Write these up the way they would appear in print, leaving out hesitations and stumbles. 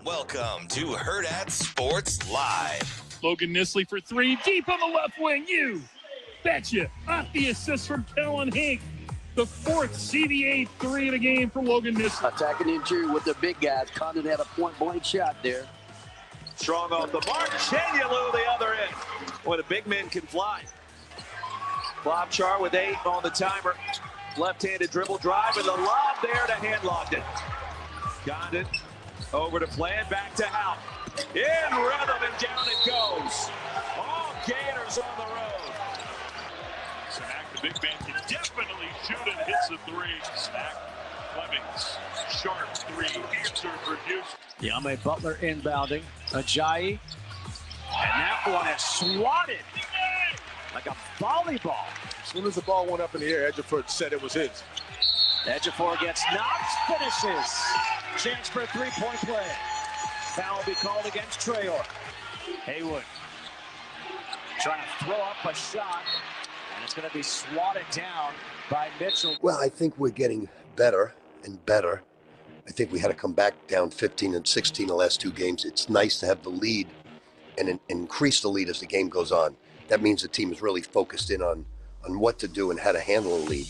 Welcome to Hurrdat Sports Live. Logan Nisley for three, deep on the left wing. You betcha. Off the assist from Kellen Hink. The fourth CBA three of the game for Logan Nisley. Attacking the interior with the big guys. Condon had a point-blank shot there. Strong off the mark. Chanyelu the other end. Boy, the big men can fly. Klopchar with 8 on the timer. Left-handed dribble drive and the lob there to hand-locked it. Condon over to Flan, back to Howe. In rhythm and down it goes. All Gators on the road. Snack, the big man, can definitely shoot and hits the three. Snack, Flemings, sharp three, answer produced. Yame Butler inbounding. Ajayi. And that one is swatted like a volleyball. As soon as the ball went up in the air, Ejiofor said it was his. Ejiofor gets knocked, finishes. Chance for a three-point play. Foul will be called against Traore. Haywood trying to throw up a shot, and it's going to be swatted down by Mitchell. Well, I think we're getting better and better. I think we had to come back down 15 and 16 the last 2 games. It's nice to have the lead and increase the lead as the game goes on. That means the team is really focused in on what to do and how to handle a lead.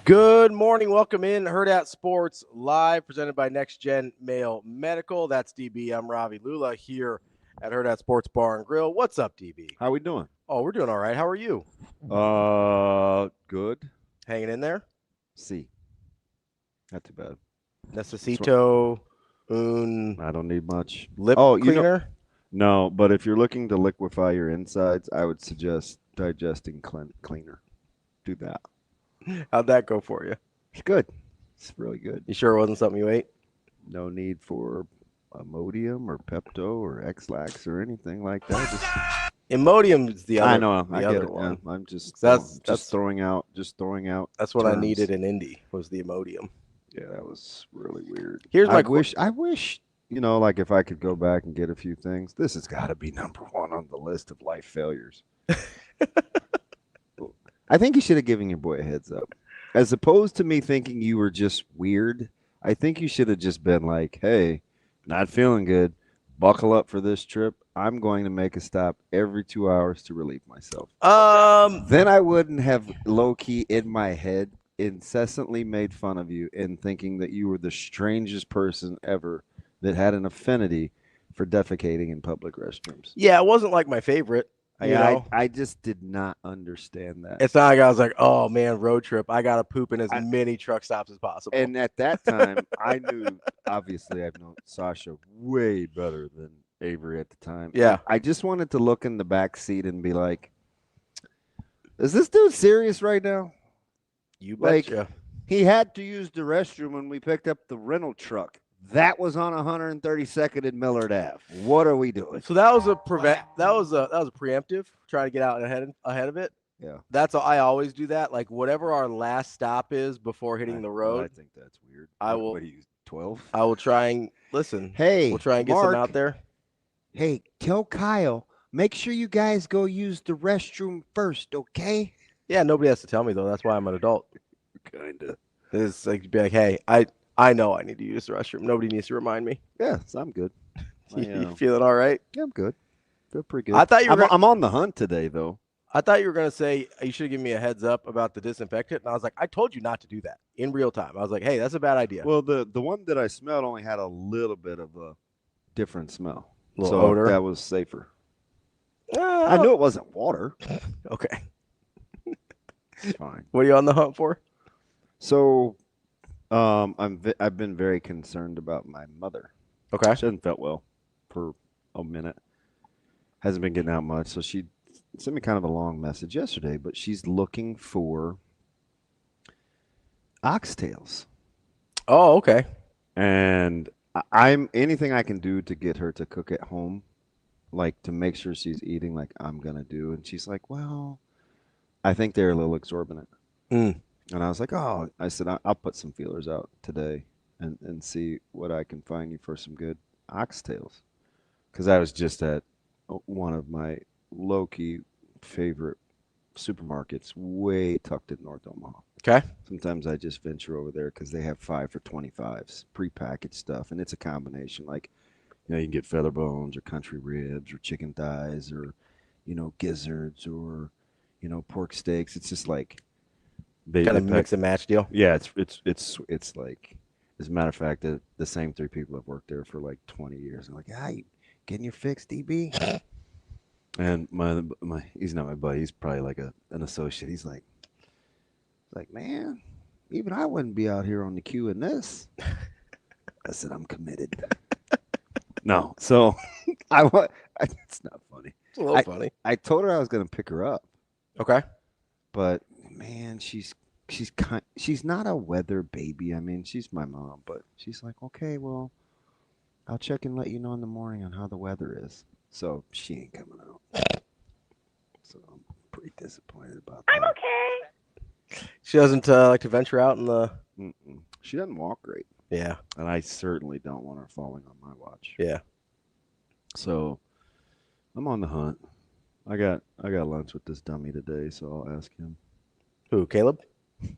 Good morning. Welcome in Hurrdat Sports Live, presented by Next Gen Male Medical. That's DB. I'm Ravi. Lulla here at Hurrdat Sports Bar and Grill. What's up, DB? How we doing? Oh, we're doing all right. How are you? Good. Hanging in there? See. Not too bad. Necesito I don't need much. lip cleaner? cleaner? No, but if you're looking to liquefy your insides, I would suggest digesting cleaner. Do that. How'd that go for you? It's good. It's really good. You sure it wasn't something you ate? No need for Imodium or Pepto or X-Lax or anything like that. Imodium is the other. I know. I get it. one. Yeah, I'm just That's throwing out. Just throwing out. That's what I terms. needed in Indy was the Imodium. Yeah, that was really weird. Here's my I wish, like if I could go back and get a few things. This has got to be number 1 on the list of life failures. I think you should have given your boy a heads up. As opposed to me thinking you were just weird, I think you should have just been like, hey, not feeling good. Buckle up for this trip. I'm going to make a stop every 2 hours to relieve myself. Then I wouldn't have low-key in my head incessantly made fun of you and thinking that you were the strangest person ever that had an affinity for defecating in public restrooms. Yeah, it wasn't like my favorite. I just did not understand that. It's not like I was like, oh man, road trip. I got to poop in as many truck stops as possible. And at that time, I knew, obviously, I've known Sasha way better than Avery at the time. Yeah. I just wanted to look in the back seat and be like, is this dude serious right now? You betcha. Like, he had to use the restroom when we picked up the rental truck. That was on 132nd and Millard Ave. What are we doing? So that was a preemptive, trying to get out ahead of it. Yeah. That's all. I always do that. Like whatever our last stop is before hitting the road. I think that's weird. I will. What are you, 12? I will try and listen. Hey, we'll try and get Mark, something out there. Hey, tell Kyle, make sure you guys go use the restroom first, okay? Yeah, nobody has to tell me though. That's why I'm an adult. Kinda. It's like be like, hey, I know I need to use the restroom. Nobody needs to remind me. Yeah, so I'm good. You feeling all right? Yeah, I'm good. Feel pretty good. I thought you were. I'm on the hunt today, though. I thought you were gonna say you should have given me a heads up about the disinfectant, and I was like, I told you not to do that in real time. I was like, hey, that's a bad idea. Well, the one that I smelled only had a little bit of a different smell, so odor. That was safer. I knew it wasn't water. Okay, it's fine. What are you on the hunt for? So, I've been very concerned about my mother. Okay, she hasn't felt well for a minute. Hasn't been getting out much, so she sent me kind of a long message yesterday. But she's looking for oxtails. Oh, okay. And I'm anything I can do to get her to cook at home, like to make sure she's eating like I'm gonna do. And she's like, well, I think they're a little exorbitant. And I was like, oh, I said, I'll put some feelers out today and see what I can find you for some good oxtails. Because I was just at one of my low-key favorite supermarkets way tucked in North Omaha. Okay. Sometimes I just venture over there because they have 5 for $25s, prepackaged stuff, and it's a combination. Like, you can get feather bones or country ribs or chicken thighs or, gizzards or, pork steaks. It's just like Kind of mix and match deal. Yeah, it's like, as a matter of fact, the same 3 people have worked there for like 20 years. I'm like, you getting your fix, DB? And my he's not my buddy. He's probably like an associate. He's like, man, even I wouldn't be out here on the queue in this. I said, I'm committed. No, so it's not funny. It's a little funny. I told her I was going to pick her up. Okay. But man, she's not a weather baby. I mean, she's my mom, but she's like, okay, well, I'll check and let you know in the morning on how the weather is. So she ain't coming out. So I'm pretty disappointed about that. I'm okay. She doesn't like to venture out in the. Mm-mm. She doesn't walk great. Yeah. And I certainly don't want her falling on my watch. Yeah. So I'm on the hunt. I got lunch with this dummy today, so I'll ask him. Who, Caleb?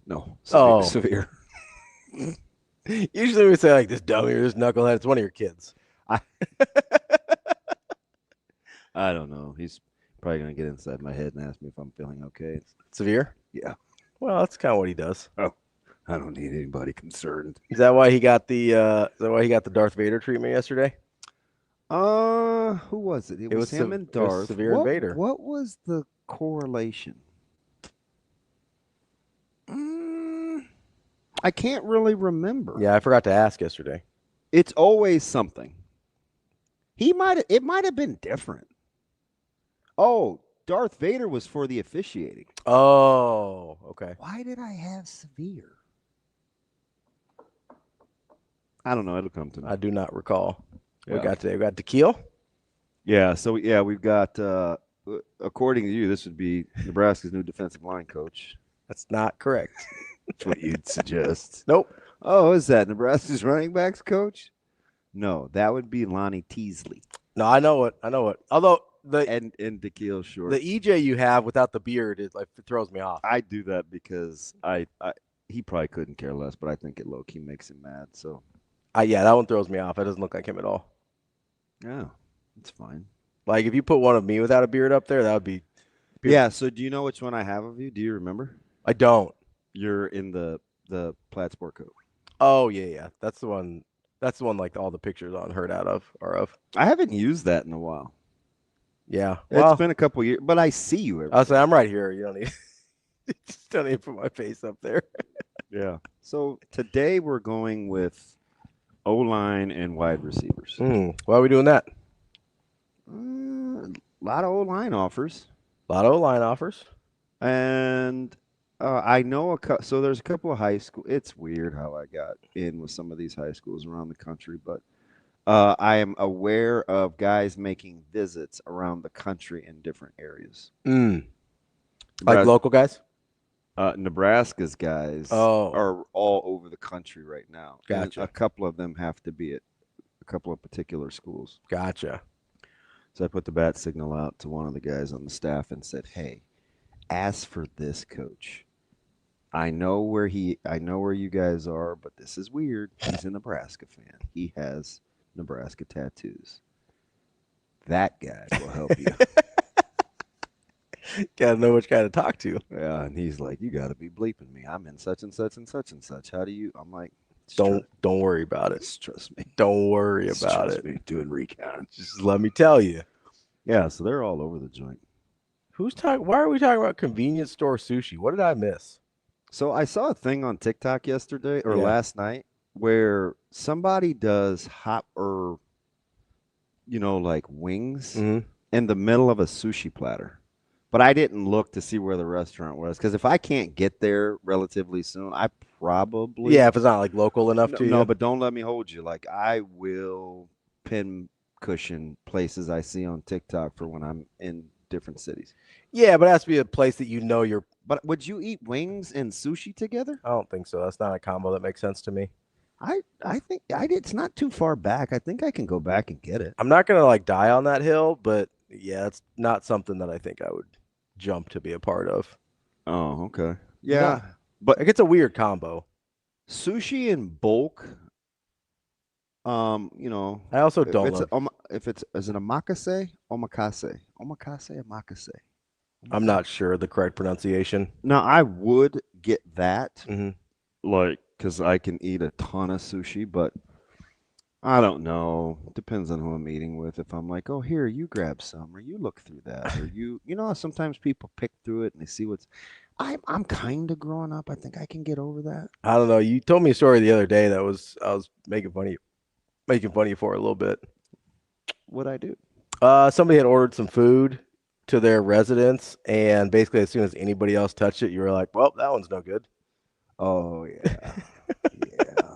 No. Severe. Usually we say like this dummy or this knucklehead. It's one of your kids. I don't know. He's probably going to get inside my head and ask me if I'm feeling okay. Severe? Yeah. Well, that's kind of what he does. Oh, I don't need anybody concerned. Is that why he got the Darth Vader treatment yesterday? Who was it? It was him and Darth. It was Severe and Vader. What was the correlation? I can't really remember. Yeah, I forgot to ask yesterday. It's always something. It might have been different. Oh, Darth Vader was for the officiating. Oh, okay. Why did I have severe? I don't know. It'll come to me. I do not recall. Yeah. We got today. We got Tequila. Yeah. So we've got. According to you, this would be Nebraska's new defensive line coach. That's not correct. That's what you'd suggest. Nope. Oh, is that Nebraska's running backs coach? No, that would be Lonnie Teasley. No, I know it. Although and Tequila short. The EJ you have without the beard it throws me off. I do that because he probably couldn't care less, but I think it low key makes him mad. So, yeah, that one throws me off. It doesn't look like him at all. Yeah, it's fine. Like if you put one of me without a beard up there, that would be. Yeah. So do you know which one I have of you? Do you remember? I don't. You're in the plaid sport coat. Oh yeah. That's the one. That's the one like all the pictures on Hurrdat are of. I haven't used that in a while. Yeah. It's been a couple years, but I see you every I'll say I'm right here. You don't need just don't need to put my face up there. Yeah. So today we're going with O-line and wide receivers. Why are we doing that? A lot of O-line offers. And I know so there's a couple of high school. It's weird how I got in with some of these high schools around the country, but I am aware of guys making visits around the country in different areas. Like local guys? Nebraska's guys are all over the country right now. Gotcha. And a couple of them have to be at a couple of particular schools. Gotcha. So I put the bat signal out to one of the guys on the staff and said, "Hey, ask for this coach. I know where you guys are, but this is weird. He's a Nebraska fan. He has Nebraska tattoos. That guy will help you." Gotta know which guy to talk to. Yeah, and he's like, "You gotta be bleeping me. I'm in such and such and such and such. How do you?" I'm like, Don't worry about it. Just trust me. Don't worry about it. Me doing recounts. Just let me tell you. Yeah, so they're all over the joint. Who's talking? Why are we talking about convenience store sushi? What did I miss? So I saw a thing on TikTok yesterday or last night where somebody does like wings in the middle of a sushi platter. But I didn't look to see where the restaurant was because if I can't get there relatively soon, I probably if it's not like local enough to you. No, but don't let me hold you. Like I will pin cushion places I see on TikTok for when I'm in different cities. Yeah, but it has to be a place that you know you're. But would you eat wings and sushi together? I don't think so. That's not a combo that makes sense to me. I think it's not too far back. I think I can go back and get it. I'm not gonna like die on that hill, but yeah, it's not something that I think I would jump to be a part of. Oh, okay. Yeah. But Like, it's a weird combo. sushi in bulk, you know, I also don't love. is it omakase? Omakase. I'm not sure the correct pronunciation. Now, I would get that, Mhm. like, because I can eat a ton of sushi, but I don't know. Depends on who I'm eating with. If I'm like, oh, here, you grab some, or you look through that, or you know, sometimes people pick through it and they see what's. I'm kind of growing up. I think I can get over that. I don't know. You told me a story the other day that I was making fun of you for a little bit. What'd I do? Somebody had ordered some food to their residence, and basically as soon as anybody else touched it, you were like, well, that one's no good. Oh, yeah. Yeah.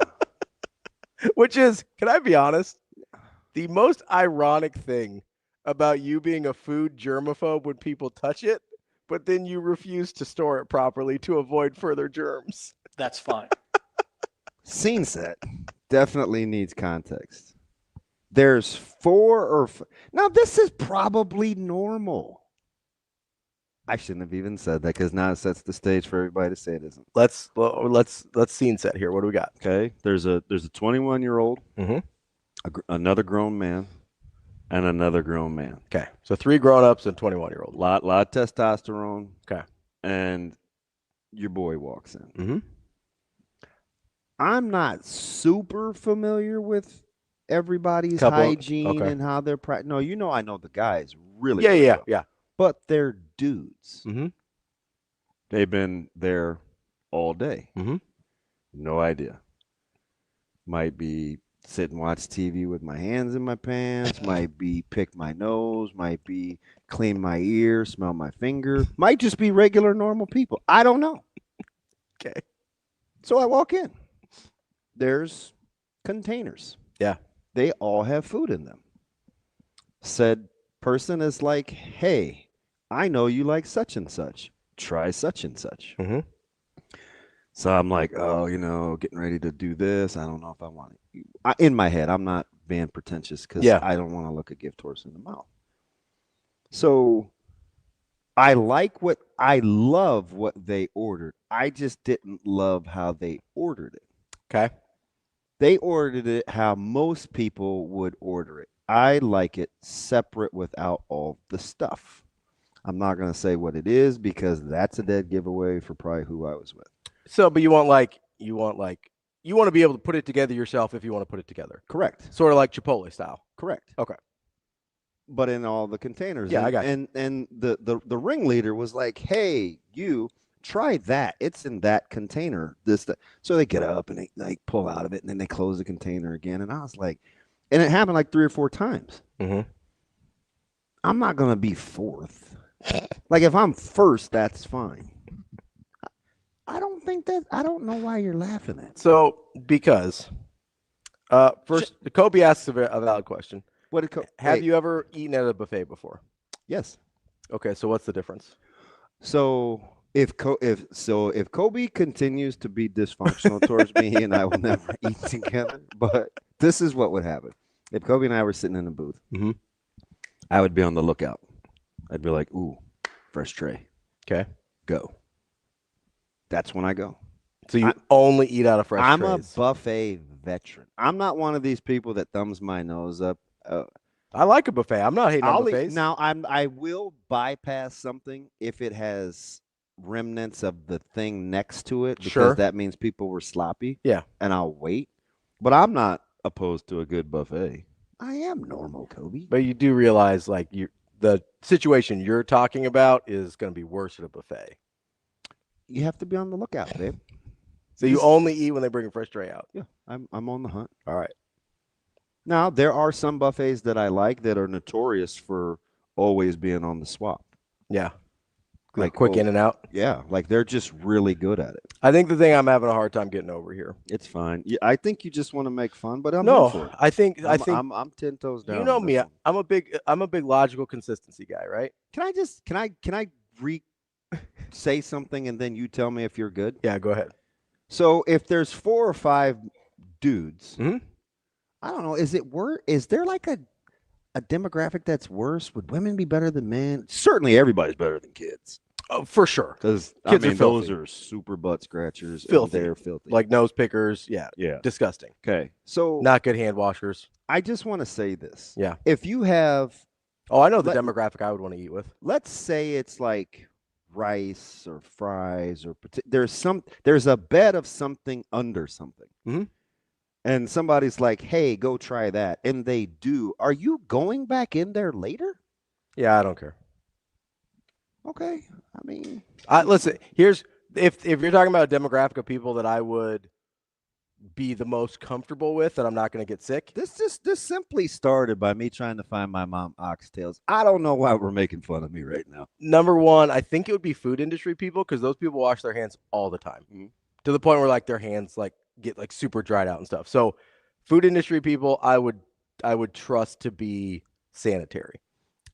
Which is, can I be honest, the most ironic thing about you being a food germaphobe when people touch it, but then you refuse to store it properly to avoid further germs. That's fine. Scene set definitely needs context. There's 4 or now this is probably normal. I shouldn't have even said that because now it sets the stage for everybody to say it isn't. Let's scene set here. What do we got? Okay, there's a 21-year-old, Mhm. another grown man, and another grown man. Okay, so 3 grown-ups and 21-year-old. Lot of testosterone. Okay, and your boy walks in. Mm-hmm. I'm super familiar with everybody's hygiene and how they're no, you know, I know the guys really yeah. But they're dudes. Mm-hmm. They've been there all day. Mm-hmm. No idea. Might be sit and watch TV with my hands in my pants, might be pick my nose, might be clean my ear, smell my finger, might just be regular normal people. I don't know. Okay. So I walk in. There's containers. Yeah. They all have food in them. Said person is like, hey, I know you like such and such. Try such and such. Mm-hmm. So I'm like, oh, you know, getting ready to do this. I don't know if I want it. In my head, I'm not being pretentious because I don't want to look a gift horse in the mouth. So I love what they ordered. I just didn't love how they ordered it. Okay. They ordered it how most people would order it. I like it separate without all the stuff. I'm not going to say what it is because that's a dead giveaway for probably who I was with. So, but you want to be able to put it together yourself if you want to put it together. Correct. Sort of like Chipotle style. Correct. Okay. But in all the containers. Yeah, I got you. And the ringleader was like, hey, you try that. It's in that container. So they get up and they like pull out of it and then they close the container again. And I was like, and it happened like 3 or 4 times. Mm-hmm. I'm not going to be fourth. Like if I'm first, that's fine. I don't know why you're laughing at. So because first Kobe asks a valid question. Have you ever eaten at a buffet before? Yes. Okay, so what's the difference? So if Kobe continues to be dysfunctional towards me, he and I will never eat together. But this is what would happen. If Kobe and I were sitting in a booth, mm-hmm. I would be on the lookout. I'd be like, ooh, fresh tray. Okay. Go. That's when I go. So you only eat out of fresh I'm trays. a buffet veteran. I'm not one of these people that thumbs my nose up. I like a buffet. I'm not hating on buffets. Now, I will bypass something if it has remnants of the thing next to it because that means people were sloppy. Yeah. And I'll wait. But I'm not opposed to a good buffet. I am normal, Kobe. But you do realize like the situation you're talking about is going to be worse at a buffet. You have to be on the lookout, babe. So you only eat when they bring a fresh tray out. Yeah, I'm on the hunt. All right. Now, there are some buffets that I like that are notorious for always being on the swap. Yeah. Like quick in and out. Yeah, like they're just really good at it. I think the thing I'm having a hard time getting over here. It's fine. Yeah, I think you just want to make fun, but I'm no. for it. I think I'm 10 toes down. You know me. I'm a big logical consistency guy, right? Can I say something and then you tell me if you're good? Yeah, go ahead. So if there's 4 or 5 dudes, mm-hmm. I don't know. Is there like a demographic that's worse? Would women be better than men? Certainly, everybody's better than kids. Oh, for sure. Because Kids are those filthy. are super butt scratchers. Filthy. And they're filthy. Like nose pickers. Yeah. Yeah. Disgusting. Okay. So Not good hand washers. I just want to say this. Yeah. If you have, Oh, I know the demographic I would want to eat with. let's say it's like rice or fries or there's a bed of something under something. Mm-hmm. And somebody's like, hey, go try that. And they do. Are you going back in there later? Yeah, I don't care. Okay. I mean, listen, here's if you're talking about a demographic of people that I would be the most comfortable with, that I'm not going to get sick. This simply started by me trying to find my mom oxtails. I don't know why we're making fun of me right now. Number one, I think it would be food industry people, because those people wash their hands all the time to the point where like their hands like get like super dried out and stuff. So food industry people, I would trust to be sanitary.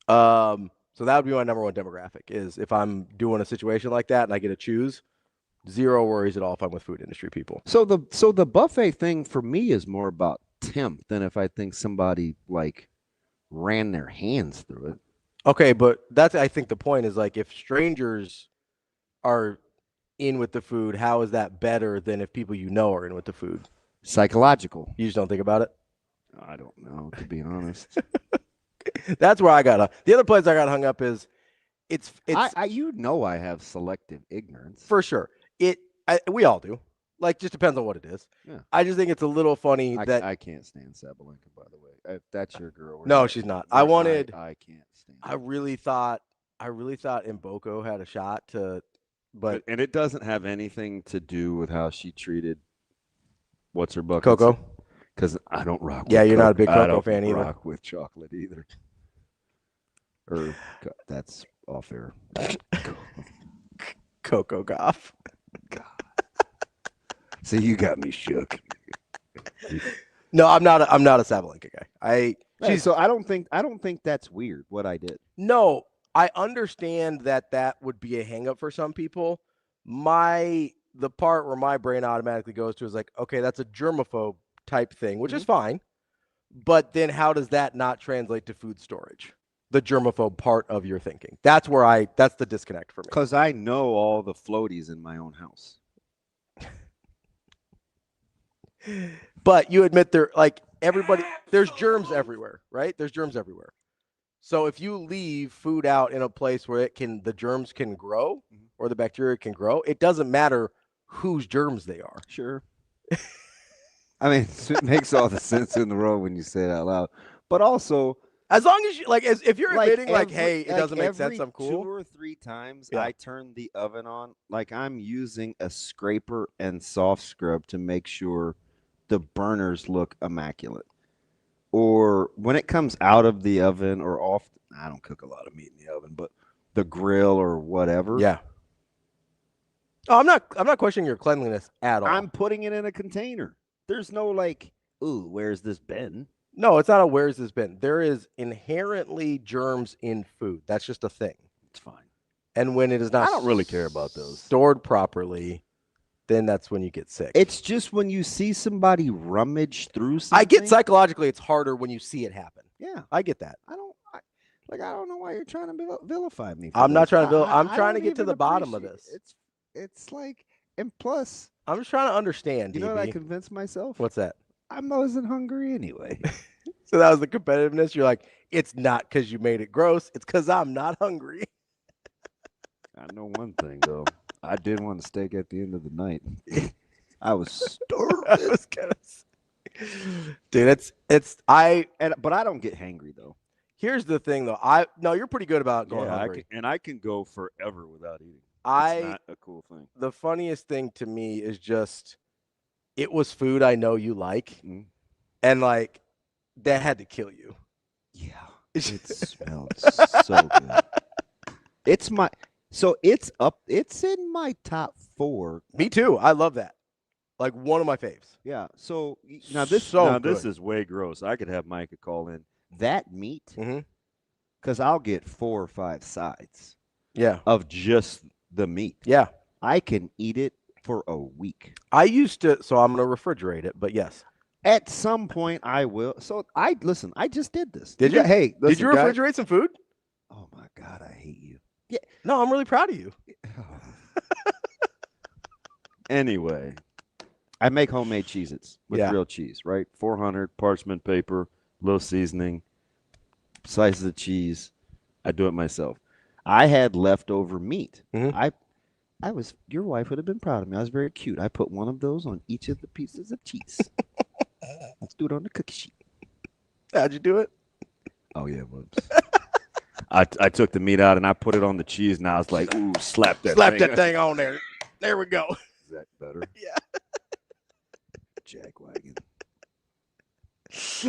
So that would be my number one demographic, is if I'm doing a situation like that and I get to choose, zero worries at all if I'm with food industry people. So the buffet thing for me is more about temp than if I think somebody like ran their hands through it. Okay, but that's, I think the point is, like, if strangers are in with the food, how is that better than if people you know are in with the food? Psychological. You just don't think about it? I don't know, to be honest. That's where I got the other place I got hung up is it's I have selective ignorance. for sure. We all do. Like, just depends on what it is. Yeah. I just think it's a little funny that I can't stand Sabalenka, by the way. If that's your girl. No, she's not. I can't stand. I really thought Mboko had a shot but and it doesn't have anything to do with how she treated what's her bucket? Coco. Because I don't rock. Yeah, with you're not a big I Coco don't fan either. Rock with chocolate either. Or that's off air. Coco Goff. God. See, you got me shook. No, I'm not a Sabalenka guy. So I don't think that's weird what I did. No, I understand that would be a hang up for some people. The part where my brain automatically goes to is like, okay, that's a germaphobe type thing, which is fine. But then how does that not translate to food storage? The germaphobe part of your thinking. That's the disconnect for me. Because I know all the floaties in my own house. But you admit there's germs everywhere, right? There's germs everywhere. So if you leave food out in a place where the germs can grow or the bacteria can grow, it doesn't matter whose germs they are. Sure. I mean, it makes all the sense in the world when you say it out loud. But also, as long as you if you're admitting hey, it doesn't make sense, I'm cool. 2 or 3 times I turn the oven on, like I'm using a scraper and soft scrub to make sure the burners look immaculate. Or when it comes out of the oven or off, I don't cook a lot of meat in the oven, but the grill or whatever. Yeah. Oh, I'm not questioning your cleanliness at all. I'm putting it in a container. There's no like, ooh, where's this bin? No, it's not a where's this bin. There is inherently germs in food. That's just a thing. It's fine. And when it is not I don't really care about those. Stored properly, then that's when you get sick. It's just when you see somebody rummage through something. I get psychologically it's harder when you see it happen. Yeah. I get that. I don't know why you're trying to vilify me. I'm not trying to I'm trying to get to the bottom of this. It's like, and plus, I'm just trying to understand. You know what I convinced myself? What's that? I wasn't hungry anyway. So that was the competitiveness. You're like, it's not because you made it gross. It's because I'm not hungry. I know one thing though. I did want a steak at the end of the night. I was starving. I was dude, but I don't get hangry though. Here's the thing though. You're pretty good about going hungry. I can go forever without eating. It's not a cool thing. The funniest thing to me is just it was food I know you like, and like that had to kill you. Yeah, it smelled so good. It's in my top 4. Me too. I love that. Like one of my faves. Yeah. So now this is way gross. I could have Micah call in that meat because I'll get 4 or 5 sides. Yeah. Of just the meat. Yeah. I can eat it for a week. I used to, so I'm going to refrigerate it, but yes. At some point I will. So I just did this. Did you? Hey, listen, did you refrigerate some food? Oh my God, I hate you. Yeah. No, I'm really proud of you. Anyway, I make homemade Cheez-Its with grilled cheese, right? 400 parchment paper, little seasoning, slices of cheese. I do it myself. I had leftover meat. I was, your wife would have been proud of me. I was very cute. I put one of those on each of the pieces of cheese. Let's do it on the cookie sheet. How'd you do it? Oh, yeah, whoops. I took the meat out and I put it on the cheese, and I was like, ooh, slap that thing on there. There we go. Is that better? Yeah. Jackwagon.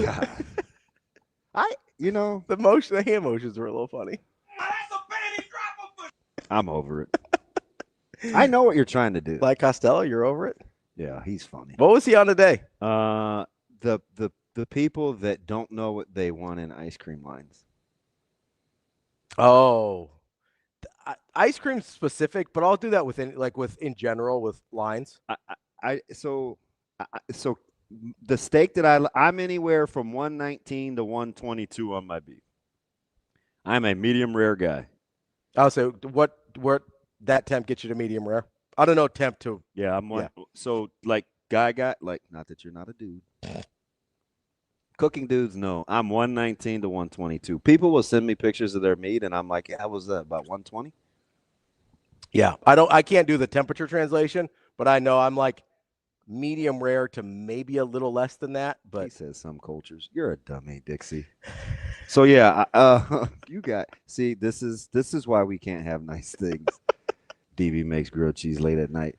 God. The hand motions were a little funny. I'm over it. I know what you're trying to do. Like Costello, you're over it? Yeah, he's funny. What was he on today? The people that don't know what they want in ice cream lines. Oh, ice cream specific, but I'll do that in general with lines. So the steak that I'm anywhere from 119 to 122 on my beef. I'm a medium rare guy. Oh, so what that temp gets you to medium rare? I don't know temp to. Yeah, I'm one. Yeah. So guy, not that you're not a dude. Cooking dudes, no. I'm 119 to 122. People will send me pictures of their meat, and I'm like, how was that, about 120? Yeah, I can't do the temperature translation, but I know I'm like medium rare to maybe a little less than that. But he says some cultures. You're a dummy, Dixie. So yeah, this is why we can't have nice things. DB makes grilled cheese late at night.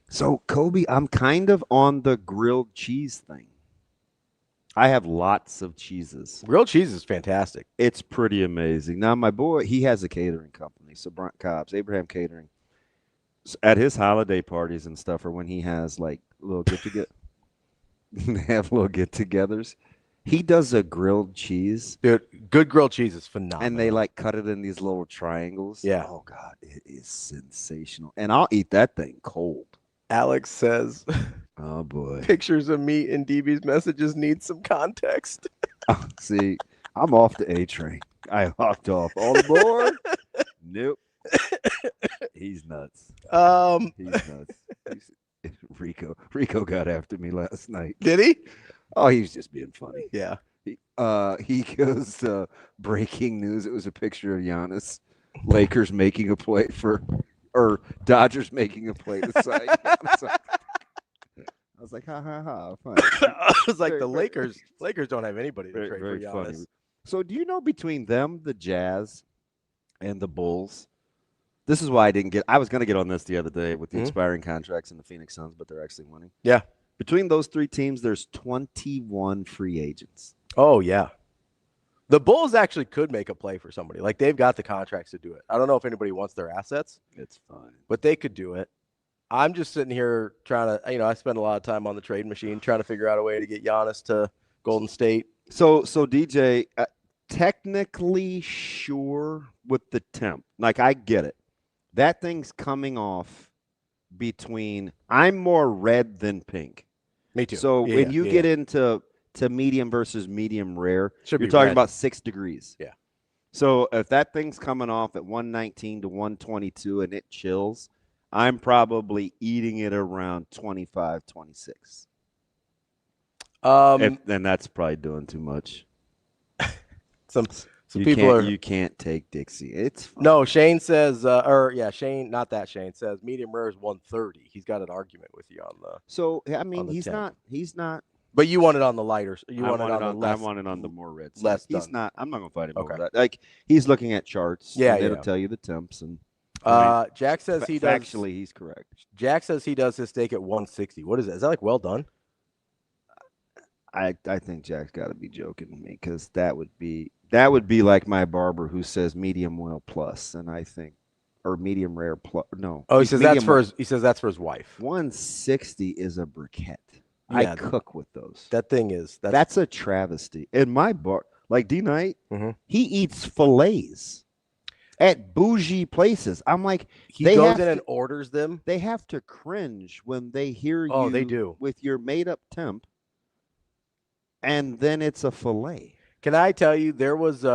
So Kobe, I'm kind of on the grilled cheese thing. I have lots of cheeses. Grilled cheese is fantastic. It's pretty amazing. Now, my boy, he has a catering company, so Brunt Cobbs, Abraham Catering. At his holiday parties and stuff, or when he has little get-togethers, he does a grilled cheese. Dude, good grilled cheese is phenomenal. And they cut it in these little triangles. Yeah. Oh, God, it is sensational. And I'll eat that thing cold. Alex says, oh, boy. Pictures of meat in DB's messages need some context. See, I'm off the A train. I hopped off. All aboard? Nope. He's nuts. He's nuts. Rico got after me last night. Did he? Oh, he was just being funny. Yeah. He goes, breaking news. It was a picture of Giannis. Lakers making a play or Dodgers making a play to sign Giannis. I was like, ha, ha, ha. Fine. I was like, Lakers don't have anybody to trade for Giannis. Funny. So do you know between them, the Jazz, and the Bulls, this is why I was going to get on this the other day with the expiring contracts in the Phoenix Suns, but they're actually winning. Yeah. Between those three teams, there's 21 free agents. Oh, yeah. The Bulls actually could make a play for somebody. They've got the contracts to do it. I don't know if anybody wants their assets. It's fine. But they could do it. I'm just sitting here trying to, I spend a lot of time on the trade machine trying to figure out a way to get Giannis to Golden State. So DJ, technically sure with the temp. I get it. That thing's coming off between, I'm more red than pink. Me too. So when you get into medium versus medium rare, you're talking about 6 degrees. Yeah. So if that thing's coming off at 119 to 122 and it chills, I'm probably eating it around 25, 26. And that's probably doing too much. Some people you can't take Dixie. It's fine. No, Shane says, Shane, not that Shane says medium rare is 130. He's got an argument with you on the. So I mean, he's 10. not. But you want it on the lighter. I want it on the more red side. Less he's done. not. I'm not gonna fight him over that. He's looking at charts. Yeah, and it'll tell you the temps and. Jack says he does. Actually, he's correct. Jack says he does his steak at 160. What is that? Is that well done? I think Jack's got to be joking with me because that would be like my barber who says medium well plus, and I think or medium rare plus. No. Oh, he says that's for his wife. 160 is a briquette. Yeah, I cook with those. That thing is that's a travesty. In my bar, like D Knight, he eats fillets at bougie places. I'm like, he goes in and orders them. They have to cringe when they hear you. Oh, they do with your made up temp. And then it's a fillet. Can I tell you, there was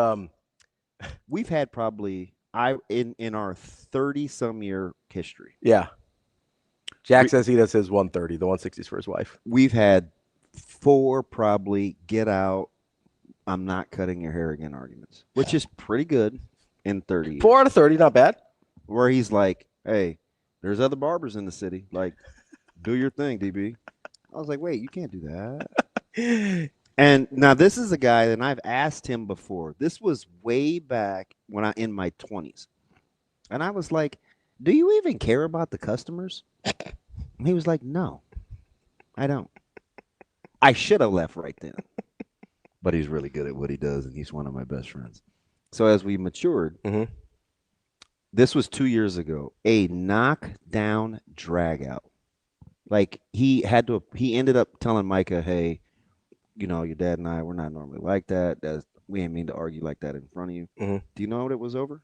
we've had probably in our 30-some year history. Yeah. Jack says he does his 130. The 160 is for his wife. We've had 4 probably get out, I'm not cutting your hair again arguments, which is pretty good in 30 years. 4 out of 30, not bad. Where he's like, hey, there's other barbers in the city. Like, do your thing, DB. I was like, wait, you can't do that. And now this is a guy that I've asked him before. This was way back when in my 20s. And I was like, do you even care about the customers? And he was like, no, I don't. I should have left right then. But he's really good at what he does, and he's one of my best friends. So as we matured, this was 2 years ago, a knockdown drag out. Like he ended up telling Micah, hey, you know, your dad and I, we're not normally like that. We ain't mean to argue like that in front of you. Do you know what it was over?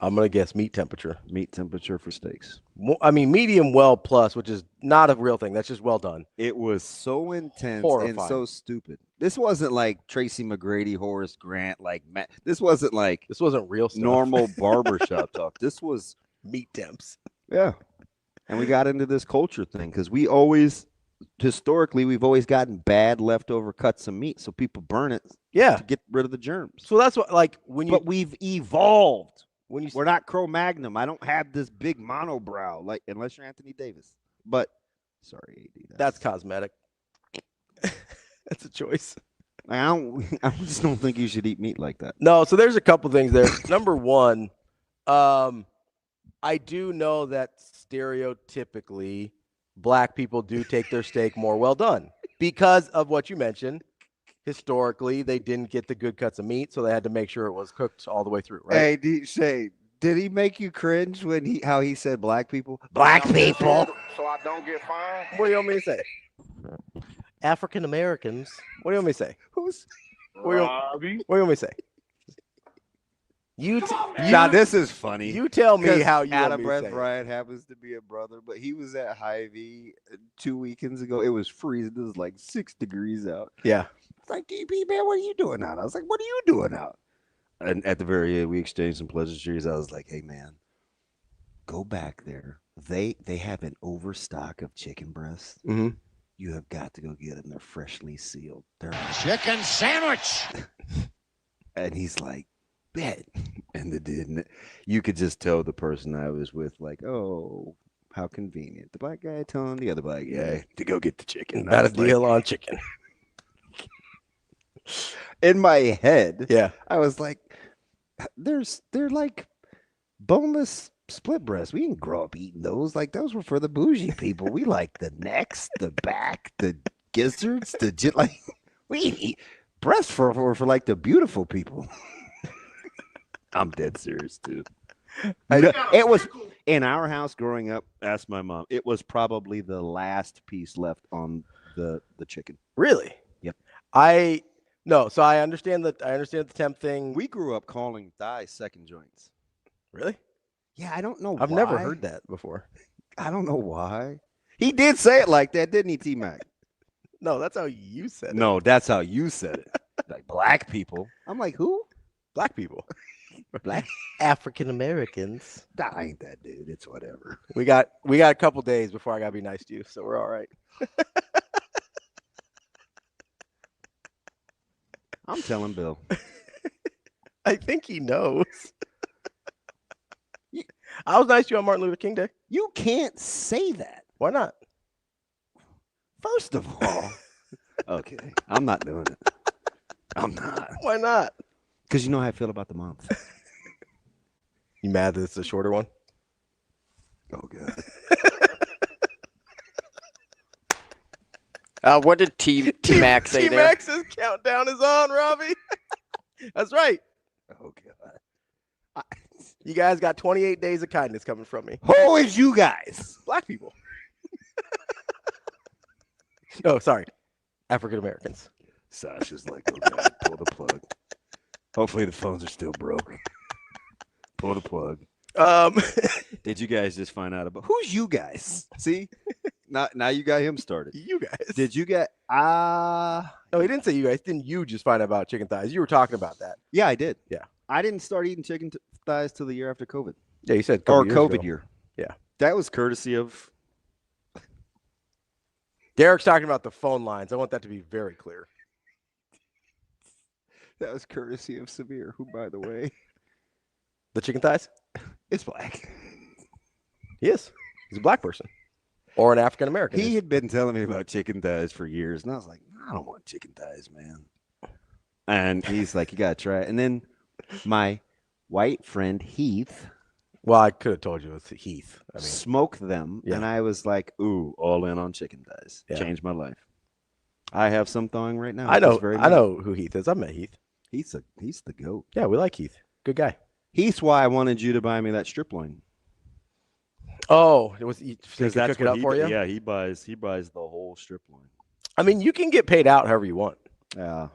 I'm going to guess meat temperature. Meat temperature for steaks. I mean, medium well plus, which is not a real thing. That's just well done. It was so intense Horrifying. and so stupid. This wasn't like Tracy McGrady, Horace Grant, like Matt. This wasn't real stuff. Normal barbershop talk. This was meat temps. Yeah. And we got into this culture thing because historically, we've always gotten bad leftover cuts of meat. So people burn it to get rid of the germs. So that's what, but we've evolved. We're not Cro-Magnon. I don't have this big monobrow, like unless you're Anthony Davis. But sorry, AD. That's cosmetic. That's a choice. I just don't think you should eat meat like that. No, so there's a couple things there. Number one, I do know that stereotypically black people do take their steak more well done because of what you mentioned. Historically, they didn't get the good cuts of meat, so they had to make sure it was cooked all the way through, right? Hey, did he make you cringe when how he said black people? Black people. So I don't get fined? What do you want me to say? African Americans. What do you want me to say? What do you want me to say? Now this is funny. You tell me how you Adam want me to say. Bryant happens to be a brother, but he was at Hy-Vee 2 weekends ago. It was freezing. It was like 6 degrees out. Yeah. It's like, DB, man, what are you doing out? I was like, what are you doing out? And at the very end, we exchanged some pleasantries. I was like, hey, man, go back there. They have an overstock of chicken breasts. You have got to go get them. They're freshly sealed. They're chicken sandwich. And he's like, bet. And you could just tell the person I was with, like, oh, how convenient. The black guy telling the other black guy to go get the chicken. Not a deal on chicken. In my head, yeah, I was like, they're like boneless split breasts. We didn't grow up eating those. Like, those were for the bougie people. We like the necks, the back, the gizzards, we eat breasts for like the beautiful people. I'm dead serious, dude. It was in our house growing up. Ask my mom. It was probably the last piece left on the chicken. Really? Yep. So I understand the temp thing. We grew up calling thighs second joints. Really? Yeah, I don't know why. I've never heard that before. I don't know why. He did say it like that, didn't he, T-Mac? No, that's how you said it. No, that's how you said it. Like black people. I'm like, who? Black people. Black African Americans. I ain't that dude. It's whatever. We got a couple days before I gotta be nice to you, so we're all right. I'm telling Bill. I think he knows. I was nice to you on Martin Luther King Day. You can't say that. Why not? First of all, okay, I'm not doing it. I'm not. Why not? Because you know how I feel about the month. You mad that it's a shorter one? Oh, God. What did T-Mac say there? T-Max's countdown is on, Ravi. That's right. Oh, God. You guys got 28 days of kindness coming from me. Who is you guys? Black people. No, sorry. African Americans. Sasha's like, oh, God, pull the plug. Hopefully the phones are still broken. Pull the plug. Did you guys just find out about who's you guys? See? Now you got him started. You guys. Did you get No, he didn't say you guys. Didn't you just find out about chicken thighs? You were talking about that. Yeah, I did. Yeah. I didn't start eating chicken thighs till the year after COVID. Yeah, you said COVID year. Yeah. That was courtesy of Derek's talking about the phone lines. I want that to be very clear. That was courtesy of Severe, who, by the way, The chicken thighs? is black. He is. He's a black person. Or an African American. He had been telling me about chicken thighs for years, and I was like, I don't want chicken thighs, man. And he's like, you got to try it. And then my white friend Heath. Well, I could have told you it's Heath. I mean, smoked them, and I was like, ooh, all in on chicken thighs. Yeah. Changed my life. I have some thawing right now. I know who Heath is. I met Heath. He's the GOAT. Yeah, we like Heath. Good guy. Heath's why I wanted you to buy me that strip loin. Oh, it was because that's cook it up for you. Yeah, he buys the whole strip loin. I mean, you can get paid out however you want. Yeah,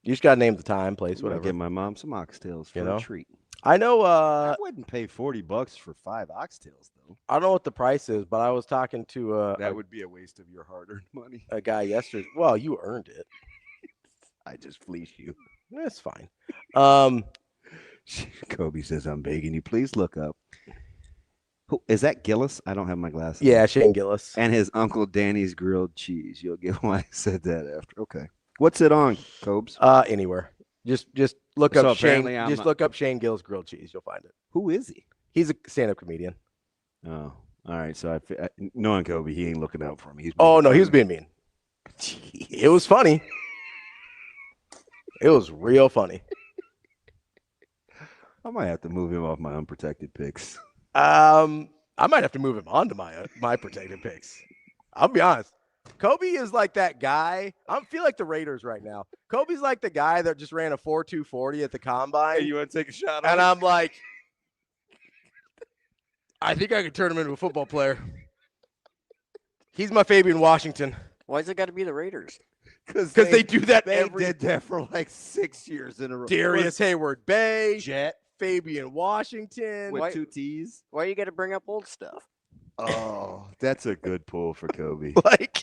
you just gotta name the time, place, whatever. Give my mom some oxtails for a treat. I know. I wouldn't pay $40 for 5 oxtails though. I don't know what the price is, but I was talking to that would be a waste of your hard-earned money. A guy yesterday. Well, you earned it. I just fleeced you. That's fine. Kobe says, I'm begging you, please look up. Who is that? Gillis? I don't have my glasses. Yeah, Shane Gillis. And his Uncle Danny's grilled cheese. You'll get why I said that after. Okay. What's it on, Cobes? Anywhere. Just look up Shane. Just look up Shane Gillis grilled cheese. You'll find it. Who is he? He's a stand-up comedian. Oh, all right. So knowing Kobe, he ain't looking out for me. He was being mean. Jeez. It was funny. It was real funny. I might have to move him off my unprotected picks. I might have to move him onto my protected picks. I'll be honest. Kobe is like that guy. I feel like the Raiders right now. Kobe's like the guy that just ran a 4.2 40 at the combine. Hey, you want to take a shot? And I'm like, I think I could turn him into a football player. He's my Fabian Washington. Why's it got to be the Raiders? Because they do that. They did that for like 6 years in a row. Darius Hayward Bay, Jet, Fabian Washington with 2 T's. Why you got to bring up old stuff? Oh, that's a good pull for Kobe. Like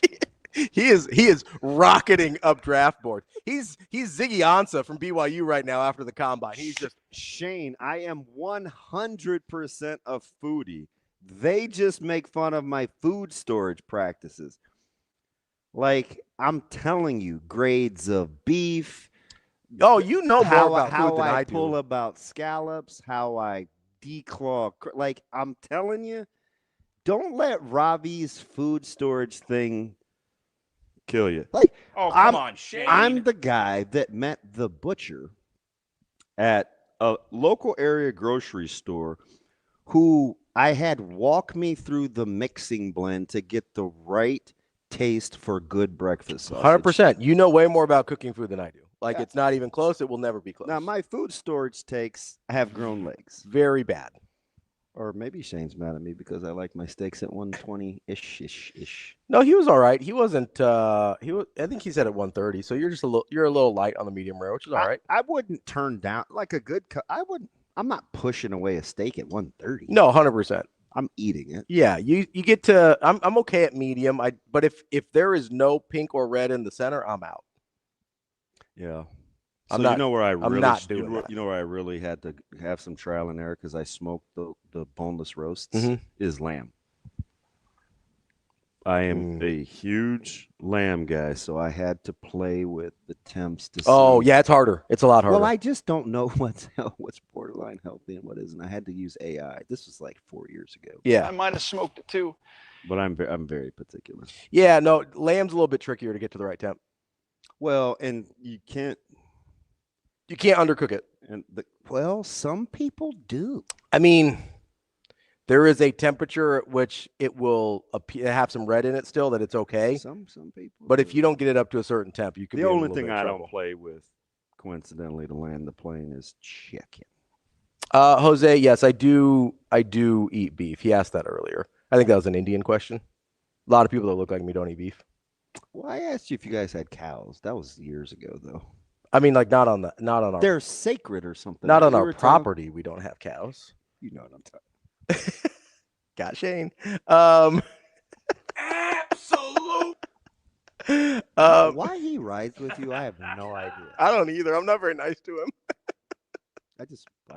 he is rocketing up draft board. He's Ziggy Ansah from BYU right now after the combine. He's just Shane. I am 100% a foodie. They just make fun of my food storage practices. Like I'm telling you, grades of beef. Oh, you know more about food than I do. Pull about scallops, how I declaw. Like I'm telling you, don't let Ravi's food storage thing kill you. Like, come on, Shane. I'm the guy that met the butcher at a local area grocery store who I had walk me through the mixing blend to get the right taste for good breakfast sausage. 100%. You know way more about cooking food than I do. Like it's not even close. It will never be close. Now my food storage takes have grown legs. Very bad. Or maybe Shane's mad at me because I like my steaks at 120-ish. No, he was all right. He wasn't. I think he said at 130. So you're a little light on the medium rare, which is all right. I wouldn't turn down like a good cut. I'm not pushing away a steak at 130. No, 100%. I'm eating it. Yeah, you get to. I'm okay at medium. But if there is no pink or red in the center, I'm out. Yeah. So you know where I really had to have some trial and error because I smoked the boneless roasts is lamb. I am a huge lamb guy, so I had to play with the temps to see. Oh, yeah, it's harder. It's a lot harder. Well, I just don't know what's borderline healthy and what isn't. I had to use AI. This was like 4 years ago. Yeah. I might have smoked it too. But I'm very particular. Yeah, no, lamb's a little bit trickier to get to the right temp. Well, and you can't undercook it. And some people do. I mean, there is a temperature at which it will have some red in it still that it's okay. Some people. But if you don't get it up to a certain temp, you can. The only thing I don't play with, coincidentally, to land the plane is chicken. Jose, yes, I do eat beef. He asked that earlier. I think that was an Indian question. A lot of people that look like me don't eat beef. Well, I asked you if you guys had cows. That was years ago, though. I mean, like not on our. They're sacred or something. Not on our property. We don't have cows. You know what I'm talking. Got Shane. Absolute. Why he rides with you, I have no idea. I don't either. I'm not very nice to him. I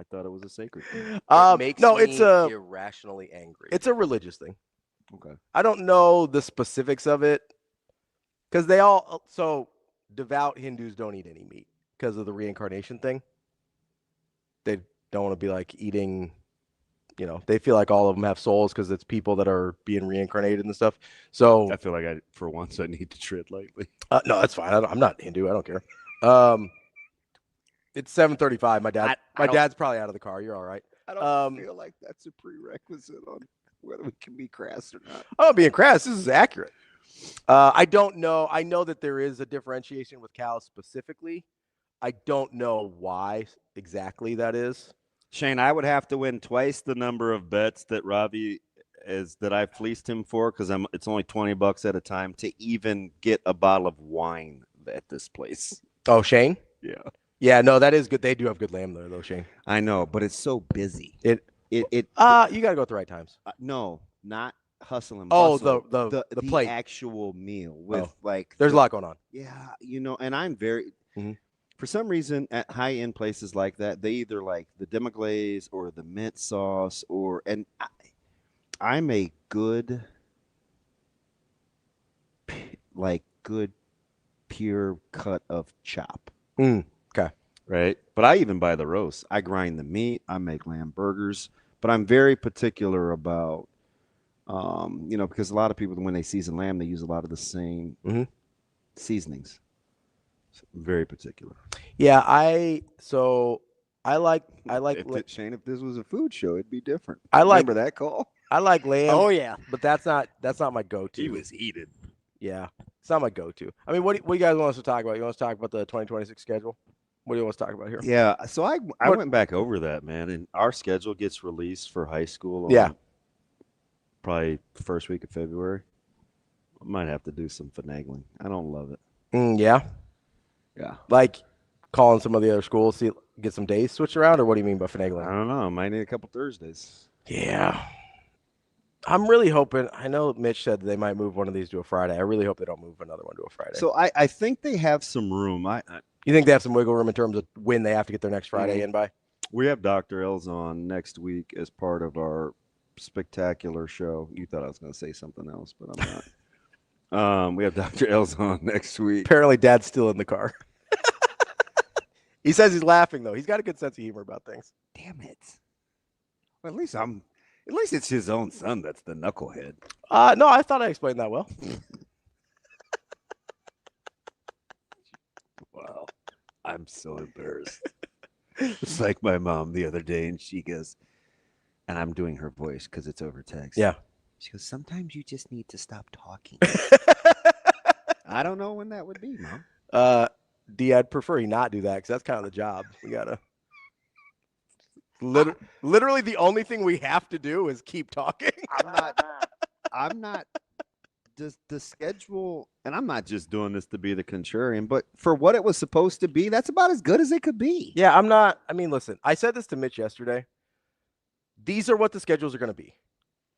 thought it was a sacred thing. It makes me it's irrationally angry. It's a religious thing. Okay. I don't know the specifics of it, Because they all so devout Hindus don't eat any meat because of the reincarnation thing. They don't want to be like eating, they feel like all of them have souls because it's people that are being reincarnated and stuff. So I feel like for once I need to tread lightly. no, that's fine. I'm not Hindu. I don't care. It's 7:35. My dad's probably out of the car. You're all right. I don't feel like that's a prerequisite on whether we can be crass or not. Oh, being crass. This is accurate. I don't know. I know that there is a differentiation with cows specifically. I don't know why exactly that is. Shane, I would have to win twice the number of bets that Ravi that I fleeced him for because it's only $20 at a time to even get a bottle of wine at this place. Oh, Shane? Yeah. Yeah, no, that is good. They do have good lamb there, though, Shane. I know, but it's so busy. You got to go at the right times. No, not hustle and bustle. Oh, the plate. Actual meal with there's a lot going on. Yeah, and I'm very for some reason at high end places like that, they either like the demi-glaze or the mint sauce I'm a good pure cut of chop. Okay. Right. But I even buy the roast. I grind the meat. I make lamb burgers. But I'm very particular about, because a lot of people, when they season lamb, they use a lot of the same seasonings. So I'm very particular. Yeah, I like Shane, if this was a food show, it'd be different. Remember that call? I like lamb. Oh yeah, but that's not my go-to. He was heated. Yeah, it's not my go-to. I mean, what do you guys want us to talk about? You want us to talk about the 2026 schedule? What do you want us to talk about here? Yeah, so I went back over that, man, and our schedule gets released for high school. Probably the first week of February. I might have to do some finagling. I don't love it. Yeah. Like calling some of the other schools, get some days switched around, or what do you mean by finagling? I don't know. I might need a couple Thursdays. Yeah. I'm really hoping. I know Mitch said they might move one of these to a Friday. I really hope they don't move another one to a Friday. So I think they have some room. You think they have some wiggle room in terms of when they have to get their next Friday in by? We have Dr. L's on next week as part of our spectacular show. You thought I was going to say something else, but I'm not. We have Dr. L's on next week. Apparently, Dad's still in the car. He says he's laughing though. He's got a good sense of humor about things. Damn it! Well, at least it's his own son that's the knucklehead. No, I thought I explained that well. Wow, I'm so embarrassed. It's like my mom the other day, and she goes, and I'm doing her voice because it's over text. Yeah. She goes, sometimes you just need to stop talking. I don't know when that would be, Mom. D, I'd prefer you not do that because that's kind of the job. We gotta literally the only thing we have to do is keep talking. I'm not just the schedule, and I'm not just doing this to be the contrarian, but for what it was supposed to be, that's about as good as it could be. Yeah, I'm not. I mean, listen, I said this to Mitch yesterday. These are what the schedules are going to be.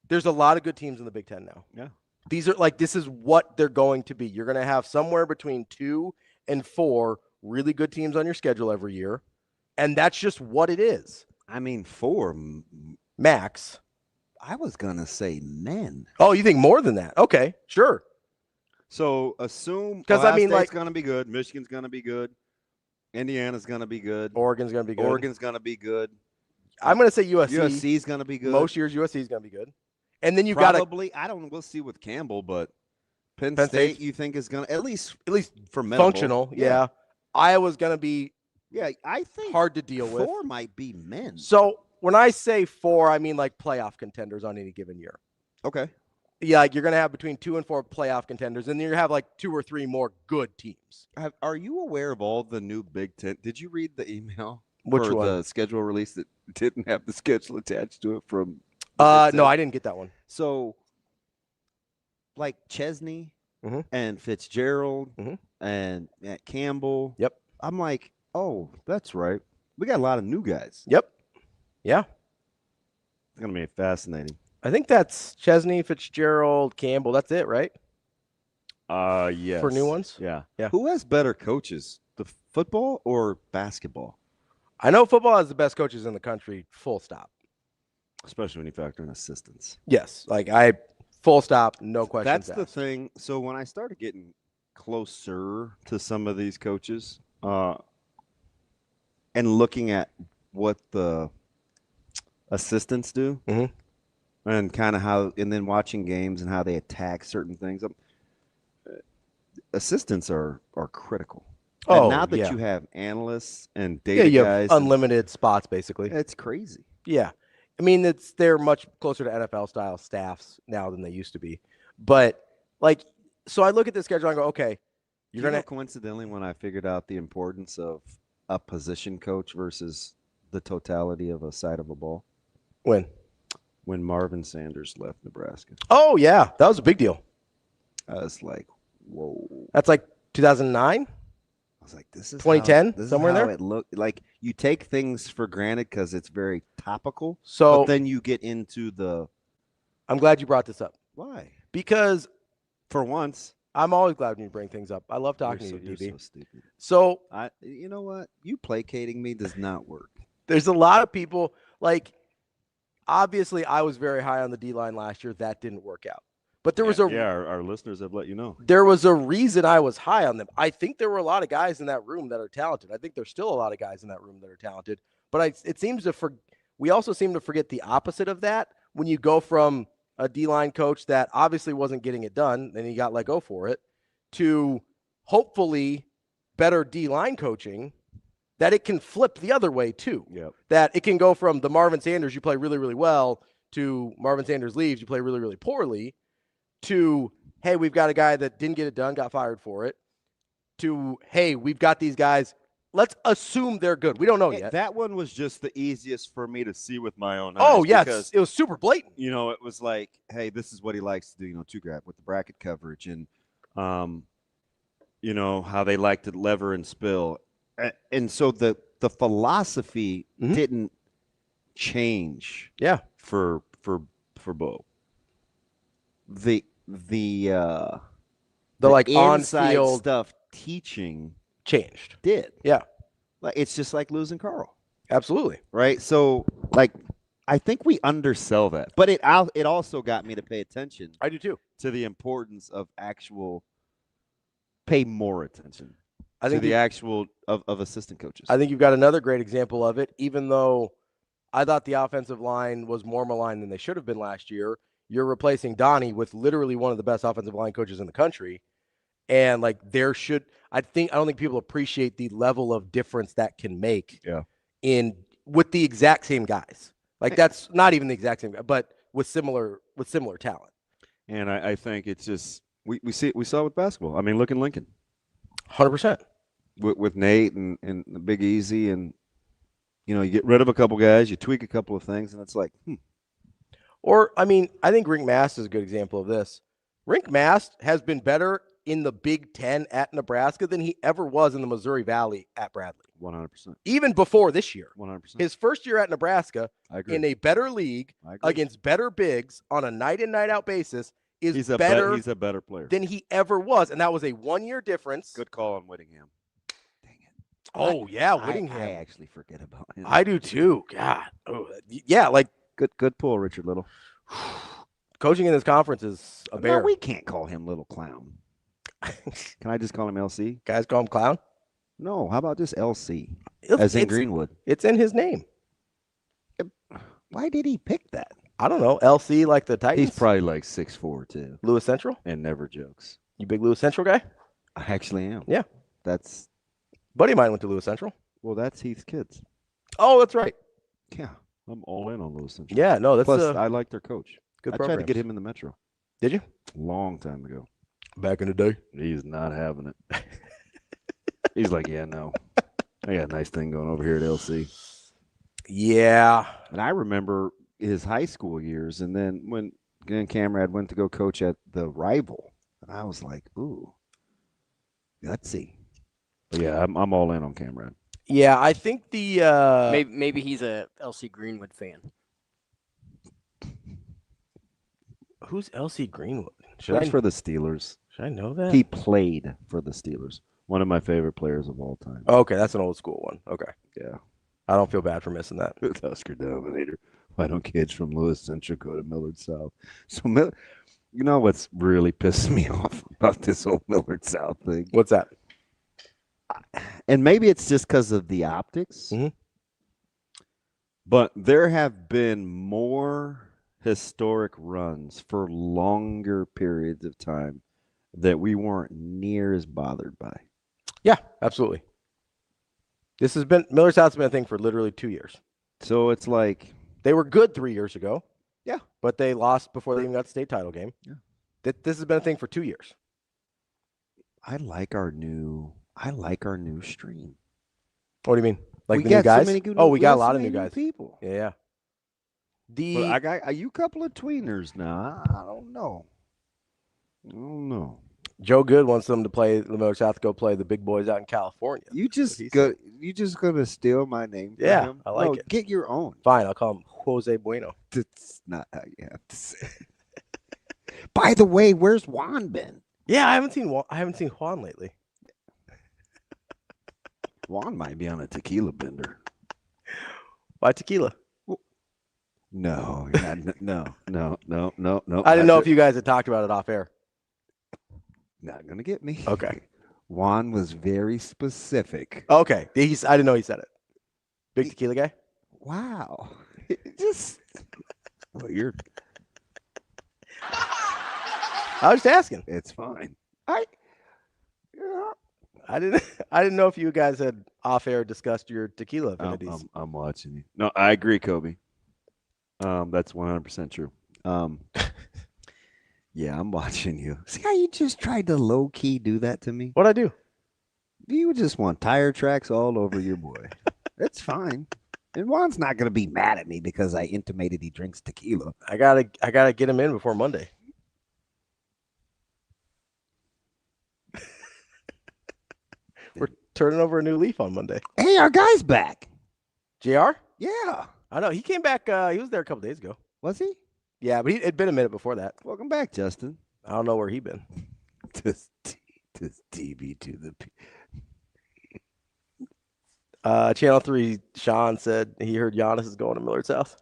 There's a lot of good teams in the Big Ten now. Yeah. This is what they're going to be. You're going to have somewhere between 2 and 4 really good teams on your schedule every year. And that's just what it is. I mean, 4 max. I was going to say men. Oh, you think more than that? Okay, sure. So assume because I mean, State's going to be good. Michigan's going to be good. Indiana's going to be good. Oregon's going to be good. Oregon's going to be good. I'm going to say USC. USC's going to be good. Most years, USC is going to be good. And then you've probably, we'll see with Campbell, but Penn State you think is going to, at least for functional. Yeah. Iowa's going to be I think hard to deal with. 4 might be men. So when I say 4, I mean like playoff contenders on any given year. Okay. Yeah, like you're going to have between 2 and 4 playoff contenders, and then you have like 2 or 3 more good teams. Are you aware of all the new Big Ten? Did you read the email? Which one? The schedule release that didn't have the schedule attached to it from no, I didn't get that one. So like Chesney and Fitzgerald and Matt Campbell. Yep. I'm like, oh, that's right. We got a lot of new guys. Yep. Yeah. It's going to be fascinating. I think that's Chesney, Fitzgerald, Campbell. That's it, right? Yes. For new ones? Yeah. Yeah. Who has better coaches, the football or basketball? I know football has the best coaches in the country, full stop. Especially when you factor in assistants. Yes. Like full stop, no questions That's the asked. thing. So when I started getting closer to some of these coaches and looking at what the assistants do and kind of how, and then watching games and how they attack certain things. Assistants are critical. Oh, and now that yeah. you have analysts and data you guys, have unlimited spots basically. It's crazy. Yeah. I mean, they're much closer to NFL style staffs now than they used to be. But like, so I look at the schedule and I go, okay, you're going to coincidentally, when I figured out the importance of a position coach versus the totality of a side of a ball. When Marvin Sanders left Nebraska. Oh yeah. That was a big deal. I was like, whoa. That's like 2009. I was like, this is 2010, somewhere how there. It looked like you take things for granted because it's very topical. So but then you get into the. I'm glad you brought this up. Why? Because for once, I'm always glad when you bring things up. I love talking to you, DB. You're so stupid. So you know what? You placating me does not work. There's a lot of people like. Obviously, I was very high on the D-line last year. That didn't work out. But there was our listeners have let you know. There was a reason I was high on them. I think there were a lot of guys in that room that are talented. I think there's still a lot of guys in that room that are talented. But it seems we also seem to forget the opposite of that when you go from a D-line coach that obviously wasn't getting it done, and he got let go for it, to hopefully better D-line coaching, that it can flip the other way too. Yep. That it can go from the Marvin Sanders, you play really, really well, to Marvin Sanders leaves, you play really, really poorly, to, hey, we've got a guy that didn't get it done, got fired for it, to, hey, we've got these guys, let's assume they're good. We don't know yet. That one was just the easiest for me to see with my own eyes. Oh, yes. It was super blatant. You know, it was like, hey, this is what he likes to do, two grab with the bracket coverage and, how they like to lever and spill. And so the philosophy didn't change. Yeah. For Bo. The like inside on-field stuff teaching changed. Did. Yeah. Like it's just like losing Carl. Absolutely. Right? So like I think we undersell that. But it also got me to pay attention. I do too. To the importance of pay more attention. I think the actual of assistant coaches. I think you've got another great example of it. Even though I thought the offensive line was more maligned than they should have been last year, you're replacing Donnie with literally one of the best offensive line coaches in the country. And like I don't think people appreciate the level of difference that can make with the exact same guys. Like that's not even the exact same guy, but with similar talent. And I think it's just we saw it with basketball. I mean, look in Lincoln. 100%. With Nate and the Big Easy, and you get rid of a couple guys, you tweak a couple of things, and it's like, Or I mean, I think Rink Mast is a good example of this. Rink Mast has been better in the Big Ten at Nebraska than he ever was in the Missouri Valley at Bradley. 100%. Even before this year. 100%. His first year at Nebraska, in a better league against better bigs on a night in, night out basis, he's a better player than he ever was. And that was a 1-year difference. Good call on Whittingham. Dang it. Oh, yeah, Whittingham. I actually forget about him. I do too. God. Oh, yeah, like. Good pull, Richard Little. Coaching in this conference is a bear. No, we can't call him Little Clown. Can I just call him LC? Guys call him Clown? No, how about just LC? As in Greenwood. It's in his name. Why did he pick that? I don't know. LC like the Titans? He's probably like 6'4", too. Lewis Central? And never jokes. You big Lewis Central guy? I actually am. Yeah. That's... Buddy of mine went to Lewis Central. Well, that's Heath's kids. Oh, that's right. Yeah. I'm all in on Lewis Central. Yeah, no, that's... Plus, I like their coach. Good I tried to get him in the Metro. Did you? Long time ago. Back in the day? He's not having it. He's like, yeah, no. I got a nice thing going over here at LC. Yeah. And I remember his high school years, and then when Camrad went to go coach at the rival, and I was like, ooh, gutsy. But yeah, I'm all in on Camrad. Yeah, I think the maybe he's a LC Greenwood fan. Who's LC Greenwood? That's for the Steelers. Should I know that? He played for the Steelers. One of my favorite players of all time. Okay, that's an old school one. Okay. Yeah. I don't feel bad for missing that. Husker Dominator. Why don't kids from Lewis Central go to Millard South? So You know what's really pissing me off about this whole Millard South thing? What's that? And maybe it's just because of the optics. Mm-hmm. But there have been more historic runs for longer periods of time that we weren't near as bothered by. Yeah, absolutely. This has been Millard South's been a thing for literally 2 years. So it's like they were good 3 years ago. Yeah. But they lost before they even got the state title game. Yeah. This has been a thing for 2 years. I like our new stream. What do you mean? Like we the new guys? We got a lot so of new many guys. People. Yeah. But I got you couple of tweeners now. I don't know. Joe Good wants them to play the Millard South, go play the big boys out in California. You just gonna steal my name from him? I like it. Get your own. Fine, I'll call him Jose Bueno. That's not how you have to say it. By the way, where's Juan been? Yeah, I haven't seen Juan lately. Juan might be on a tequila bender. Why tequila? No. I didn't know if you guys had talked about it off air. Not gonna get me. Okay. Juan was very specific. Okay. I didn't know he said it. Big tequila guy? Wow. Just weird. I was just asking. It's fine. I didn't know if you guys had off air discussed your tequila affinities. I'm watching you. No, I agree, Kobe. That's 100% true. Yeah, I'm watching you. See how you just tried to low key do that to me? What'd I do? You just want tire tracks all over your boy. It's fine. And Juan's not gonna be mad at me because I intimated he drinks tequila. I gotta get him in before Monday. We're turning over a new leaf on Monday. Hey, our guy's back. JR? Yeah. I know. He came back. He was there a couple days ago. Was he? Yeah, but it'd been a minute before that. Welcome back, Justin. I don't know where he been. This DB to the Channel 3, Sean said he heard Giannis is going to Millard South.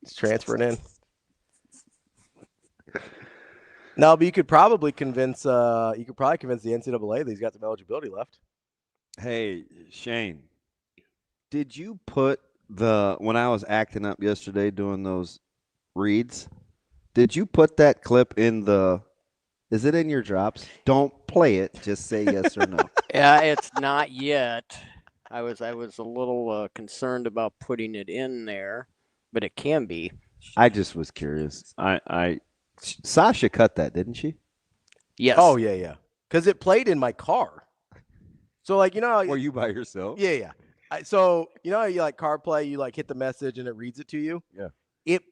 He's transferring in. No, but you could probably convince the NCAA that he's got some eligibility left. Hey, Shane, did you put when I was acting up yesterday doing those reads, did you put that clip is it in your drops? Don't play it. Just say yes or no. Yeah, it's not yet. I was a little concerned about putting it in there, but it can be. I just was curious. Sasha cut that, didn't she? Yes. Oh, yeah. Because it played in my car. So, like, you know. Were you by yourself? Yeah. So, you know how you like CarPlay, you like hit the message and it reads it to you? Yeah. It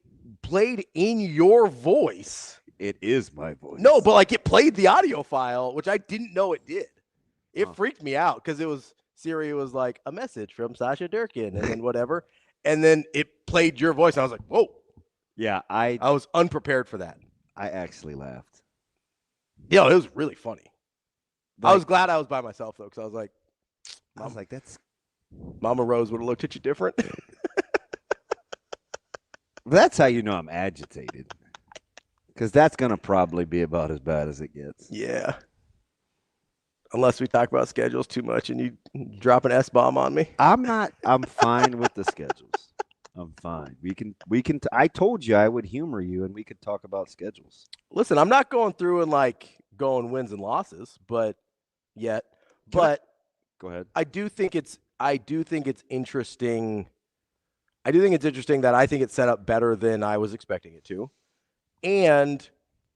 played in your voice. It is my voice. No, but like it played the audio file, which I didn't know it did. It freaked me out because Siri was like a message from Sasha Durkin and then whatever. And then it played your voice. And I was like, whoa. Yeah, I was unprepared for that. I actually laughed. Yeah, it was really funny. I was glad I was by myself though, because I was like, that's Mama Rose would have looked at you different. That's how you know I'm agitated. Because that's going to probably be about as bad as it gets. Yeah. Unless we talk about schedules too much and you drop an S-bomb on me. I'm fine with the schedules. I'm fine. I told you I would humor you and we could talk about schedules. Listen, I'm not going through and like going wins and losses, but go ahead. I do think it's interesting. I do think it's interesting that I think it's set up better than I was expecting it to. And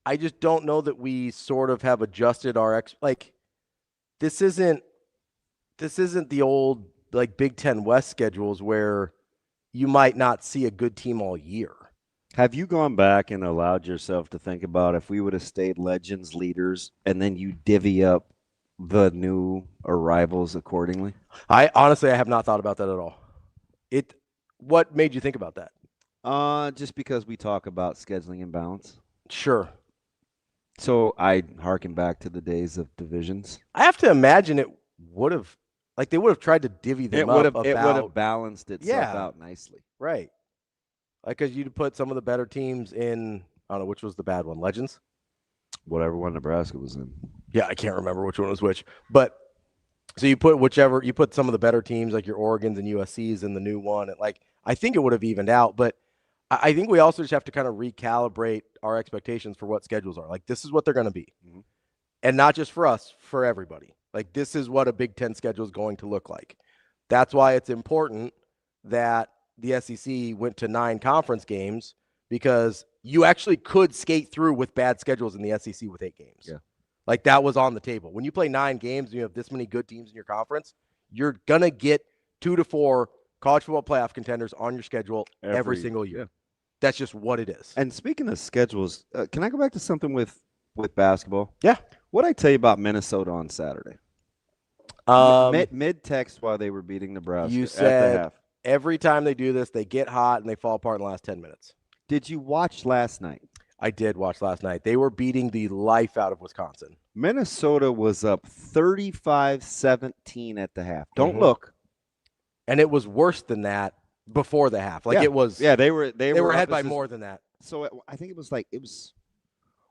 I just don't know that we sort of have adjusted our this isn't the old like Big Ten West schedules where you might not see a good team all year. Have you gone back and allowed yourself to think about if we would have stayed legends leaders and then you divvy up the new arrivals accordingly? I honestly have not thought about that at all. What made you think about that? Just because we talk about scheduling imbalance. Sure. So I harken back to the days of divisions. I have to imagine it would have, they would have tried to divvy them up. It would have balanced itself out nicely. Right. Like, because you'd put some of the better teams in I don't know which was the bad one. Legends? Whatever one Nebraska was in. Yeah, I can't remember which one was which. But so you put some of the better teams like your Oregons and USCs in the new one. And like I think it would have evened out. But I think we also just have to kind of recalibrate our expectations for what schedules are. Like this is what they're going to be. Mm-hmm. And not just for us, for everybody. Like this is what a Big Ten schedule is going to look like. That's why it's important that the SEC went to 9 conference games, because you actually could skate through with bad schedules in the SEC with 8 games. Yeah. Like that was on the table. When you play 9 games and you have this many good teams in your conference, you're going to get 2 to 4 college football playoff contenders on your schedule every single year. Yeah. That's just what it is. And speaking of schedules, can I go back to something with basketball? Yeah. What did I tell you about Minnesota on Saturday? Mid-text while they were beating Nebraska. You said at the half. Every time they do this, they get hot and they fall apart in the last 10 minutes. Did you watch last night? I did watch last night. They were beating the life out of Wisconsin. Minnesota was up 35-17 at the half. Don't look. And it was worse than that before the half. Like it was. Yeah, they were ahead by more than that. So I think it was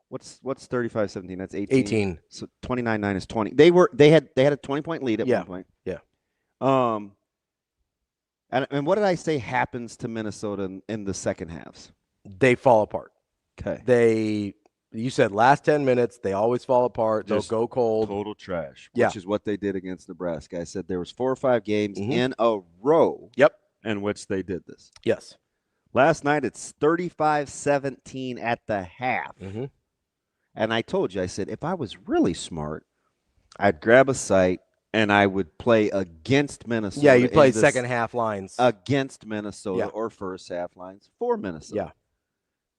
what's 35-17? That's 18. 18. So 29-9 is 20. They had a 20-point lead at one point. Yeah. And what did I say happens to Minnesota in the second halves? They fall apart. Okay. You said last 10 minutes, they always fall apart. Just they'll go cold. Total trash, which is what they did against Nebraska. I said there was 4 or 5 games in a row in which they did this. Yes. Last night, it's 35-17 at the half. Mm-hmm. And I told you, I said, if I was really smart, I'd grab a site and I would play against Minnesota. Yeah, you play second half lines. Against Minnesota or first half lines for Minnesota. Yeah.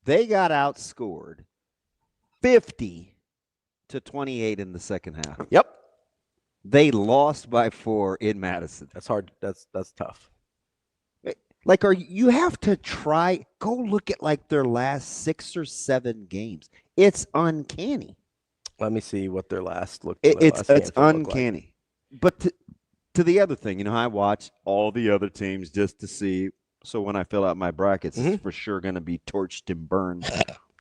They got outscored 50-28 in the second half. Yep. They lost by 4 in Madison. That's hard. That's tough. Like, you have to go look at like their last 6 or 7 games. It's uncanny. Let me see what their last looked. It's uncanny. But to the other thing, I watch all the other teams just to see. So when I fill out my brackets, it's for sure going to be torched and burned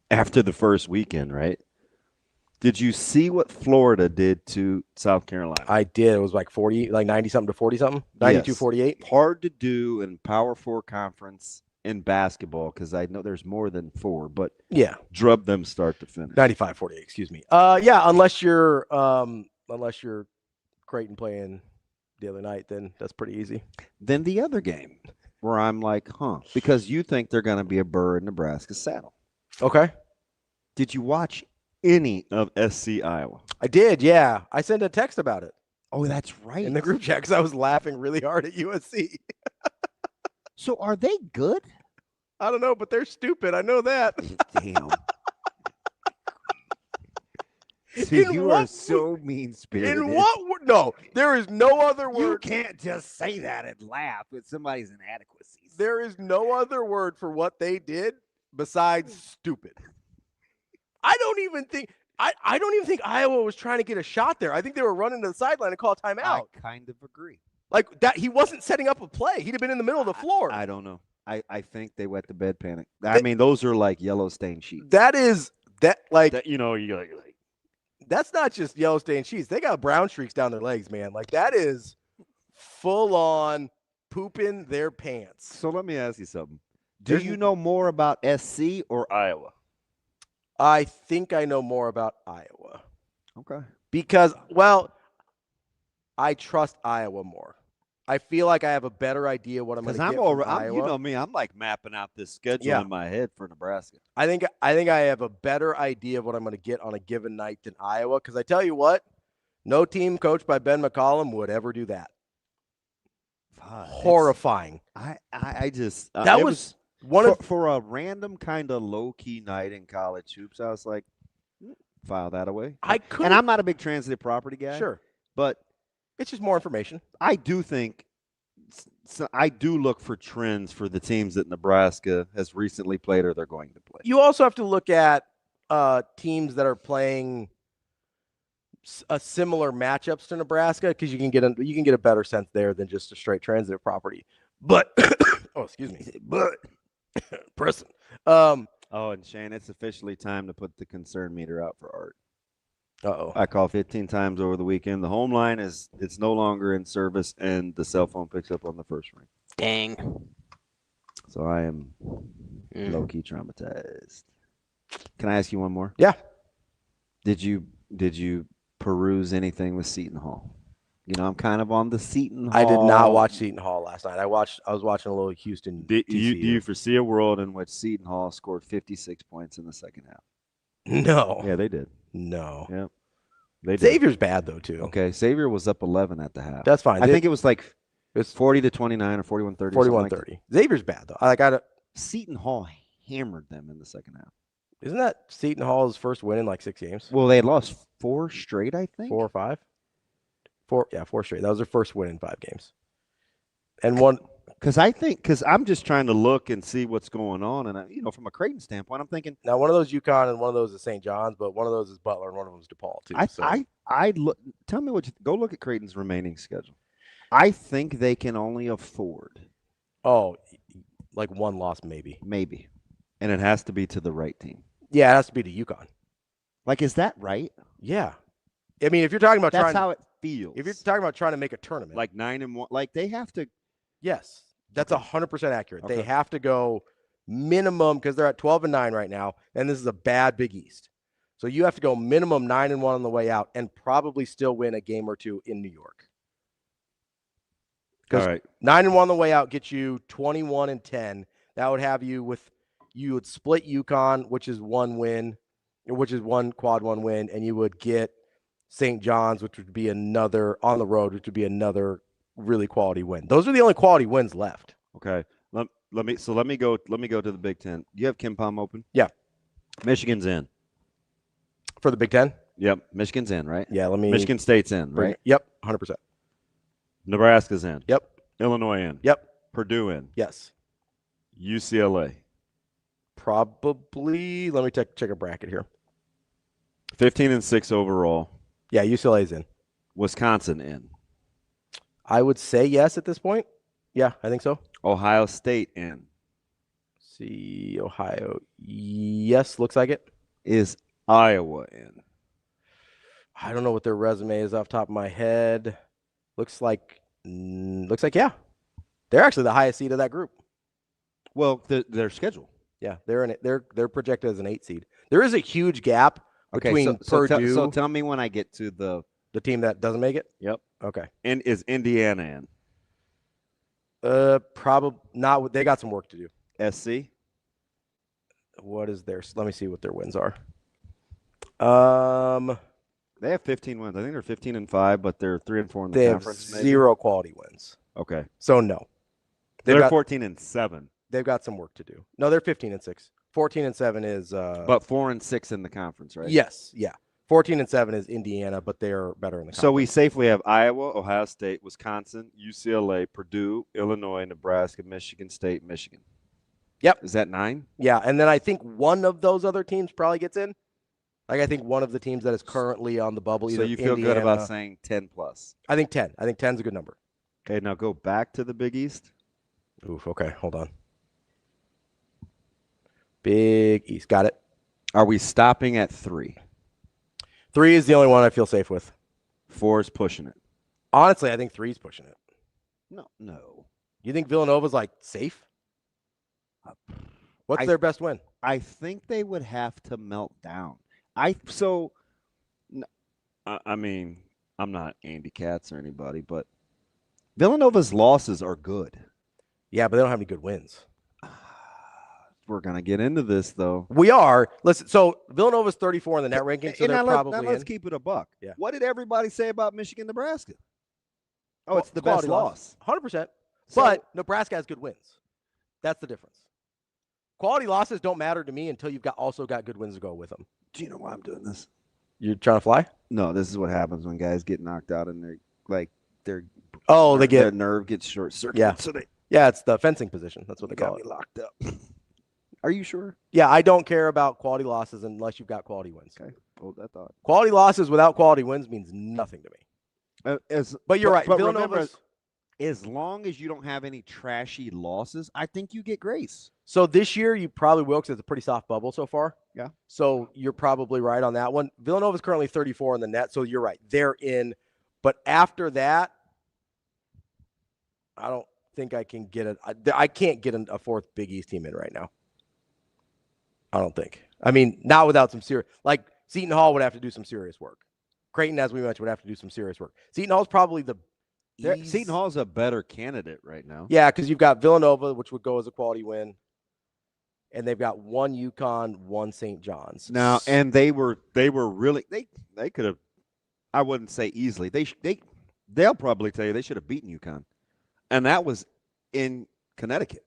after the first weekend, right? Did you see what Florida did to South Carolina? I did. It was like 90-something to 40-something, 92-48. Hard to do in Power 4 conference in basketball because I know there's more than 4, but drub them start to finish. 95-48, excuse me. Unless you're Creighton playing the other night, then that's pretty easy. Then the other game where I'm like, because you think they're going to be a burr in Nebraska's saddle. Okay. Did you watch any of SC Iowa? I did, yeah. I sent a text about it. Oh, that's right. In the group chat because I was laughing really hard at USC. So are they good? I don't know, but they're stupid. I know that. Damn. See, you are so mean-spirited. In what word? No, there is no other word. You can't just say that and laugh at somebody's inadequacies. There is no other word for what they did besides stupid. I don't even think Iowa was trying to get a shot there. I think they were running to the sideline and call a timeout. I kind of agree. Like that, he wasn't setting up a play. He'd have been in the middle of the floor. I don't know. I think they wet the bed panic. I mean, those are like yellow stain sheets. That's not just yellow stain sheets. They got brown streaks down their legs, man. Like that is full on pooping their pants. So let me ask you something. Do you know more about SC or Iowa? I think I know more about Iowa. Okay. Because, I trust Iowa more. I feel like I have a better idea what I'm going to get from Iowa. You know me, I'm like mapping out this schedule in my head for Nebraska. I think I have a better idea of what I'm going to get on a given night than Iowa. Because I tell you what, no team coached by Ben McCollum would ever do that. Horrifying. I just that was one for a random kind of low key night in college hoops. I was like, file that away. And I'm not a big transitive property guy. Sure, but it's just more information. I do think. So I do look for trends for the teams that Nebraska has recently played or they're going to play. You also have to look at teams that are playing a similar matchups to Nebraska because you can get a better sense there than just a straight transitive property. But excuse me, but person. Oh, and Shane, it's officially time to put the concern meter out for Art. Uh-oh. I called 15 times over the weekend. The home line it's no longer in service, and the cell phone picks up on the first ring. Dang. So I am low-key traumatized. Can I ask you one more? Yeah. Did you peruse anything with Seton Hall? You know, I'm kind of on the Seton Hall. I did not watch Seton Hall last night. I was watching a little Houston. Do you foresee a world in which Seton Hall scored 56 points in the second half? No. Yeah, they did. No. Yeah. They did. Xavier's bad though too. Okay, Xavier was up 11 at the half. That's fine. I think it was like 40-29 or 41-30. 41-30. Xavier's bad though. I got it. Seton Hall hammered them in the second half. Isn't that Seton Hall's first win in like 6 games? Well, they had lost 4 straight, I think. 4 or 5? 4 straight. That was their first win in 5 games. And one because I'm just trying to look and see what's going on, and from a Creighton standpoint, I'm thinking now one of those UConn and one of those is St. John's, but one of those is Butler and one of them is DePaul too. I look. Tell me go look at Creighton's remaining schedule. I think they can only afford. Oh, like one loss maybe. Maybe, and it has to be to the right team. Yeah, it has to be to UConn. Like, is that right? Yeah. I mean, if you're talking about that's how it feels. If you're talking about trying to make a tournament, like 9-1, like they have to. Yes, that's 100% accurate. Okay. They have to go minimum because they're at 12-9 right now, and this is a bad Big East. So you have to go minimum 9-1 on the way out, and probably still win a game or two in New York. All right, 9-1 on the way out gets you 21-10. That would have you would split UConn, which is one win, which is one quad one win, and you would get St. John's, which would be another on the road, which would be another really quality win. Those are the only quality wins left. Okay. Let me go to the Big Ten. You have Kim Pom open? Yeah. Michigan's in. For the Big Ten? Yep. Michigan's in, right? Yeah, Michigan State's in, right? Yep, 100%. Nebraska's in. Yep. Illinois in. Yep. Purdue in. Yes. UCLA. Probably. Let me check a bracket here. 15-6 overall. Yeah, UCLA's in. Wisconsin in. I would say yes at this point. Yeah, I think so. Ohio State in. See, Ohio. Yes, looks like it. Is Iowa in? I don't know what their resume is off the top of my head. Looks like yeah. They're actually the highest seed of that group. Well, their schedule. Yeah, they're in it. They're projected as an 8 seed. There is a huge gap between Purdue. So tell me when I get to the team that doesn't make it. Yep. Okay. And is Indiana in? Probably not. They got some work to do. SC. What is their? Let me see what their wins are. They have 15 wins. I think they're 15-5, but they're 3-4 in the they conference. Have 0 quality wins. Okay. So no. They're 14-7. They've got some work to do. No, they're 15-6. 14-7 is. But 4-6 in the conference, right? Yes. Yeah. 14-7 is Indiana, but they're better in the conference. So we safely have Iowa, Ohio State, Wisconsin, UCLA, Purdue, Illinois, Nebraska, Michigan State, Michigan. Yep. Is that 9? Yeah, and then I think one of those other teams probably gets in. Like I think one of the teams that is currently on the bubble. So you feel Indiana, good about saying 10 plus? I think 10. I think 10 is a good number. Okay, now go back to the Big East. Oof. Okay, hold on. Big East, got it. Are we stopping at 3? 3 is the only one I feel safe with. 4 is pushing it. Honestly, I think 3 is pushing it. No. You think Villanova's like safe? What's their best win? I think they would have to melt down. I mean, I'm not Andy Katz or anybody, but Villanova's losses are good. Yeah, but they don't have any good wins. We're going to get into this, though. We are. Listen, so Villanova's 34 in the net ranking, so they're probably let's keep it a buck. Yeah. What did everybody say about Michigan, Nebraska? Oh, it's the best loss. 100%. But Nebraska has good wins. That's the difference. Quality losses don't matter to me until you've also got good wins to go with them. Do you know why I'm doing this? You're trying to fly? No, this is what happens when guys get knocked out and their nerve gets short circuit. Yeah. So it's the fencing position. That's what they call it. Locked up. Are you sure? Yeah, I don't care about quality losses unless you've got quality wins. Okay, hold that thought. Quality losses without quality wins means nothing to me. But you're right. But Villanova's, remember, as long as you don't have any trashy losses, I think you get grace. So this year you probably will because it's a pretty soft bubble so far. Yeah. So you're probably right on that one. Villanova is currently 34 in the net, so you're right. They're in. But after that, I don't think I can get it. I can't get a fourth Big East team in right now. I don't think. I mean, not without some serious. Like Seton Hall would have to do some serious work. Creighton, as we mentioned, would have to do some serious work. Seton Hall's probably Seton Hall's a better candidate right now. Yeah, because you've got Villanova, which would go as a quality win. And they've got one UConn, one St. John's. Now, and they were really they could have, I wouldn't say easily. They'll probably tell you they should have beaten UConn. And that was in Connecticut.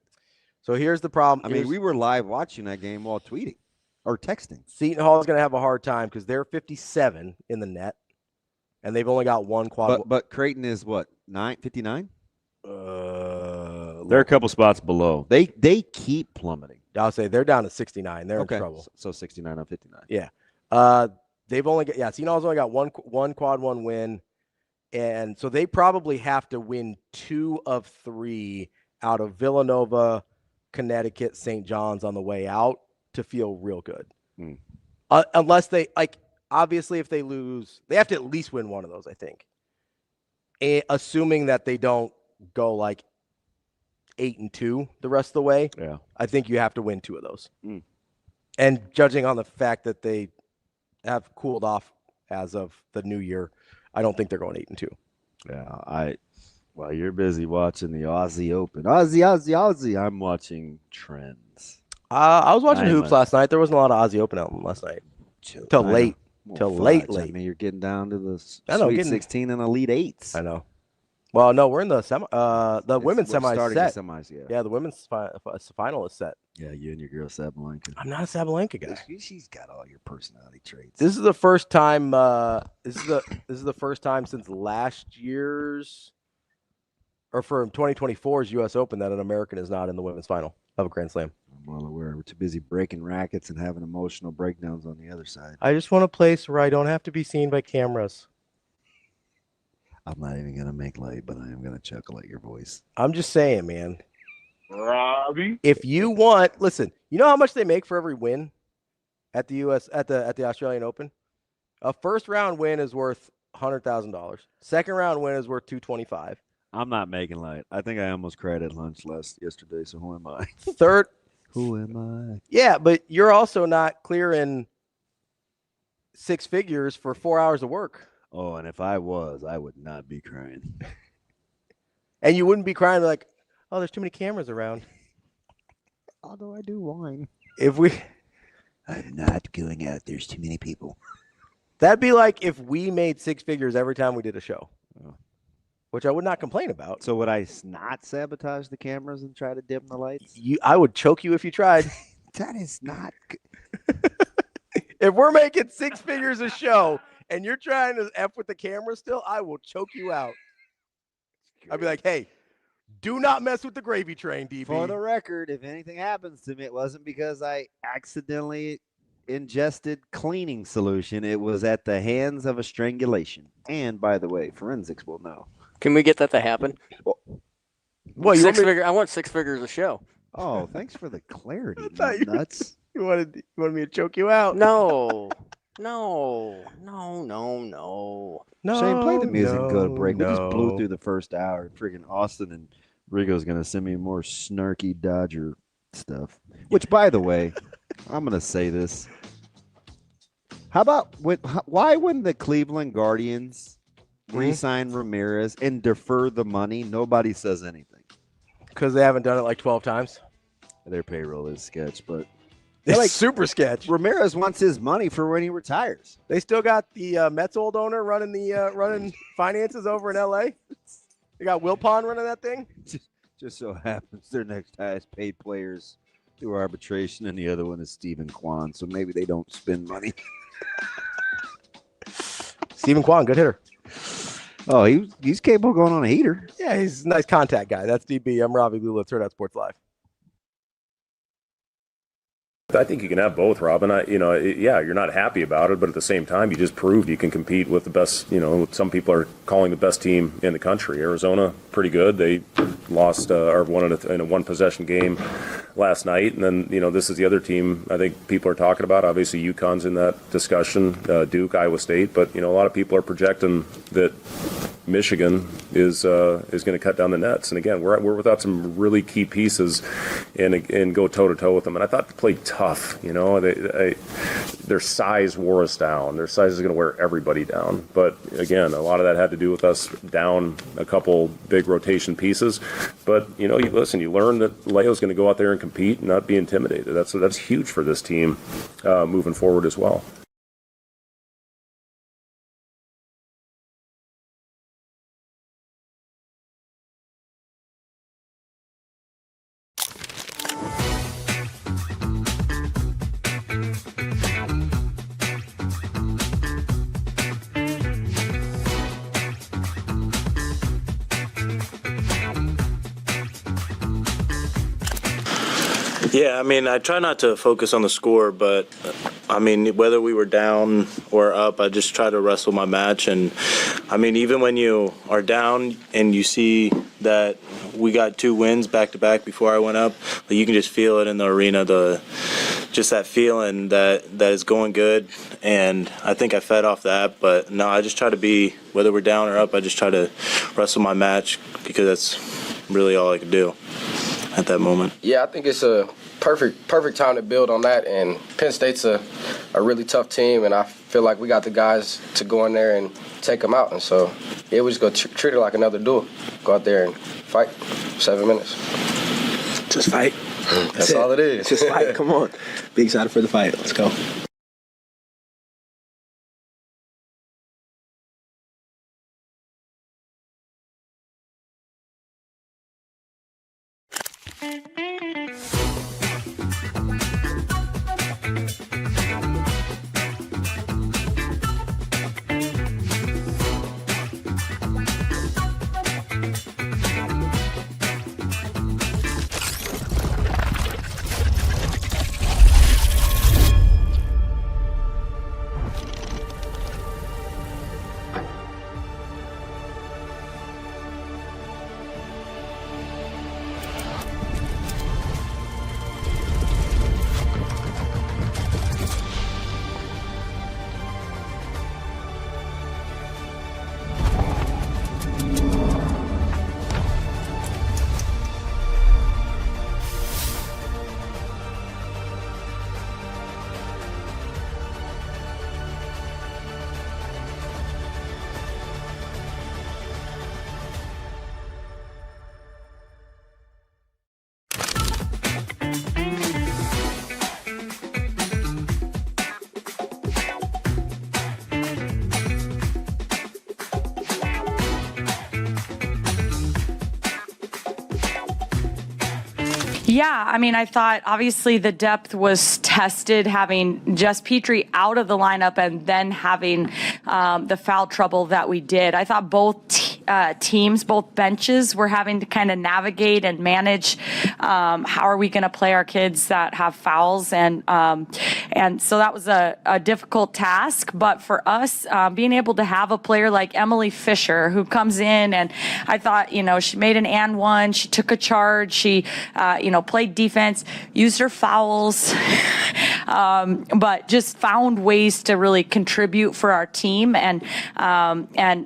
So here's the problem. I mean, we were live watching that game while tweeting or texting. Seton Hall is going to have a hard time because they're 57 in the net, and they've only got one quad. But Creighton is what, 59? They're a couple spots below. They keep plummeting. I'll say they're down to 69. They're in trouble. So 69 on 59. Yeah. They've only got Seton Hall's only got one quad one win, and so they probably have to win 2 of 3 out of Villanova, Connecticut, St. John's on the way out to feel real good. Unless they obviously if they lose, they have to at least win one of those, I think. Assuming that they don't go 8-2 the rest of the way. Yeah. I think you have to win 2 of those. And judging on the fact that they have cooled off as of the new year, I don't think they're going 8-2. Yeah, while you're busy watching the Aussie Open, Aussie, I'm watching trends. I was watching hoops last night. There wasn't a lot of Aussie Open out last night. Till late. Late. I mean, you're getting down to the Sweet 16 and Elite 8s. I know. Well, no, we're in the women's semis starting set. The semis, yeah. Yeah, the women's final is set. Yeah, you and your girl Sabalenka. I'm not a Sabalenka guy. She's got all your personality traits. This is the first time. This is the first time since last year's, or for 2024's U.S. Open that an American is not in the women's final of a Grand Slam. I'm well aware. We're too busy breaking rackets and having emotional breakdowns on the other side. I just want a place where I don't have to be seen by cameras. I'm not even going to make light, but I am going to chuckle at your voice. I'm just saying, man. Ravi. If you want, listen, you know how much they make for every win at the at the Australian Open? A first round win is worth $100,000. Second round win is worth $225,000. I'm not making light. I think I almost cried at lunch yesterday, so who am I? Third. Who am I? Yeah, but you're also not clearing 6 figures for 4 hours of work. Oh, and if I was, I would not be crying. And you wouldn't be crying like, oh, there's too many cameras around. Although I do whine. I'm not going out. There's too many people. That'd be like if we made 6 figures every time we did a show, which I would not complain about. So would I not sabotage the cameras and try to dim the lights? I would choke you if you tried. That is not good. If we're making 6 figures a show and you're trying to F with the camera still, I will choke you out. I'd be like, hey, do not mess with the gravy train, DB. For the record, if anything happens to me, it wasn't because I accidentally ingested cleaning solution. It was at the hands of a strangulation. And by the way, forensics will know. Can we get that to happen? Well, I want 6 figures a show. Oh, thanks for the clarity, nuts. You wanted me to choke you out? No. Shane, play the music and go to break. We just blew through the first hour. Freaking Austin and Rigo's going to send me more snarky Dodger stuff. Which, by the way, I'm going to say this. How about why wouldn't the Cleveland Guardians re-sign Ramirez and defer the money? Nobody says anything. Because they haven't done it like 12 times. Their payroll is sketch, but it's super sketch. Ramirez wants his money for when he retires. They still got the Mets old owner running running finances over in L.A. They got Wilpon running that thing. Just so happens their next highest paid players through arbitration, and the other one is Stephen Kwan. So maybe they don't spend money. Stephen Kwan, good hitter. Oh, he's capable of going on a heater. Yeah, he's a nice contact guy. That's DB. I'm Ravi, Lulla, Hurrdat Sports Live. I think you can have both, Rob. And you're not happy about it, but at the same time, you just proved you can compete with the best. Some people are calling the best team in the country. Arizona, pretty good. They lost or won in a one-possession game last night, and then this is the other team I think people are talking about. Obviously, UConn's in that discussion. Duke, Iowa State, but a lot of people are projecting that Michigan is going to cut down the nets. And again, we're without some really key pieces, and go toe to toe with them. And I thought they played tough. Their size wore us down. Their size is going to wear everybody down. But again, a lot of that had to do with us down a couple big rotation pieces. But you learn that Leo's going to go out there and compete and not be intimidated. That's huge for this team moving forward as well. Yeah, I try not to focus on the score, but whether we were down or up, I just try to wrestle my match. And even when you are down and you see that we got 2 wins back to back before I went up, you can just feel it in the arena, just that feeling that is going good. And I think I fed off that, but no, I just try to be, whether we're down or up, I just try to wrestle my match, because that's really all I could do at that moment. Yeah, I think it's a perfect time to build on that, and Penn State's a really tough team, and I feel like we got the guys to go in there and take them out. And so we just go treat it like another duel. Go out there and fight 7 minutes. Just fight. That's all it is. Just fight. Come on. Be excited for the fight. Let's go. Yeah, I thought obviously the depth was tested, having Jess Petrie out of the lineup and then having the foul trouble that we did. I thought both teams, both benches were having to kind of navigate and manage how are we going to play our kids that have fouls. And so that was a difficult task. But for us, being able to have a player like Emily Fisher who comes in, and I thought, she made an and one, she took a charge, she, played defense, used her fouls, but just found ways to really contribute for our team. And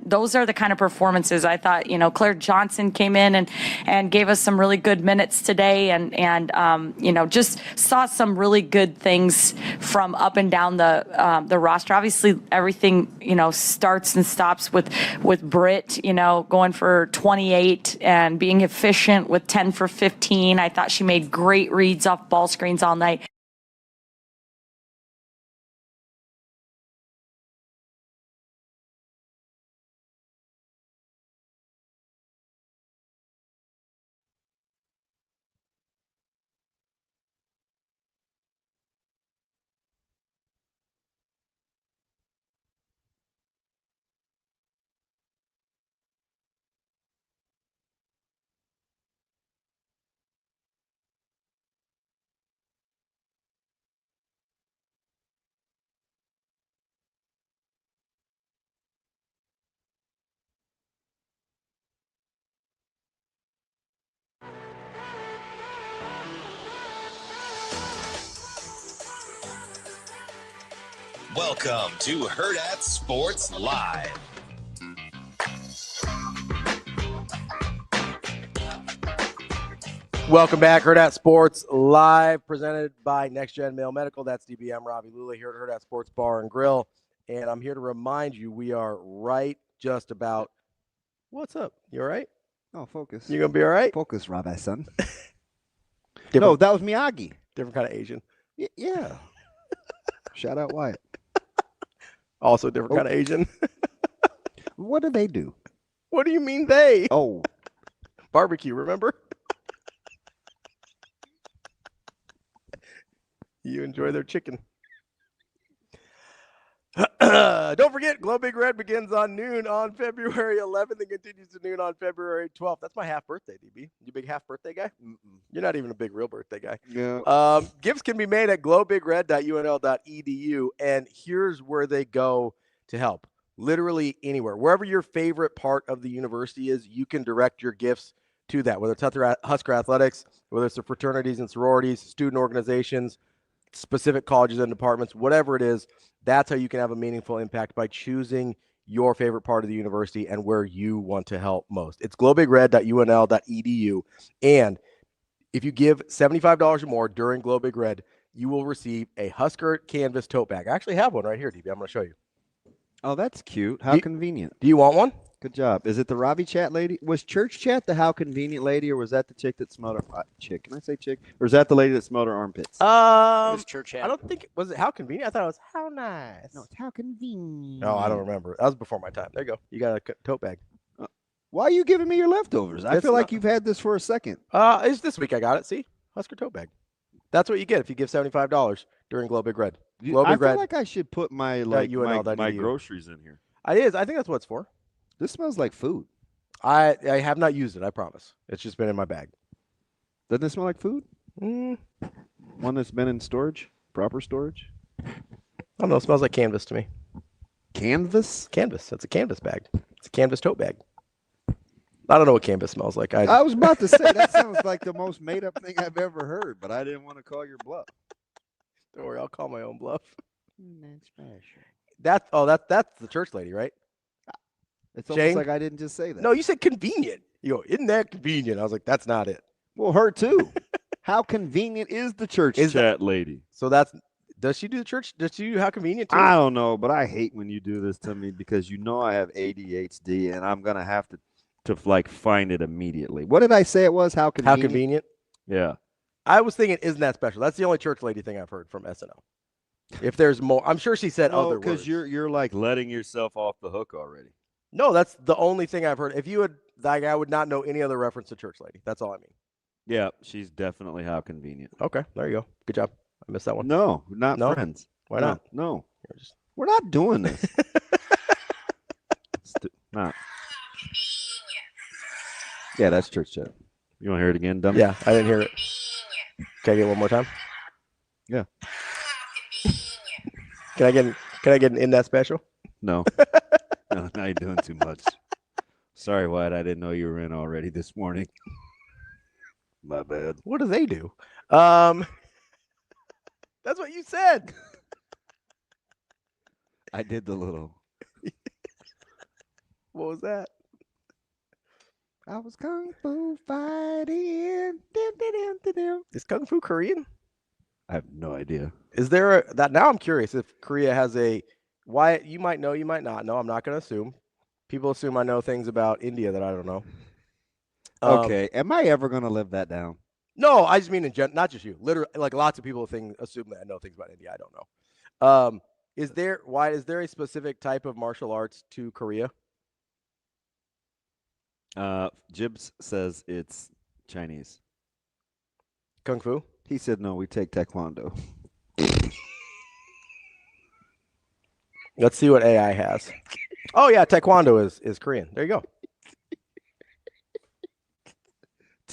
those are the kind of performances I thought, Claire Johnson came in and gave us some really good minutes today, and just saw some really good things from up and down the roster. Obviously, everything, starts and stops with Britt, going for 28 and being efficient with 10 for 15. I thought she made great reads off ball screens all night. Welcome to Hurrdat Sports Live. Welcome back, Hurrdat Sports Live, presented by Next Gen Male Medical. That's DBM Ravi, Lulla here at Hurrdat Sports Bar and Grill. And I'm here to remind you, we are right just about. What's up? You all right? Oh, focus. You gonna be all right? Focus, Ravi, son. No, that was Miyagi. Different kind of Asian. Yeah. Shout out Wyatt. Also different kind of Asian. What do they do? What do you mean they? Oh. Barbecue, remember? You enjoy their chicken. Don't forget, Glow Big Red begins on noon on February 11th and continues to noon on February 12th. That's my half birthday, DB. You big half birthday guy? You're not even a big real birthday guy. Yeah. Gifts can be made at glowbigred.unl.edu, and here's where they go to help. Literally anywhere. Wherever your favorite part of the university is, you can direct your gifts to that, whether it's Husker Athletics, whether it's the fraternities and sororities, student organizations, specific colleges and departments, whatever it is. That's how you can have a meaningful impact, by choosing your favorite part of the university and where you want to help most. It's glowbigred.unl.edu. And if you give $75 or more during Glow Big Red, you will receive a Husker canvas tote bag. I actually have one right here, DB. I'm going to show you. Oh, that's cute. How convenient. Do you want one? Good job. Is it the Ravi Chat lady? Was Church Chat the how convenient lady, or was that the chick that smelled her chick? Can I say chick? Or is that the lady that smelled her armpits? Church Chat. I don't think was it how convenient. I thought it was how nice. No, it's how convenient. No, I don't remember. That was before my time. There you go. You got a tote bag. Why are you giving me your leftovers? I feel like you've had this for a second. It's this week I got it. See? Husker tote bag. That's what you get if you give $75 during Glow Big Red. Glow I Big Red. feel like I should put my my groceries in here. I think that's what it's for. This smells like food. I have not used it, I promise. It's just been in my bag. Doesn't it smell like food? One that's been in storage? Proper storage? I don't know. It smells like canvas to me. Canvas? Canvas. That's a canvas bag. It's a canvas tote bag. I don't know what canvas smells like. I was about to say, that sounds like the most made-up thing I've ever heard, but I didn't want to call your bluff. Don't worry, I'll call my own bluff. That's special. That's the church lady, right? It's almost like I didn't just say that. No, you said convenient. You go, isn't that convenient? I was like, that's not it. Well, her too. How convenient is the Church Chat lady? So does she do the church? Does she do how convenient too? I don't know, but I hate when you do this to me, because you know I have ADHD and I'm going to have to like find it immediately. What did I say it was? How convenient? How convenient? Yeah. I was thinking, isn't that special? That's the only church lady thing I've heard from SNL. If there's more, I'm sure she said other words. Because you're like letting yourself off the hook already. No, that's the only thing I've heard. If you would, like, I would not know any other reference to church lady. That's all I mean. Yeah, she's definitely how convenient. Okay, there you go. Good job. I missed that one. No, not friends. Why not? No. We're not doing this. Not. Yeah, that's church chat. You want to hear it again, dummy? Yeah, I didn't hear it. Can I get it one more time? Yeah. Can I get an in that special? No. No, now you're doing too much. Sorry, Wyatt. I didn't know you were in already this morning. My bad. What do they do? That's what you said. I did the little. What was that? I was kung fu fighting. Is kung fu Korean? I have no idea. Is there that? Now I'm curious if Korea has a. Why you might know, you might not know. I'm not going to assume. People assume I know things about India that I don't know. Okay, am I ever going to live that down? No, I just mean not just you. Literally, like lots of people assume that I know things about India. I don't know. Is there a specific type of martial arts to Korea? Jibs says it's Chinese. Kung fu? He said no. We take Taekwondo. Let's see what AI has. Oh yeah, Taekwondo is Korean. There you go.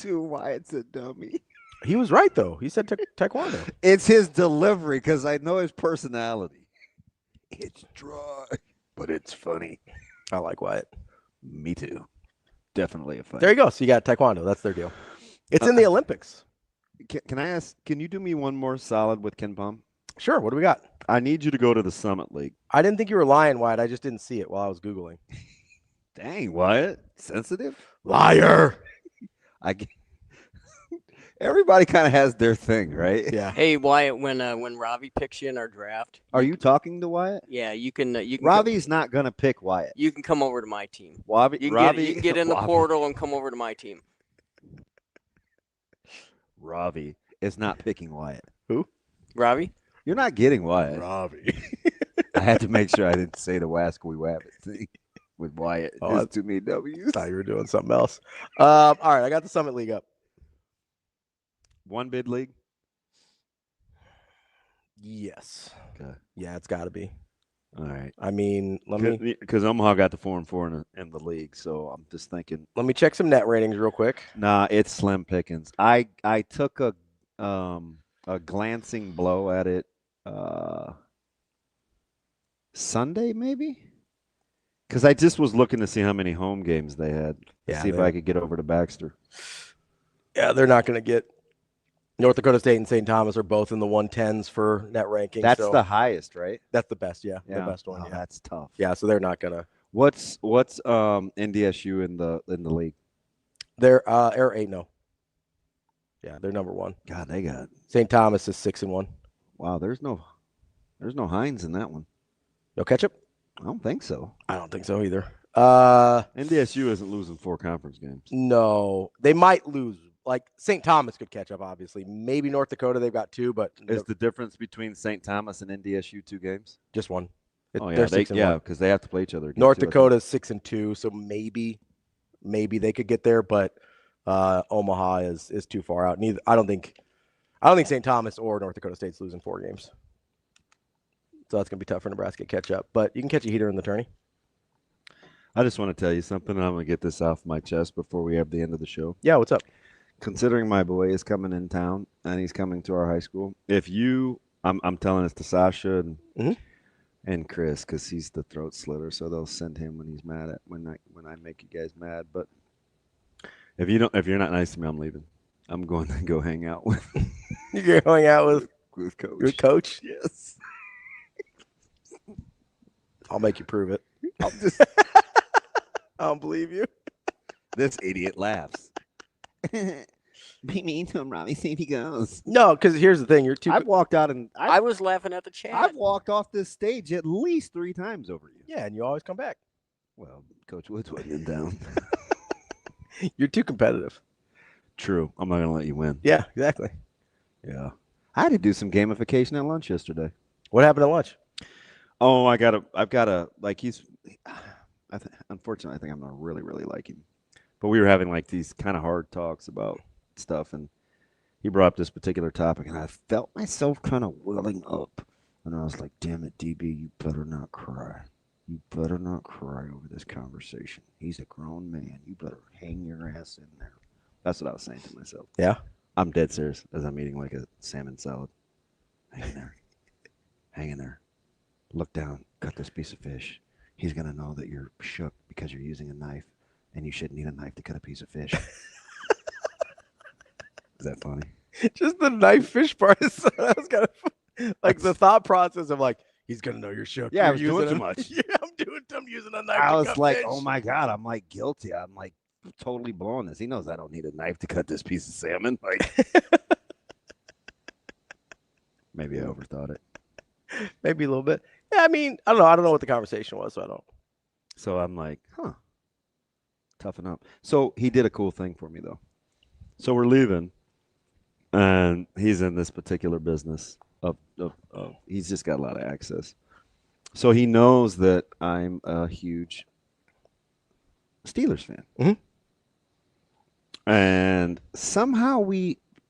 Why it's a dummy. He was right though. He said Taekwondo. It's his delivery, because I know his personality. It's dry, but it's funny. I like Wyatt. Me too. Definitely a fight. There you go. So you got Taekwondo. That's their deal. It's in the Olympics. Can I ask? Can you do me one more solid with Ken Palm? Sure. What do we got? I need you to go to the Summit League. I didn't think you were lying, Wyatt. I just didn't see it while I was Googling. Dang, Wyatt. Sensitive? Liar. Everybody kind of has their thing, right? Yeah. Hey Wyatt, when Ravi picks you in our draft, Are you talking to Wyatt? yeah, you can Ravi's not going to pick Wyatt. you can come over to my team. Ravi, You Ravi, can get in the Ravi- portal and come over to my team. Ravi is not picking Wyatt. Who? Ravi? You're not getting Wyatt. Ravi. I had to make sure I didn't say the Wascally Wabbit thing with Wyatt. Oh, There's too many W's. Thought you were doing something else. All right, I got the Summit League up. One bid league? Yes. Okay. Yeah, it's got to be. All right. I mean, let me because Omaha got the 4-4 in the league, so I'm just thinking. check some net ratings real quick. Nah, it's slim pickings. I took a glancing blow at it Sunday maybe, because I just was looking to see how many home games they had. Yeah, see if I could get over to Baxter. Yeah, they're not going to get. North Dakota State and St. Thomas are both in the 110s for net ranking. That's so the highest, right? that's the best. Yeah, Yeah. the best one. Oh, Yeah. that's tough. Yeah, so they're not gonna. What's NDSU in the league? They're Air 8-0. Yeah, they're number one. God, they got St. Thomas is 6-1. wow. There's no Hines in that one. No ketchup? I don't think so. I don't think so either. NDSU isn't losing 4 conference games. No, they might lose. Like St. Thomas could catch up, obviously. Maybe North Dakota, they've got 2, but Is the difference between St. Thomas and NDSU 2 games? just 1. Oh yeah, They're they, 6-1. because they have to play each other. Again, North too, I think. Dakota's 6-2, so maybe they could get there, but Omaha is too far out. I don't think St. Thomas or North Dakota State's losing 4 games. So that's gonna be tough for Nebraska to catch up. But you can catch a heater in the tourney. I just want to tell you something. I'm gonna get this off my chest before we have the end of the show. Yeah, what's up? Considering my boy is coming in town and he's coming to our high school, I'm telling this to Sasha and Chris because he's the throat slitter, so they'll send him when he's mad at when I make you guys mad. But if you're not nice to me, I'm leaving. I'm going to go hang out with. You're going out with Coach. Your coach? Yes. I'll make you prove it. I don't believe you. This idiot laughs. Be mean to him, Robbie. See if he goes. No, because here's the thing. You're too. I've walked out and I was laughing at the chat. I've walked off this stage at least 3 times over you. Yeah, and you always come back. Well, Coach Woods wasn't in town. You're too competitive. True. I'm not gonna let you win. Yeah, exactly. Yeah. I had to do some gamification at lunch yesterday. What happened at lunch? Oh, I've got to like unfortunately I think I'm gonna really, really like him. But we were having like these kind of hard talks about stuff, and he brought up this particular topic, and I felt myself kind of welling up, and I was like, "Damn it, DB, you better not cry. You better not cry over this conversation. He's a grown man. You better hang your ass in there." That's what I was saying to myself. Yeah, I'm dead serious as I'm eating like a salmon salad. Hang in there. Hang in there. Look down. Cut this piece of fish. He's gonna know that you're shook because you're using a knife. And you shouldn't need a knife to cut a piece of fish. Is that funny? Just the knife fish part is that was kind of like the thought process of like he's gonna know you're shook. Yeah, I You're was doing using too much. Yeah, I'm using a knife. I to was cut like, fish. oh my God, I'm like guilty. I'm like totally blowing this. He knows I don't need a knife to cut this piece of salmon. Like maybe I overthought it. Maybe a little bit. Yeah, I mean, I don't know. I don't know what the conversation was, so I don't. So I'm like, toughen up. So he did a cool thing for me though. So we're leaving, and he's in this particular business of he's just got a lot of access. So he knows that I'm a huge Steelers fan. And somehow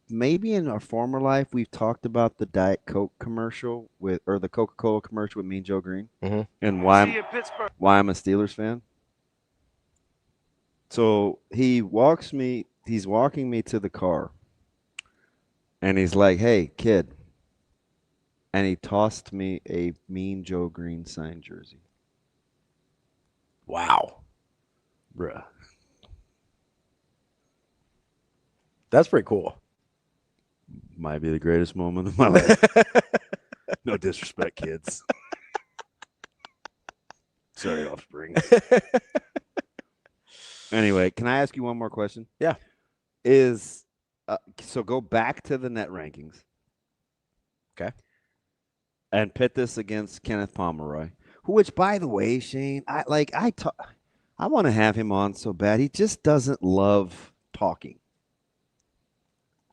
maybe in our former life, we've talked about the Diet Coke commercial or the Coca-Cola commercial with Mean Joe Green and why I'm a Steelers fan. So he's walking me to the car, and he's like, "Hey, kid." And he tossed me a Mean Joe Green signed jersey. Wow. Bruh. That's pretty cool. Might be the greatest moment of my life. No disrespect, kids. Sorry, offspring. Anyway, can I ask you one more question? Yeah. So go back to the net rankings. Okay. And pit this against Kenneth Pomeroy, which, by the way, Shane, I want to have him on so bad. He just doesn't love talking.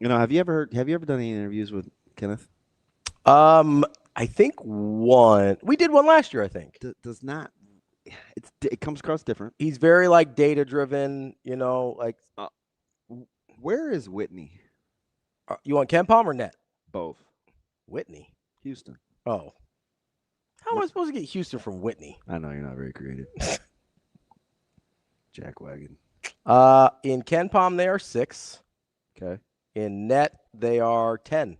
Have you ever done any interviews with Kenneth? I think one. We did one last year, I think. Does not. It comes across different. He's very like data driven, Where is Whitney? You want Ken Palm or net? Both. Whitney. Houston. Oh. How am I supposed to get Houston from Whitney? I know you're not very creative. Jackwagon. In Ken Palm, they are 6. Okay. In net, they are 10.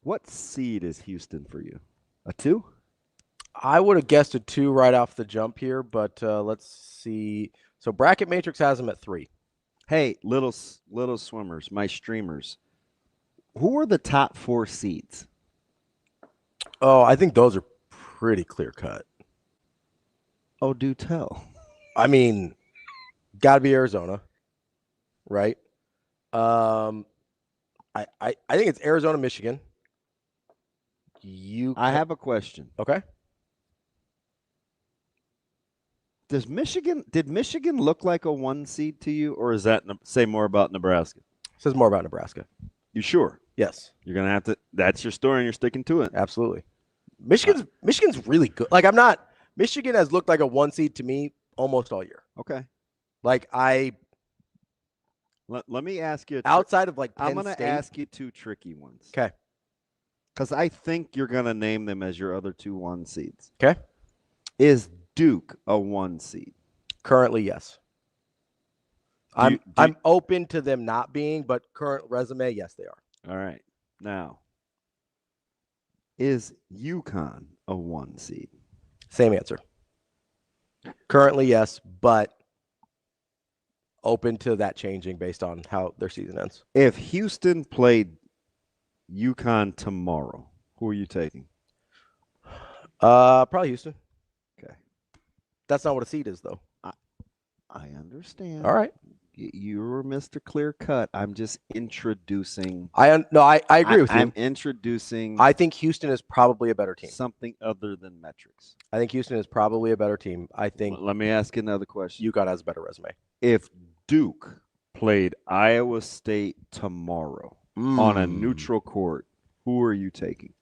What seed is Houston for you? A 2? I would have guessed a 2 right off the jump here, but let's see. So Bracket Matrix has them at 3. Hey, little swimmers, my streamers. Who are the top 4 seeds? Oh, I think those are pretty clear cut. Oh, do tell. I mean, got to be Arizona, right? I think it's Arizona, Michigan. I have a question. Okay. Did Michigan look like a 1 seed to you, or is that say more about Nebraska? Says more about Nebraska. You sure? Yes. You're gonna have to. That's your story, and you're sticking to it. Absolutely. Michigan's really good. Michigan has looked like a 1 seed to me almost all year. Okay. Let me ask you. Outside of Penn I'm gonna State. ask you 2 tricky ones. Okay. Because I think you're gonna name them as your other 2 1 seeds. Okay. Is Duke a 1 seed? Currently, yes. I'm open to them not being, but current resume, yes, they are. All right. Now, is UConn a 1 seed? Same answer. Currently, yes, but open to that changing based on how their season ends. If Houston played UConn tomorrow, who are you taking? Probably Houston. Okay. That's not what a seed is, though. I understand. All right. You're Mr. Clear Cut. I'm just introducing. I agree with you. I'm introducing. I think Houston is probably a better team. Something other than metrics. I think Houston is probably a better team. I think. Let me ask you another question. UConn has a better resume. If Duke played Iowa State tomorrow on a neutral court, who are you taking?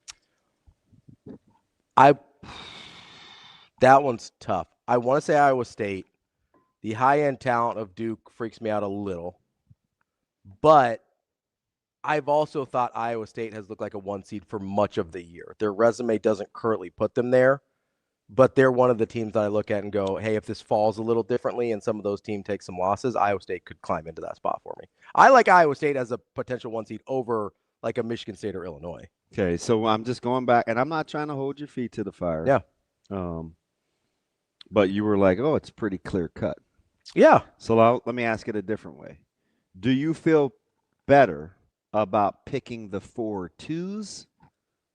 That one's tough. I want to say Iowa State. The high-end talent of Duke freaks me out a little. But I've also thought Iowa State has looked like a 1 seed for much of the year. Their resume doesn't currently put them there, but they're one of the teams that I look at and go, hey, if this falls a little differently and some of those teams take some losses, Iowa State could climb into that spot for me. I like Iowa State as a potential 1 seed over like a Michigan State or Illinois. Okay, so I'm just going back, and I'm not trying to hold your feet to the fire. Yeah. But you were like, oh, it's pretty clear cut. Yeah. So let me ask it a different way. Do you feel better about picking the 4 2s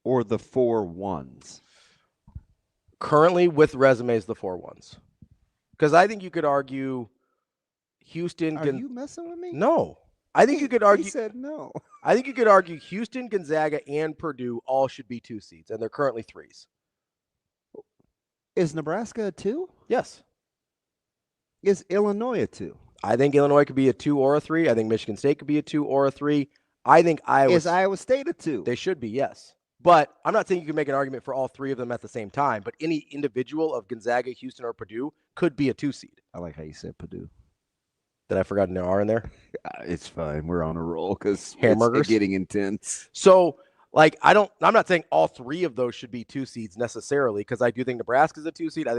or the 4 1s? Currently, with resumes, the 4 1s. Because I think you could argue Houston. Are you messing with me? No. I think you could argue. He said no. I think you could argue Houston, Gonzaga, and Purdue all should be 2 seeds, and they're currently 3s. Is Nebraska a 2? Yes. Is Illinois a 2? I think Illinois could be a 2 or a 3. I think Michigan State could be a 2 or a 3. I think Is Iowa State a 2? They should be, yes. But I'm not saying you can make an argument for all 3 of them at the same time, but any individual of Gonzaga, Houston, or Purdue could be a 2 seed. I like how you said Purdue. Did I forgot an R in there? It's fine. We're on a roll because Hamburgers? it's getting intense. So, I'm not saying all 3 of those should be 2 seeds necessarily, because I do think Nebraska's a 2 seed. I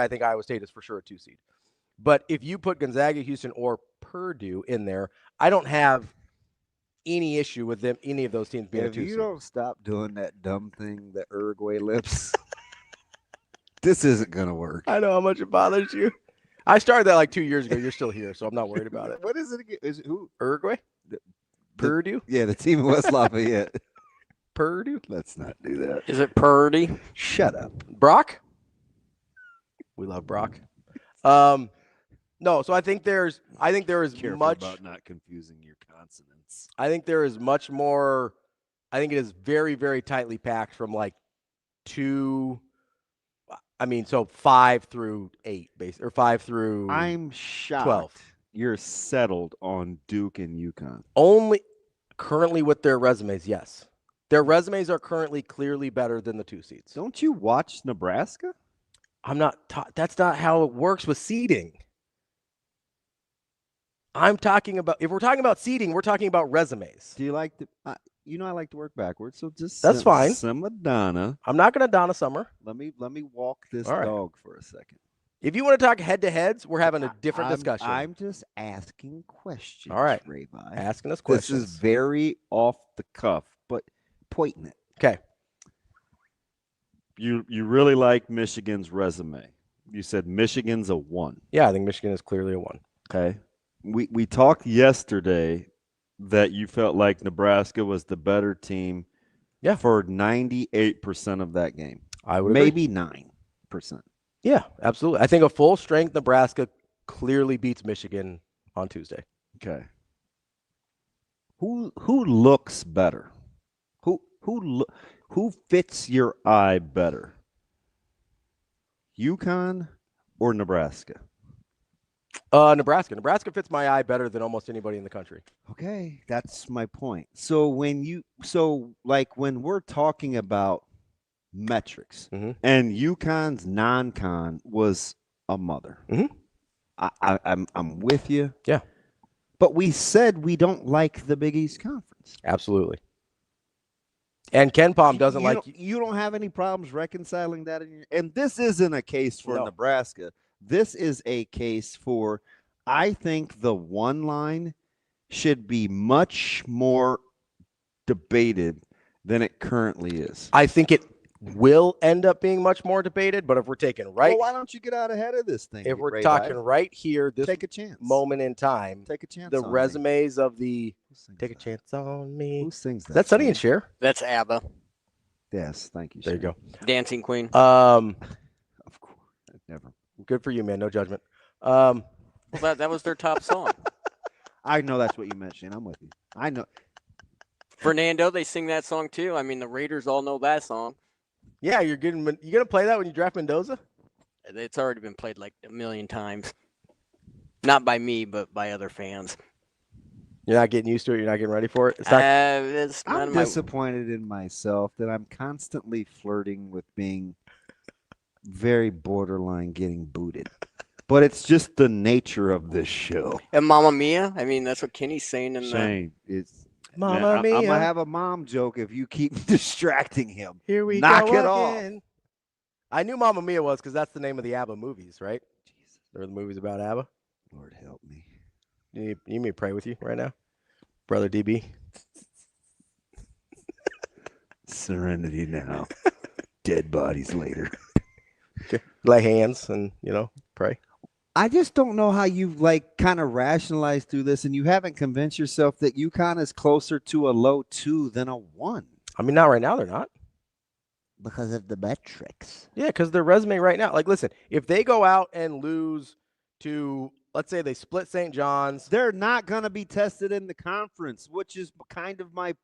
think Iowa State is for sure a 2 seed. But if you put Gonzaga, Houston, or Purdue in there, I don't have any issue with them, any of those teams being a 2 seed. If you don't stop doing that dumb thing, the Uruguay lips, this isn't going to work. I know how much it bothers you. I started that like 2 years ago. You're still here, so I'm not worried about it. What is it again? Is it who? Uruguay? Purdue? Yeah, the team in West Lafayette. Purdue? Let's not do that. Is it Purdy? Shut up. Brock? We love Brock. No, so I think there is Careful much about not confusing your consonants. I think there is much more. I think it is very, very tightly packed from like 5 through 8, or 5 through. I'm shocked 12. You're settled on Duke and UConn. Only currently with their resumes, yes. Their resumes are currently clearly better than the 2 seeds. Don't you watch Nebraska? That's not how it works with seeding. I'm talking about, if we're talking about seeding, we're talking about resumes. Do you like to, I like to work backwards, so just that's fine. Simmer Donna. I'm not going to Donna Summer. Let me walk this All right. dog for a second. If you want to talk head-to-heads, we're having a different discussion. I'm just asking questions. All right. Ravi. Asking us questions. This is very off the cuff, but poignant. Okay. You really like Michigan's resume. You said Michigan's a 1. Yeah, I think Michigan is clearly a 1. Okay. We talked yesterday that you felt like Nebraska was the better team for 98% of that game. I would maybe agree. 9%. Yeah, absolutely. I think a full strength Nebraska clearly beats Michigan on Tuesday. Okay. Who looks better? Who fits your eye better? UConn or Nebraska? Nebraska. Nebraska fits my eye better than almost anybody in the country. Okay, that's my point. So when we're talking about metrics, mm-hmm. and UConn's non-con was a mother. Mm-hmm. I'm with you. Yeah. But we said we don't like the Big East Conference. Absolutely. And Ken Palm doesn't like you. You don't have any problems reconciling that and this isn't a case for Nebraska. This is a case for, I think the 1 line should be much more debated than it currently is. I think it will end up being much more debated, but if we're taking Well, why don't you get out ahead of this thing? if we're talking right here, this take a chance. moment in time, Take a chance. the on resumes me. of the take a chance on me. Who sings that? Is that Sonny song? and Cher? That's ABBA. Yes, thank you. There you Cher. go. Dancing Queen. Of course, never. Good for you, man. No judgment. Well, that was their top song. I know that's what you meant, Shane. I'm with you. I know. Fernando, they sing that song too. I mean, the Raiders all know that song. Yeah, you gonna play that when you draft Mendoza? It's already been played like a million times. Not by me, but by other fans. You're not getting used to it. You're not getting ready for it. It's not, I'm disappointed in myself that I'm constantly flirting with being very borderline getting booted. But it's just the nature of this show. And Mamma Mia? I mean, that's what Kenny's saying in Shane, it's Mamma Mia. I'm gonna have a mom joke if you keep distracting him. Here we Knock go it again. off. I knew Mamma Mia was because that's the name of the ABBA movies, right? Jesus. They're the movies about ABBA. Lord help me. You need me to pray with you right now? Brother DB. Serenity now. Dead bodies later. Okay. Lay hands and, pray. I just don't know how you've kind of rationalized through this and you haven't convinced yourself that UConn is closer to a low 2 than a 1. I mean, not right now. They're not. Because of the metrics. Yeah, because their resume right now. Listen, if they go out and lose to, let's say they split St. John's. They're not going to be tested in the conference, which is kind of my.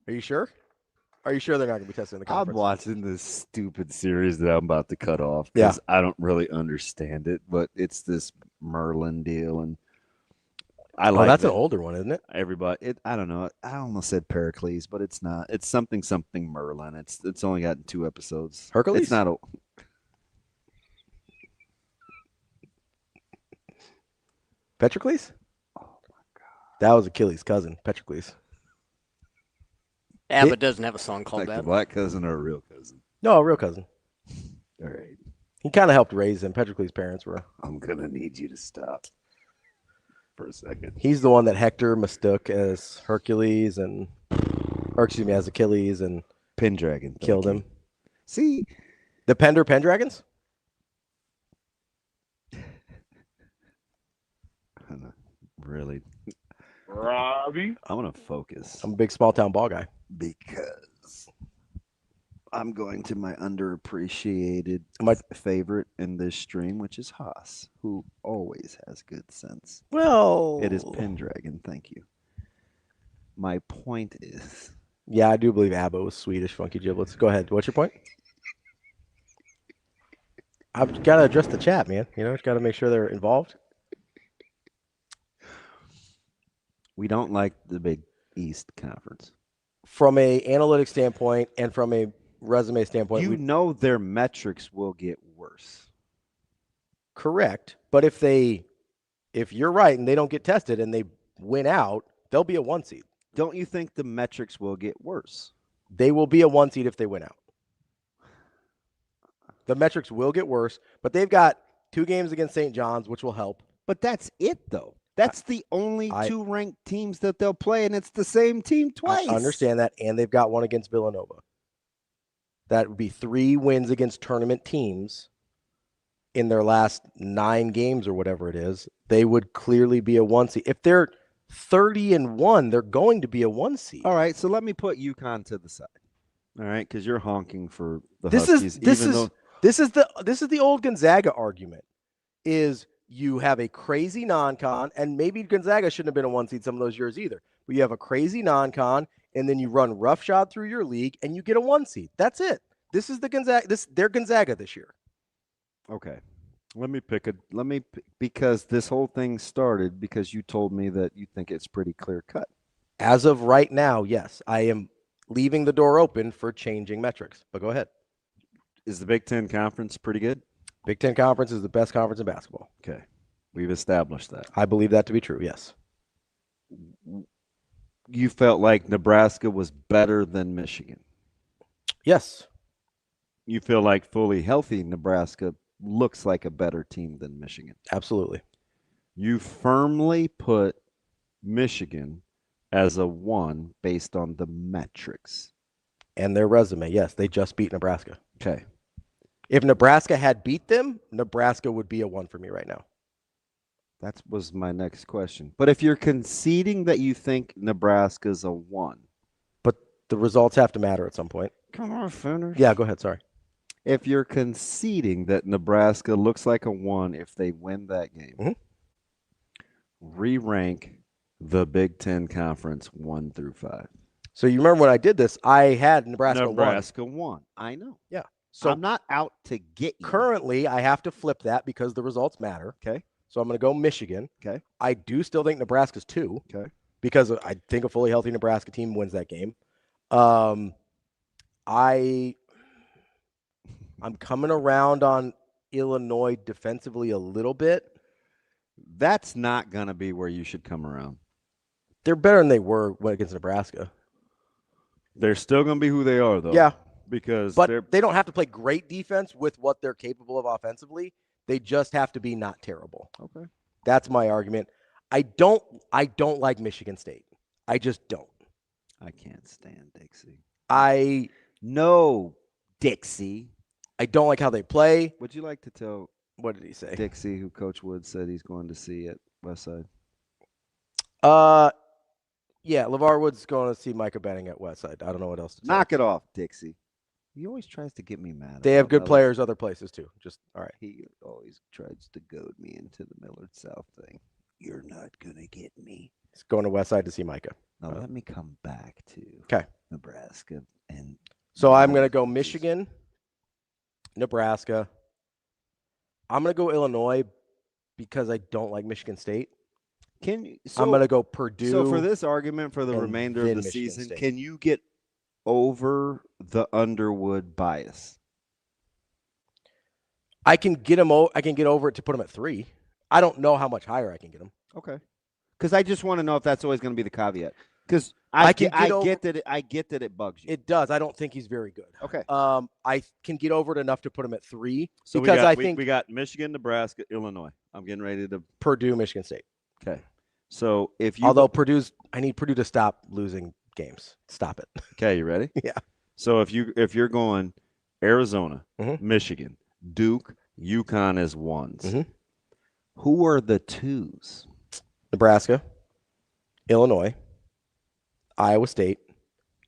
Are you sure? Are you sure they're not going to be tested in the conference? I'm watching this stupid series that I'm about to cut off because I don't really understand it, but it's this Merlin deal, and I like. That's an older one, isn't it? Everybody, I don't know. I almost said Pericles, but it's not. It's something Merlin. It's only gotten 2 episodes. Hercules. It's not old. Petrocles? Oh my God. That was Achilles' cousin, Petrocles. ABBA doesn't have a song called like that. The black cousin or a real cousin? No, a real cousin. All right. He kind of helped raise him. Petrocles' parents were. I'm going to need you to stop for a second. He's the one that Hector mistook as Hercules as Achilles and Pendragon killed him. See? The Pendragons? Really? Ravi. I'm going to focus. I'm a big small town ball guy. Because I'm going to my underappreciated favorite in this stream, which is Haas, who always has good sense. Well, it is Pendragon. Thank you. My point is, yeah, I do believe Abba was Swedish funky giblets. Go ahead. What's your point? I've got to address the chat, man. You know, got to make sure they're involved. We don't like the Big East Conference. From a analytic standpoint and from a resume standpoint, you know their metrics will get worse. Correct. But if you're right and they don't get tested and they win out, they'll be a 1 seed. Don't you think the metrics will get worse? They will be a 1 seed if they win out. The metrics will get worse, but they've got 2 games against St. John's, which will help. But that's it, though. That's the only 2 ranked teams that they'll play, and it's the same team twice. I understand that, and they've got 1 against Villanova. That would be 3 wins against tournament teams in their last 9 games or whatever it is. They would clearly be a 1 seed. If they're 30-1, they're going to be a 1 seed. All right, so let me put UConn to the side. All right, because you're honking for the Huskies. This is the old Gonzaga argument. Is you have a crazy non-con, and maybe Gonzaga shouldn't have been a 1 seed some of those years either. But you have a crazy non-con, and then you run roughshod through your league, and you get a 1 seed. That's it. This is the Gonzaga. They're Gonzaga this year. Okay. Because this whole thing started because you told me that you think it's pretty clear cut. As of right now, yes. I am leaving the door open for changing metrics. But go ahead. Is the Big Ten Conference pretty good? Big Ten Conference is the best conference in basketball. Okay. We've established that. I believe that to be true, yes. You felt like Nebraska was better than Michigan? Yes. You feel like fully healthy Nebraska looks like a better team than Michigan? Absolutely. You firmly put Michigan as a 1 based on the metrics. And their resume, yes. They just beat Nebraska. Okay. If Nebraska had beat them, Nebraska would be a 1 for me right now. That was my next question. But if you're conceding that you think Nebraska's a 1. But the results have to matter at some point. Come on, finish. Yeah, go ahead. Sorry. If you're conceding that Nebraska looks like a 1 if they win that game, re-rank the Big Ten Conference 1 through 5. So you remember when I did this, I had Nebraska 1. I know. Yeah. So I'm not out to get you. Currently, I have to flip that because the results matter. Okay. So I'm going to go Michigan. Okay. I do still think Nebraska's 2. Okay. Because I think a fully healthy Nebraska team wins that game. I'm coming around on Illinois defensively a little bit. That's not going to be where you should come around. They're better than they were against Nebraska. They're still going to be who they are, though. Yeah. But they don't have to play great defense with what they're capable of offensively. They just have to be not terrible. Okay. That's my argument. I don't like Michigan State. I just don't. I can't stand Dixie. No, Dixie. I don't like how they play. Would you like to tell what did he say? Dixie, who Coach Wood said he's going to see at Westside? Yeah, LeVar Wood's going to see Micah Benning at Westside. I don't know what else to say. Knock it off, Dixie. He always tries to get me mad. They have good players other places too. Just all right. He always tries to goad me into the Millard South thing. You're not gonna get me. He's going to Westside to see Micah. Now let me come back to Nebraska and. So I'm going to go Michigan, Nebraska. I'm going to go Illinois because I don't like Michigan State. I'm going to go Purdue. So for this argument for the remainder of the season, can you get over the Underwood bias? I can get him. I can get over it to put him at 3. I don't know how much higher I can get him. Okay. Because I just want to know if that's always going to be the caveat. Because I get that it bugs you. It does. I don't think he's very good. Okay. I can get over it enough to put him at 3 so because I think we got Michigan, Nebraska, Illinois. I'm getting ready to Purdue, Michigan State. Okay. So if you I need Purdue to stop losing games. Stop it. Okay, you ready? Yeah. So if you're going Arizona, Michigan, Duke, UConn as 1s. Who are the 2s? Nebraska, Illinois, Iowa State,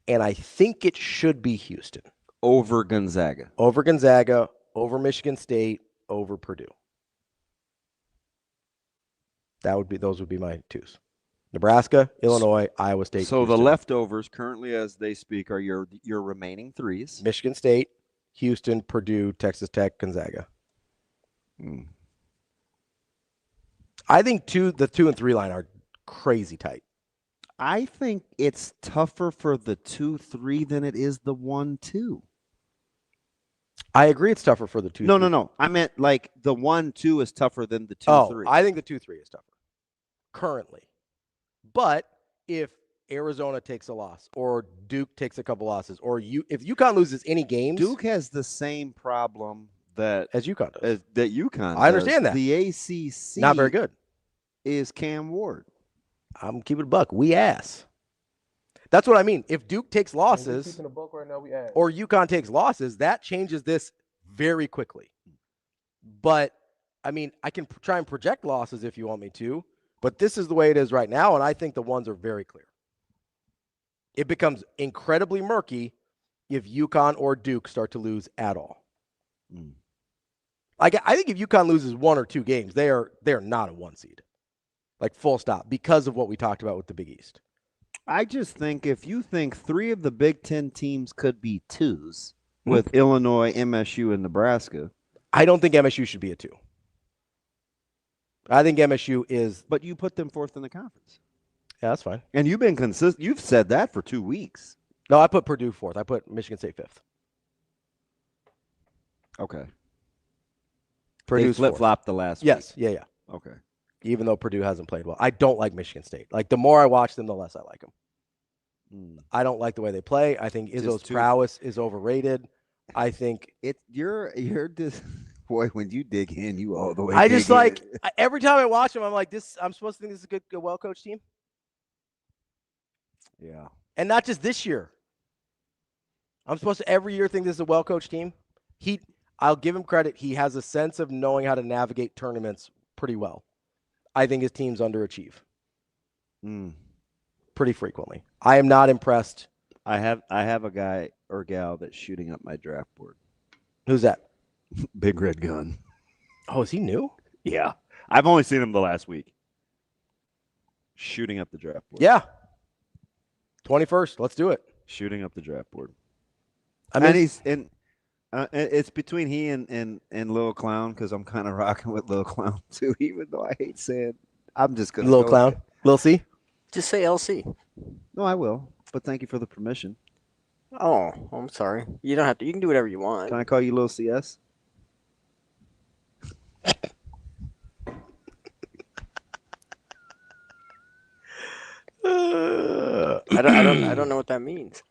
and I think it should be Houston. Over Gonzaga. Over Gonzaga, over Michigan State, over Purdue. Those would be my twos. Nebraska, Illinois, Iowa State. So Houston. the leftovers currently as they speak are your remaining threes. Michigan State, Houston, Purdue, Texas Tech, Gonzaga. I think the 2 and 3 line are crazy tight. I think it's tougher for the 2-3 than it is the 1-2. I agree it's tougher for the 2-3. No. I meant like the 1-2 is tougher than the 2-3. I think the 2-3 is tougher currently. But if Arizona takes a loss or Duke takes a couple losses or if UConn loses any games. Duke has the same problem as UConn does. That UConn I understand that. The ACC not very good. Is Cam Ward. I'm keeping it a buck. We ass. That's what I mean. If Duke takes losses Right now, we add. or UConn takes losses, that changes this very quickly. But, I mean, I can try and project losses if you want me to, but this is the way it is right now, and I think the ones are very clear. It becomes incredibly murky if UConn or Duke start to lose at all. Like, I think if UConn loses 1 or 2 games, they are not a 1 seed. Like, full stop, because of what we talked about with the Big East. I just think if you think 3 of the Big Ten teams could be 2s with Illinois, MSU, and Nebraska. I don't think MSU should be a 2. I think MSU is. But you put them 4th in the conference. Yeah, that's fine. And you've been consistent. You've said that for 2 weeks. No, I put Purdue 4th. I put Michigan State 5th. Okay. Purdue's they flip-flopped the last Yes. week. Yeah. Okay. Even though Purdue hasn't played well. I don't like Michigan State. Like, the more I watch them, the less I like them. I don't like the way they play. I think Izzo's prowess is overrated. I think you're just boy, when you dig in, you all the way. I just like every time I watch them, I'm like, I'm supposed to think this is a good well-coached team. Yeah. And not just this year. I'm supposed to every year think this is a well-coached team. I'll give him credit. He has a sense of knowing how to navigate tournaments pretty well. I think his teams underachieve pretty frequently. I am not impressed. I have a guy or gal that's shooting up my draft board. Who's that? Big Red Gun. Oh, is he new? Yeah. I've only seen him the last week. Shooting up the draft board. Yeah. 21st. Let's do it. Shooting up the draft board. I mean, it's between he and Lil Clown because I'm kind of rocking with Lil Clown too, even though I hate saying I'm just going to Lil Clown. Lil C? Just say LC. No, I will. But thank you for the permission. Oh, I'm sorry. You don't have to. You can do whatever you want. Can I call you Lil CS? I don't know what that means.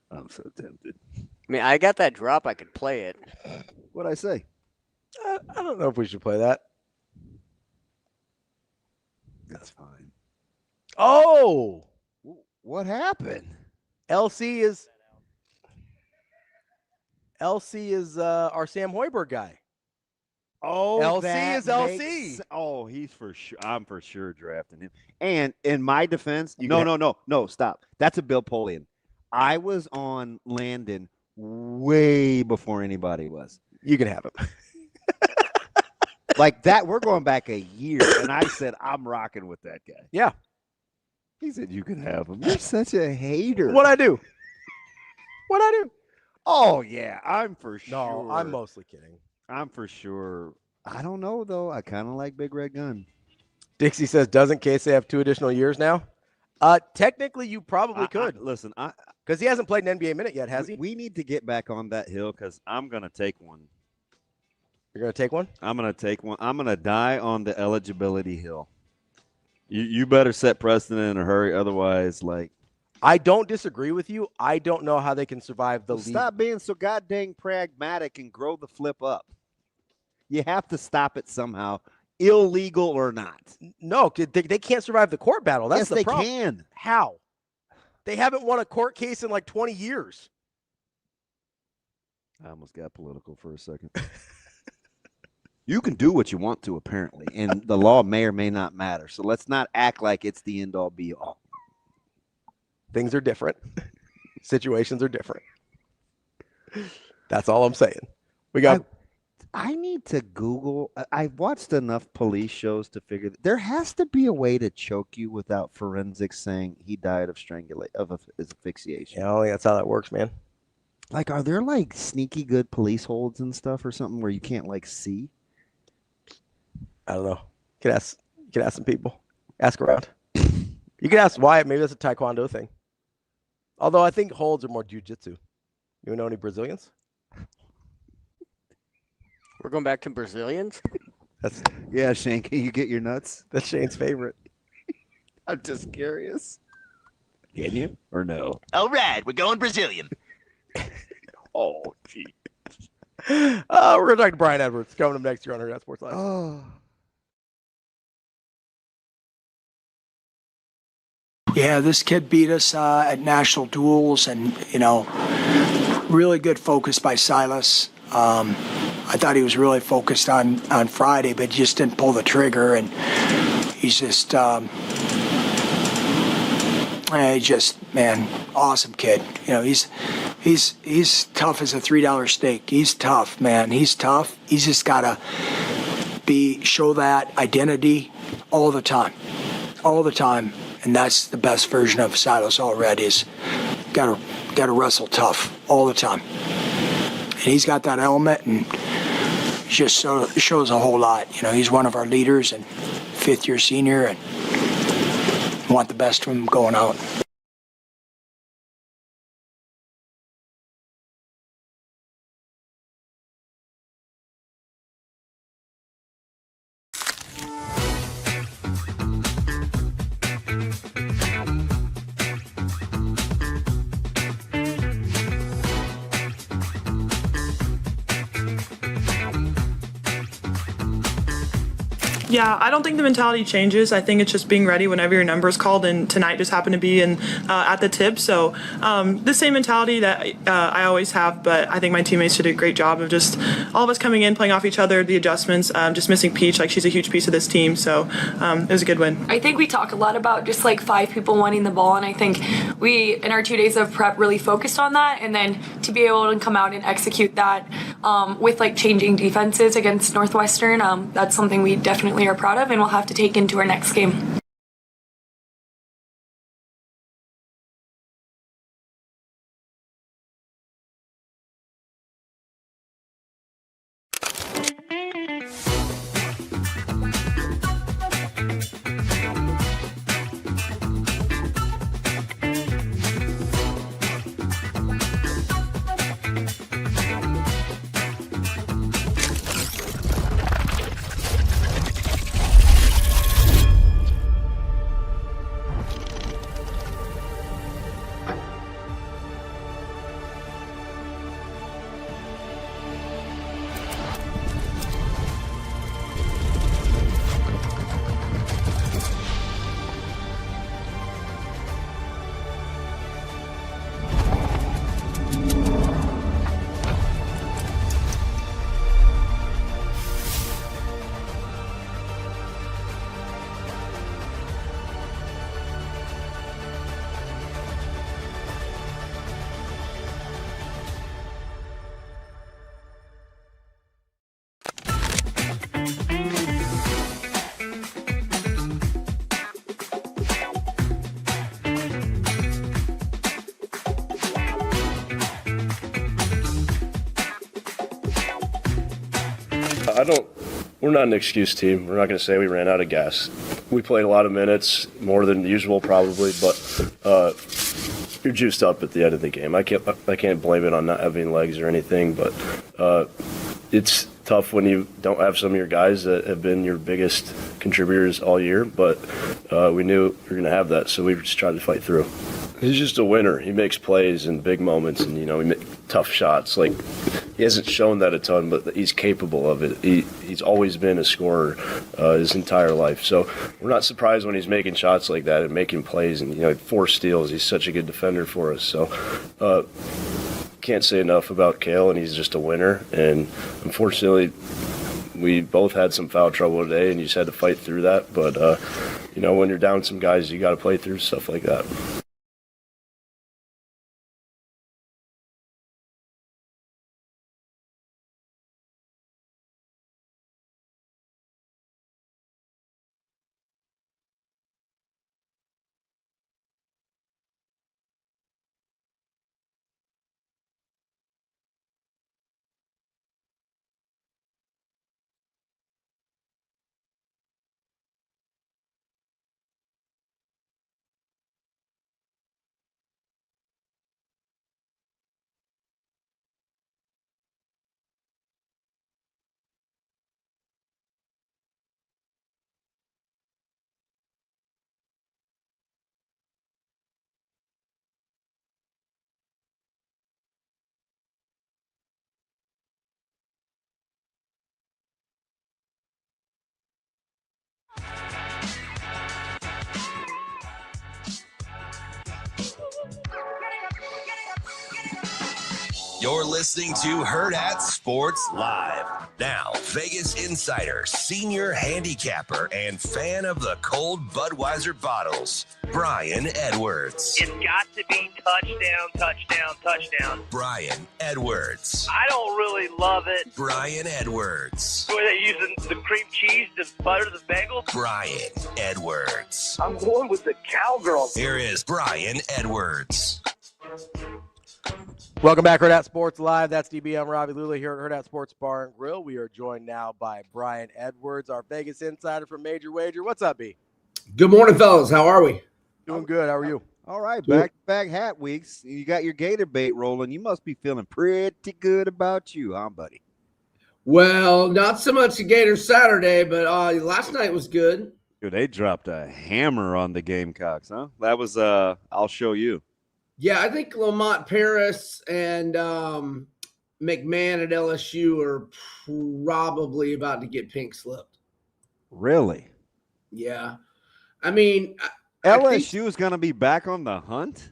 I'm so tempted. I mean, I got that drop. I could play it. What'd I say? I don't know if we should play that. That's fine. Oh! What happened? LC is our Sam Hoiberg guy. Oh, LC is LC. Oh, he's for sure. I'm for sure drafting him. And in my defense, no, stop. That's a Bill Polian. I was on Landon way before anybody was. You can have him. Like that, we're going back a year, and I said, I'm rocking with that guy. Yeah. He said, you can have him. You're such a hater. What'd I do? Oh, yeah, I'm for sure. No, I'm mostly kidding. I'm for sure. I don't know, though. I kind of like Big Red Gun. Dixie says, doesn't Casey have 2 additional years now? Technically, you probably could. Listen, because he hasn't played an NBA minute yet, has he? We need to get back on that hill because I'm going to take one. You're going to take one? I'm going to take one. I'm going to die on the eligibility hill. You better set precedent in a hurry. Otherwise, like. I don't disagree with you. I don't know how they can survive the league. Stop being so goddamn pragmatic and grow the flip up. You have to stop it somehow, illegal or not. No, they can't survive the court battle. That's the problem. Yes, they can. How? They haven't won a court case in like 20 years. I almost got political for a second. You can do what you want to, apparently, and the law may or may not matter. So let's not act like it's the end all be all. Things are different. Situations are different. That's all I'm saying. We got. I need to Google. I've watched enough police shows to figure that there has to be a way to choke you without forensics saying he died of asphyxiation. Yeah, I don't think that's how that works, man. Like, are there like sneaky good police holds and stuff or something where you can't like see? I don't know. You could ask some people. Ask around. You can ask Wyatt. Maybe that's a Taekwondo thing. Although I think holds are more jiu-jitsu. You know any Brazilians? We're going back to Brazilians? Yeah, Shane, can you get your nuts? That's Shane's favorite. I'm just curious. Can you or no? All right, we're going Brazilian. Oh, gee. We're going to talk to Brian Edwards coming up next year on Hurrdat Sports Live. Oh. Yeah, this kid beat us at national duels, and really good focus by Silas. I thought he was really focused on Friday, but just didn't pull the trigger, and he's just man, awesome kid. He's tough as a $3 steak. He's tough, man. He's tough. He's just gotta show that identity all the time. And that's the best version of Silas already. Is gotta wrestle tough all the time. And he's got that element, and just shows a whole lot. He's one of our leaders and fifth-year senior, and want the best from him going out. Yeah, I don't think the mentality changes. I think it's just being ready whenever your number is called, and tonight just happened to be at the tip. So the same mentality that I always have, but I think my teammates did a great job of just all of us coming in, playing off each other, the adjustments, just missing Peach. Like, she's a huge piece of this team, so it was a good win. I think we talk a lot about just like 5 people wanting the ball, and I think we, in our 2 days of prep, really focused on that, and then to be able to come out and execute that with like changing defenses against Northwestern, that's something we definitely are proud of, and we'll have to take into our next game. We're not an excuse team. We're not going to say we ran out of gas. We played a lot of minutes, more than usual probably, but you're juiced up at the end of the game. I can't blame it on not having legs or anything, but it's tough when you don't have some of your guys that have been your biggest contributors all year, but we knew we were going to have that, so we just tried to fight through. He's just a winner. He makes plays in big moments, and he makes tough shots. Like, he hasn't shown that a ton, but he's capable of it. He's always been a scorer his entire life. So we're not surprised when he's making shots like that and making plays. And 4 steals. He's such a good defender for us. So can't say enough about Kale, and he's just a winner. And unfortunately, We both had some foul trouble today, and you just had to fight through that. But, when you're down some guys, you got to play through stuff like that. You're listening to Hurrdat Sports Live. Now, Vegas insider, senior handicapper, and fan of the cold Budweiser bottles, Brian Edwards. It's got to be touchdown, touchdown, touchdown. Brian Edwards. I don't really love it. Brian Edwards. Were they using the cream cheese to butter the bagel? Brian Edwards. I'm going with the cowgirl. Here is Brian Edwards. Welcome back, Hurrdat Sports Live. That's DB. I'm Ravi Lulla here at Hurrdat Sports Bar and Grill. We are joined now by Brian Edwards, our Vegas insider from Major Wager. What's up, B? Good morning, fellas. How are we? Doing good. How are you? All right, back-to-back hat weeks. You got your gator bait rolling. You must be feeling pretty good about you, huh, buddy? Well, not so much a Gator Saturday, but last night was good. Dude, they dropped a hammer on the Gamecocks, huh? That was I'll show you. Yeah, I think Lamont Paris and McMahon at LSU are probably about to get pink slipped. Really? Yeah. I mean, LSU is going to be back on the hunt?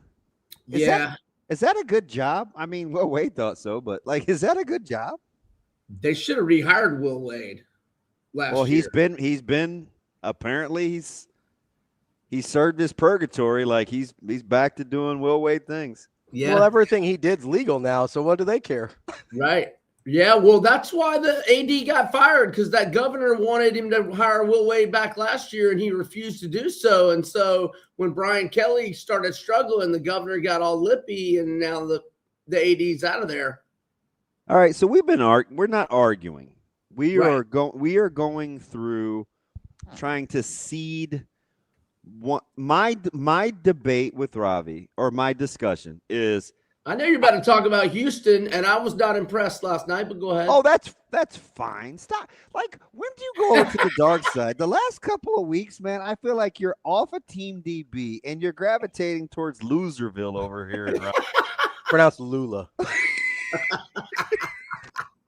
Is that a good job? I mean, well, Wade thought so, but, is that a good job? They should have rehired Will Wade last year. Well, he's been apparently he served his purgatory. He's back to doing Will Wade things. Yeah. Well, everything he did's legal now, so what do they care? Right. Yeah, well, that's why the AD got fired, because that governor wanted him to hire Will Wade back last year, and he refused to do so. And so when Brian Kelly started struggling, the governor got all lippy, and now the AD's out of there. All right, so we've been we're not arguing. We are going through trying to seed. My debate with Ravi, or my discussion, is I know you're about to talk about Houston, and I was not impressed last night, but go ahead. Oh, that's fine. Stop. When do you go over to the dark side? The last couple of weeks, man, I feel like you're off of Team DB and you're gravitating towards Loserville over here in Ravi. Pronounced Lulla.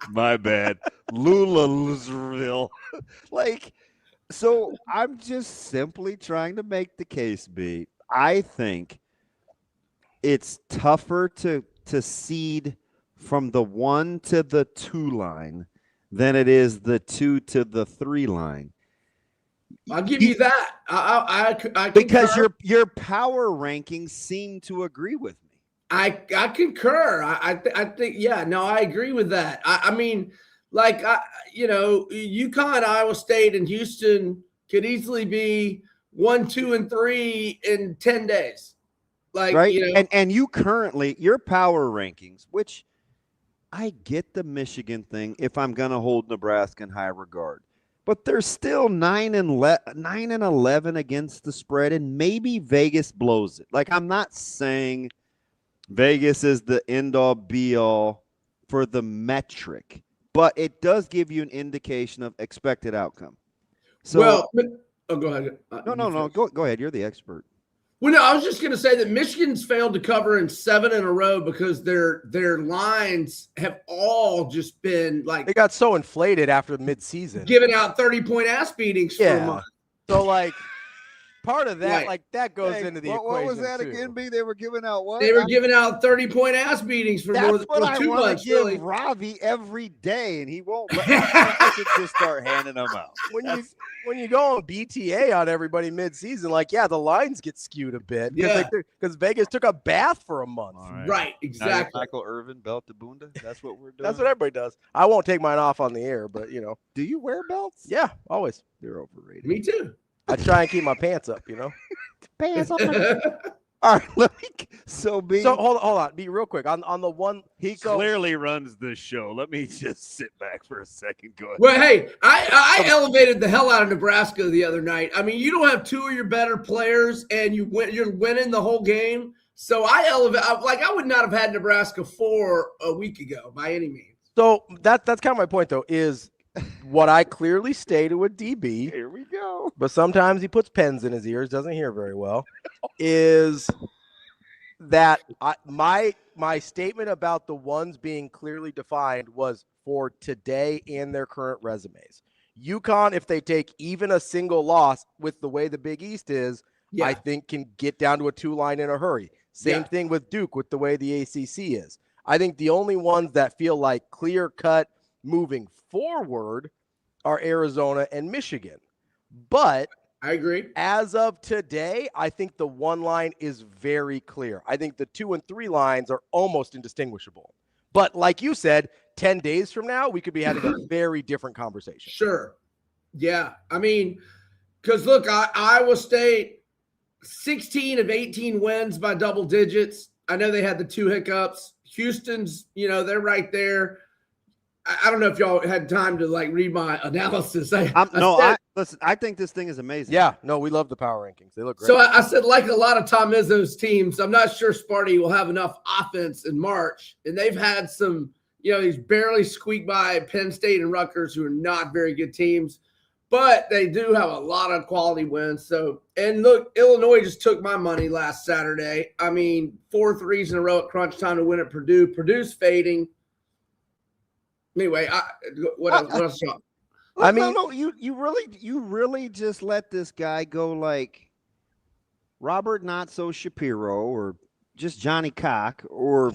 My bad. Lulla, Loserville. So I'm just simply trying to make the case, B. I think it's tougher to seed from the 1 to the 2 line than it is the 2 to the 3 line. I'll give you that. I because your power rankings seem to agree with me. I concur. I think, yeah, no, I agree with that. I mean, UConn, Iowa State, and Houston could easily be 1, 2, and 3 in 10 days. Right. And you currently, your power rankings, which I get the Michigan thing if I'm going to hold Nebraska in high regard, but they're still 9 and 11 against the spread, and maybe Vegas blows it. I'm not saying Vegas is the end all be all for the metric, but it does give you an indication of expected outcome. So, go ahead. No. Go ahead. You're the expert. Well, no, I was just going to say that Michigan's failed to cover in 7 in a row because their lines have all just been they got so inflated after midseason, giving out 30-point ass beatings for a month. So part of that, Right. like that goes Hey, into the what equation was that too. again, B? They were giving out what? They were giving out 30-point ass beatings for more That's than what I 2 want months, to give really. Ravi every day, and he won't let me. I should just start handing them out. When you go on BTA on everybody mid-season, like the lines get skewed a bit because Vegas took a bath for a month. Right, exactly. Michael Irvin, belt to Bunda. That's what we're doing. That's what everybody does. I won't take mine off on the air, but Do you wear belts? Yeah, always. They're overrated. Me too. I try and keep my pants up, Pants on. All right, let me. So hold on, be real quick on the one. He clearly runs the show. Let me just sit back for a second. Go ahead. Well, hey, I elevated the hell out of Nebraska the other night. I mean, you don't have two of your better players, and you're winning the whole game. So I would not have had Nebraska 4 a week ago by any means. So that's kind of my point, though, is what I clearly stated with DB. Here we go. But sometimes he puts pens in his ears, doesn't hear very well. Is that my statement about the ones being clearly defined was for today and their current resumes. UConn, if they take even a single loss with the way the Big East is, I think can get down to a 2-line in a hurry. Same thing with Duke with the way the ACC is. I think the only ones that feel like clear-cut moving forward are Arizona and Michigan. But I agree. As of today, I think the 1 line is very clear. I think the 2 and 3 lines are almost indistinguishable. But like you said, 10 days from now, we could be having a very different conversation. Sure. Yeah. I mean, because look, Iowa State, 16 of 18 wins by double digits. I know they had the 2 hiccups. Houston's, they're right there. I don't know if y'all had time to read my analysis. Listen, I think this thing is amazing. Yeah, no, we love the power rankings. They look great. So I said, like a lot of Tom Izzo's teams, I'm not sure Sparty will have enough offense in March. And they've had some, these barely squeak by Penn State and Rutgers, who are not very good teams, but they do have a lot of quality wins. So, and look, Illinois just took my money last Saturday. I mean, 4 threes in a row at crunch time to win at Purdue. Purdue's fading. Anyway, what else? I mean, no, you really just let this guy go like Robert Not So Shapiro or just Johnny Cock or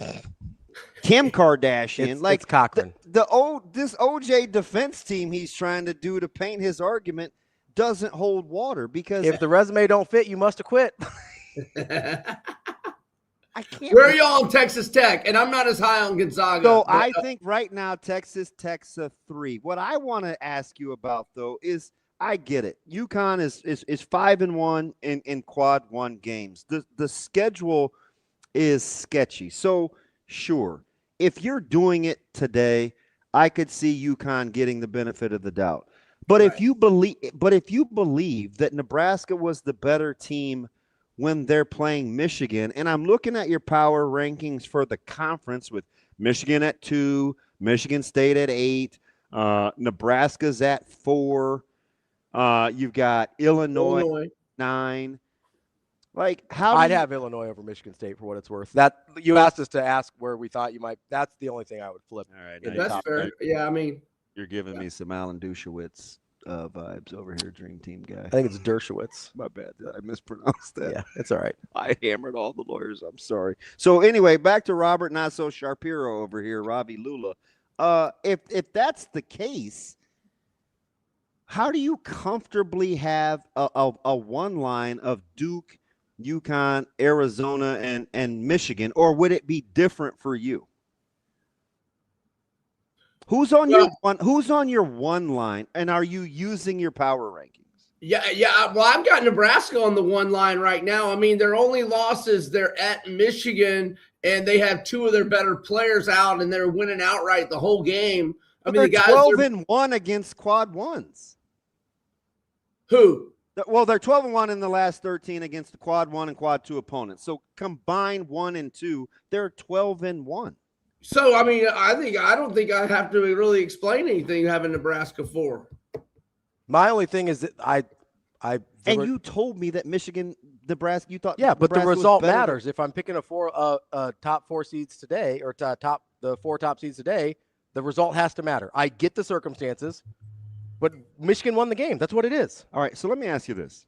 Kim Kardashian. It's Cochran. This OJ defense team he's trying to do to paint his argument doesn't hold water because if the resume don't fit, you must have quit. Where are y'all on Texas Tech? And I'm not as high on Gonzaga. So I think right now Texas Tech's a 3. What I want to ask you about though is I get it. UConn is 5-1 in quad 1 games. The schedule is sketchy. So sure, if you're doing it today, I could see UConn getting the benefit of the doubt. But if you believe that Nebraska was the better team when they're playing Michigan, and I'm looking at your power rankings for the conference with Michigan at 2, Michigan State at 8, Nebraska's at 4, you've got Illinois 9. Like I'd have Illinois over Michigan State for what it's worth. That you asked us to ask where we thought you might. That's the only thing I would flip. All right, that's fair. Yeah, I mean, you're giving me some Alan Dushowitz vibes over here, Dream Team guy. I think it's Dershowitz. My bad. Did I mispronounce that? Yeah, it's all right. I hammered all the lawyers. I'm sorry. So anyway, back to Robert Not So Shapiro over here, Ravi Lulla. If that's the case, how do you comfortably have a 1 line of Duke, UConn, Arizona, and Michigan, or would it be different for you? Who's on your 1 line, and are you using your power rankings? Yeah. Well, I've got Nebraska on the 1 line right now. I mean, their only losses, they're at Michigan, and they have 2 of their better players out, and they're winning outright the whole game. I mean, they're the guys 12-1 against quad 1s. Who? Well, they're 12-1 in the last 13 against the quad 1 and quad 2 opponents. So combined 1 and 2, they're 12-1. So, I mean, I don't think I have to really explain anything having Nebraska 4. My only thing is that you told me that Michigan, Nebraska, you thought but the Nebraska result matters. If I'm picking a top 4 seeds today or the 4 top seeds today, the result has to matter. I get the circumstances, but Michigan won the game. That's what it is. All right, so let me ask you this,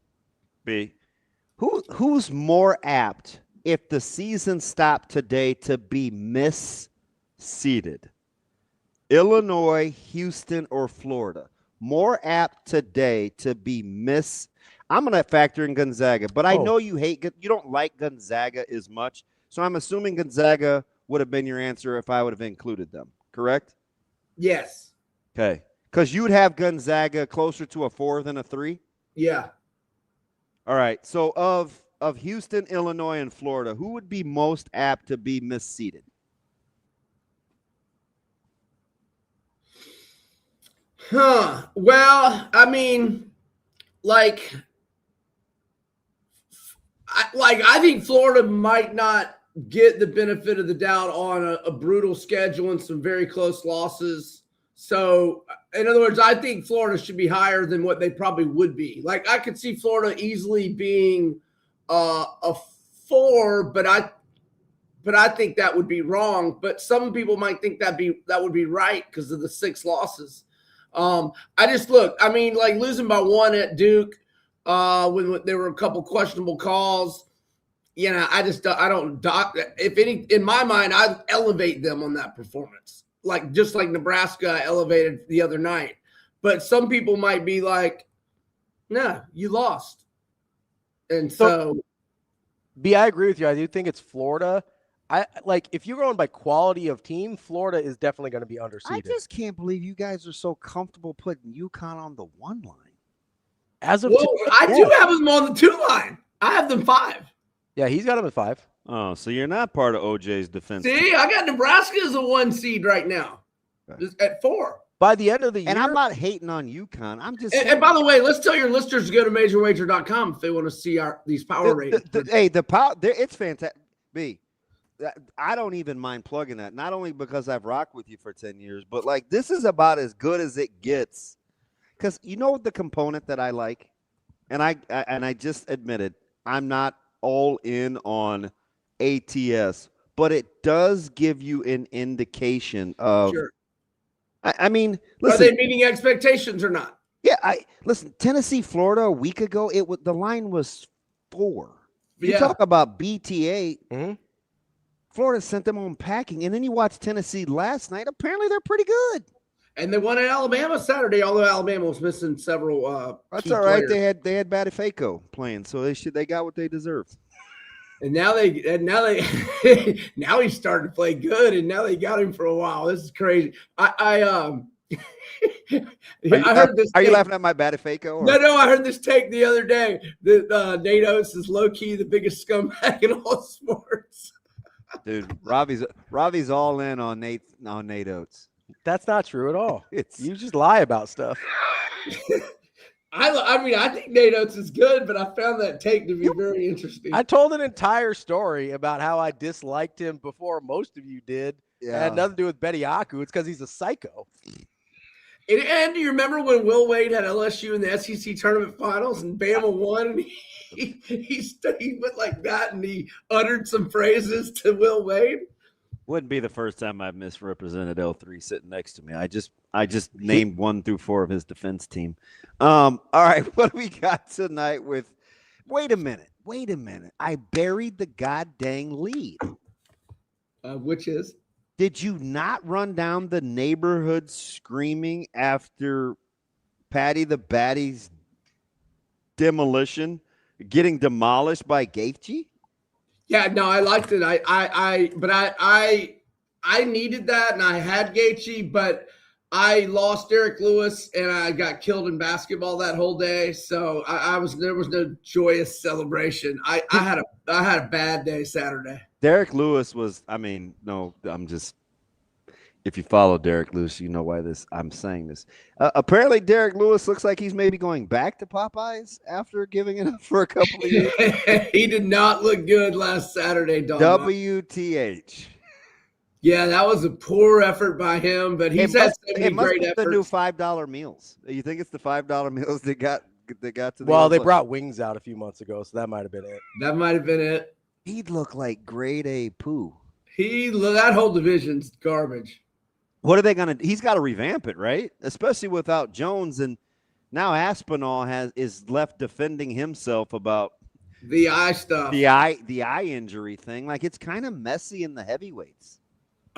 B. Who's more apt if the season stopped today to be misseeded? Illinois, Houston, or Florida? More apt today to be I'm going to factor in Gonzaga, but I know you don't like Gonzaga as much. So I'm assuming Gonzaga would have been your answer if I would have included them, correct? Yes. Okay. Because you would have Gonzaga closer to a 4 than a 3? Yeah. All right. So of Houston, Illinois, and Florida, who would be most apt to be misseeded? Well, I mean, I think Florida might not get the benefit of the doubt on a brutal schedule and some very close losses. So, in other words, I think Florida should be higher than what they probably would be. Like, I could see Florida easily being a 4, but I think that would be wrong. But some people might think that would be right because of the 6 losses. Losing by 1 at Duke when there were a couple questionable calls. In my mind, I elevate them on that performance. Just like Nebraska elevated the other night. But some people might be like, no, you lost. And so B, I agree with you. I do think it's Florida. If you're going by quality of team, Florida is definitely going to be underseeded. I just can't believe you guys are so comfortable putting UConn on the 1 line. I do have them on the 2 line. I have them 5. Yeah, he's got them at 5. Oh, so you're not part of OJ's defense. See, I got Nebraska as a 1 seed right now, at 4. By the end of the year, and I'm not hating on UConn. I'm just. And by the way, let's tell your listeners to go to MajorWager.com if they want to see these power ratings. The power, it's fantastic. B, I don't even mind plugging that. Not only because I've rocked with you for 10 years, but this is about as good as it gets. Because you know the component that I like, and I just admitted I'm not all in on ATS, but it does give you an indication of. Sure. I mean, listen, are they meeting expectations or not? Yeah, listen. Tennessee, Florida, a week ago, the line was 4. You talk about BTA. Mm-hmm. Florida sent them on packing, and then you watch Tennessee last night. Apparently, they're pretty good. And they won at Alabama Saturday, although Alabama was missing several. That's all right. Players. They had Batifaco playing, so they got what they deserved. And now now he's starting to play good, and now they got him for a while. This is crazy. I heard this. Are you laughing at my Batifaco? No. I heard this take the other day that Nate Oates is low key the biggest scumbag in all sports. Dude, Ravi's all in on Nate Oates. That's not true at all. You just lie about stuff. I think Nate Oates is good, but I found that take to be very interesting. I told an entire story about how I disliked him before most of you did. Yeah. It had nothing to do with Bediaku. It's because he's a psycho. And do you remember when Will Wade had LSU in the SEC tournament finals and Bama won? And he went like that and he uttered some phrases to Will Wade. Wouldn't be the first time I've misrepresented L3 sitting next to me. I just named 1 through 4 of his defense team. All right, what do we got tonight with wait a minute. I buried the goddamn lead. Which is? Did you not run down the neighborhood screaming after Patty the Batty's demolition, getting demolished by Gaethje? Yeah, no, I liked it. I needed that, and I had Gaethje, but I lost Derek Lewis, and I got killed in basketball that whole day. So there was no joyous celebration. I had a bad day Saturday. Derek Lewis was. If you follow Derek Lewis, you know why I'm saying this. Apparently, Derek Lewis looks like he's maybe going back to Popeyes after giving it up for a couple of years. He did not look good last Saturday, dog. WTH. Yeah, that was a poor effort by him, but he's had so many great efforts. The new $5 meals. You think it's the $5 meals that got to the Well, they brought wings out a few months ago, so that might have been it. That might have been it. He'd look like grade A poo. That whole division's garbage. What are they going to – he's got to revamp it, right? Especially without Jones. And now Aspinall is left defending himself about The eye stuff. The eye injury thing. Like, it's kind of messy in the heavyweights.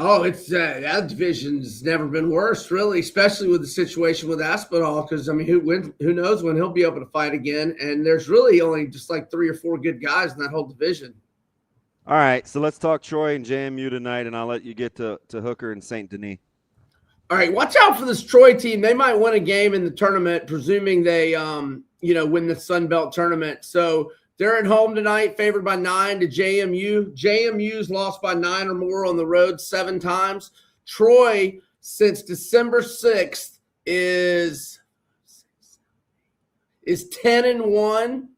Oh, it's that division's never been worse, really, especially with the situation with Aspinall. Because I mean, who knows when he'll be able to fight again? And there's really only just like 3 or 4 good guys in that whole division. All right, so let's talk Troy and JMU tonight, and I'll let you get to Hooker and St. Denis. All right, watch out for this Troy team. They might win a game in the tournament, presuming they win the Sun Belt tournament. So they're at home tonight, favored by 9 to JMU. JMU's lost by 9 or more on the road 7 times. Troy, since December 6th, is 10-1.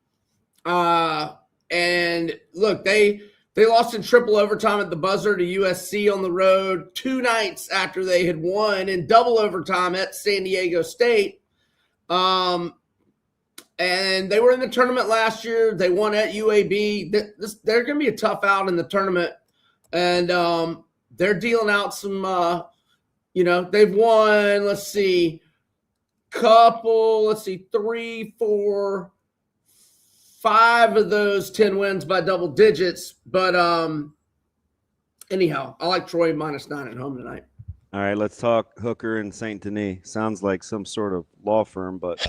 And look, they lost in triple overtime at the buzzer to USC on the road 2 nights after they had won in double overtime at San Diego State. And they were in the tournament last year. They won at UAB. They're going to be a tough out in the tournament. And they're dealing out some, they've won, 3, 4, 5 of those 10 wins by double digits. But anyhow, I like Troy -9 at home tonight. All right, let's talk Hooker and St. Denis. Sounds like some sort of law firm, but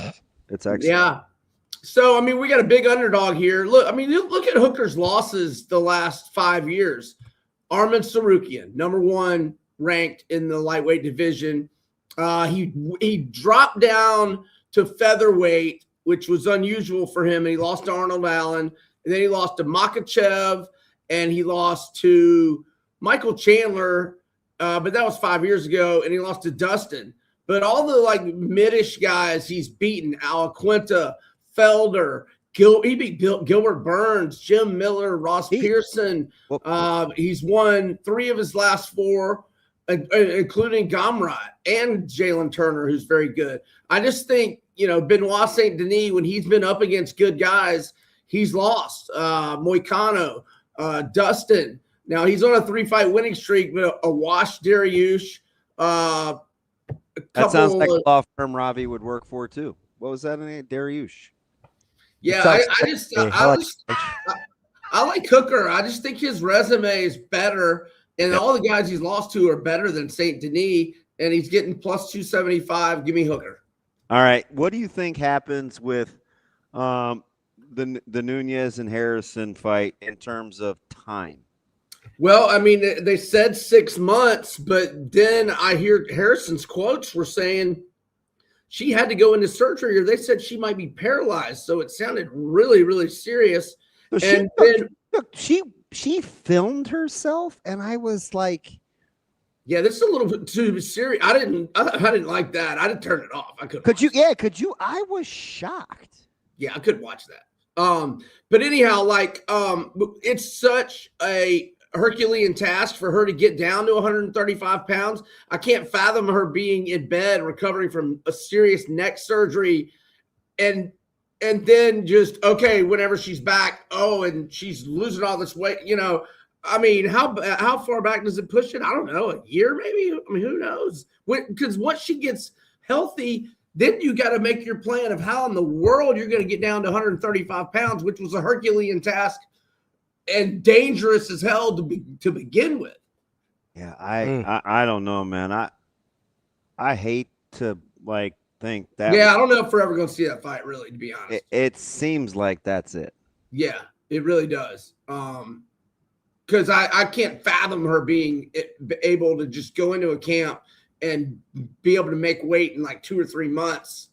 it's actually. Yeah. So, I mean, we got a big underdog here. Look at Hooker's losses the last 5 years. Armin Sarukian, number 1 ranked in the lightweight division. He dropped down to featherweight, which was unusual for him. And he lost to Arnold Allen. And then he lost to Makachev. And he lost to Michael Chandler. But that was 5 years ago. And he lost to Dustin. But all the mid-ish guys he's beaten, Alaquinta, Felder, he beat Gilbert Burns, Jim Miller, Ross Pearson. He's won 3 of his last 4, including Gamrot and Jalen Turner, who's very good. I just think, Benoit St. Denis, when he's been up against good guys, he's lost. Moicano, Dustin. Now, he's on a 3-fight winning streak, but a wash Dariush. That sounds like a law firm Ravi would work for, too. What was that name? Dariush. Yeah, I like Hooker. I just think his resume is better, and all the guys he's lost to are better than St. Denis, and he's getting +275. Give me Hooker. All right. What do you think happens with the Nunez and Harrison fight in terms of time? Well, I mean, they said 6 months, but then I hear Harrison's quotes were saying she had to go into surgery, or they said she might be paralyzed. So it sounded really, really serious. So she filmed herself, and I was like, "Yeah, this is a little bit too serious." I didn't like that. I didn't turn it off. I couldn't. Could you? Yeah, could you? I was shocked. Yeah, I could watch that. But anyhow, it's such a Herculean task for her to get down to 135 pounds. I can't fathom her being in bed recovering from a serious neck surgery and then just, whenever she's back, and she's losing all this weight, I mean, how far back does it push it? I don't know, a year maybe? I mean, who knows? Because once she gets healthy, then you got to make your plan of how in the world you're going to get down to 135 pounds, which was a Herculean task and dangerous as hell to begin with. Yeah, I don't know, man. I hate to think that. Yeah, I don't know if we're ever going to see that fight, really, to be honest. It seems like that's it. Yeah, it really does. Because I can't fathom her being able to just go into a camp and be able to make weight in 2 or 3 months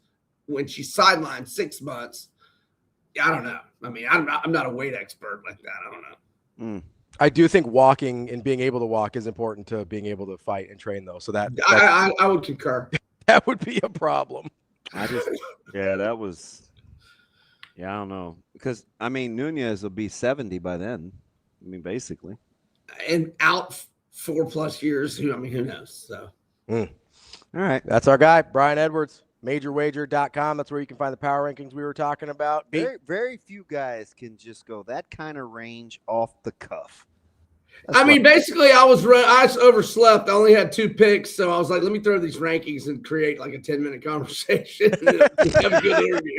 when she's sidelined 6 months. I don't know. I mean, I'm not a weight expert like that. I don't know. I do think walking and being able to walk is important to being able to fight and train, though. So that I would concur. That would be a problem. I don't know, because I mean Nunez will be 70 by then. I mean, basically, and out 4+ years. Who knows? So, all right, that's our guy, Brian Edwards. MajorWager.com. That's where you can find the power rankings we were talking about. Very few guys can just go that kind of range off the cuff. Basically, I overslept. I only had 2 picks, so I was like, let me throw these rankings and create a 10-minute conversation and have a good interview.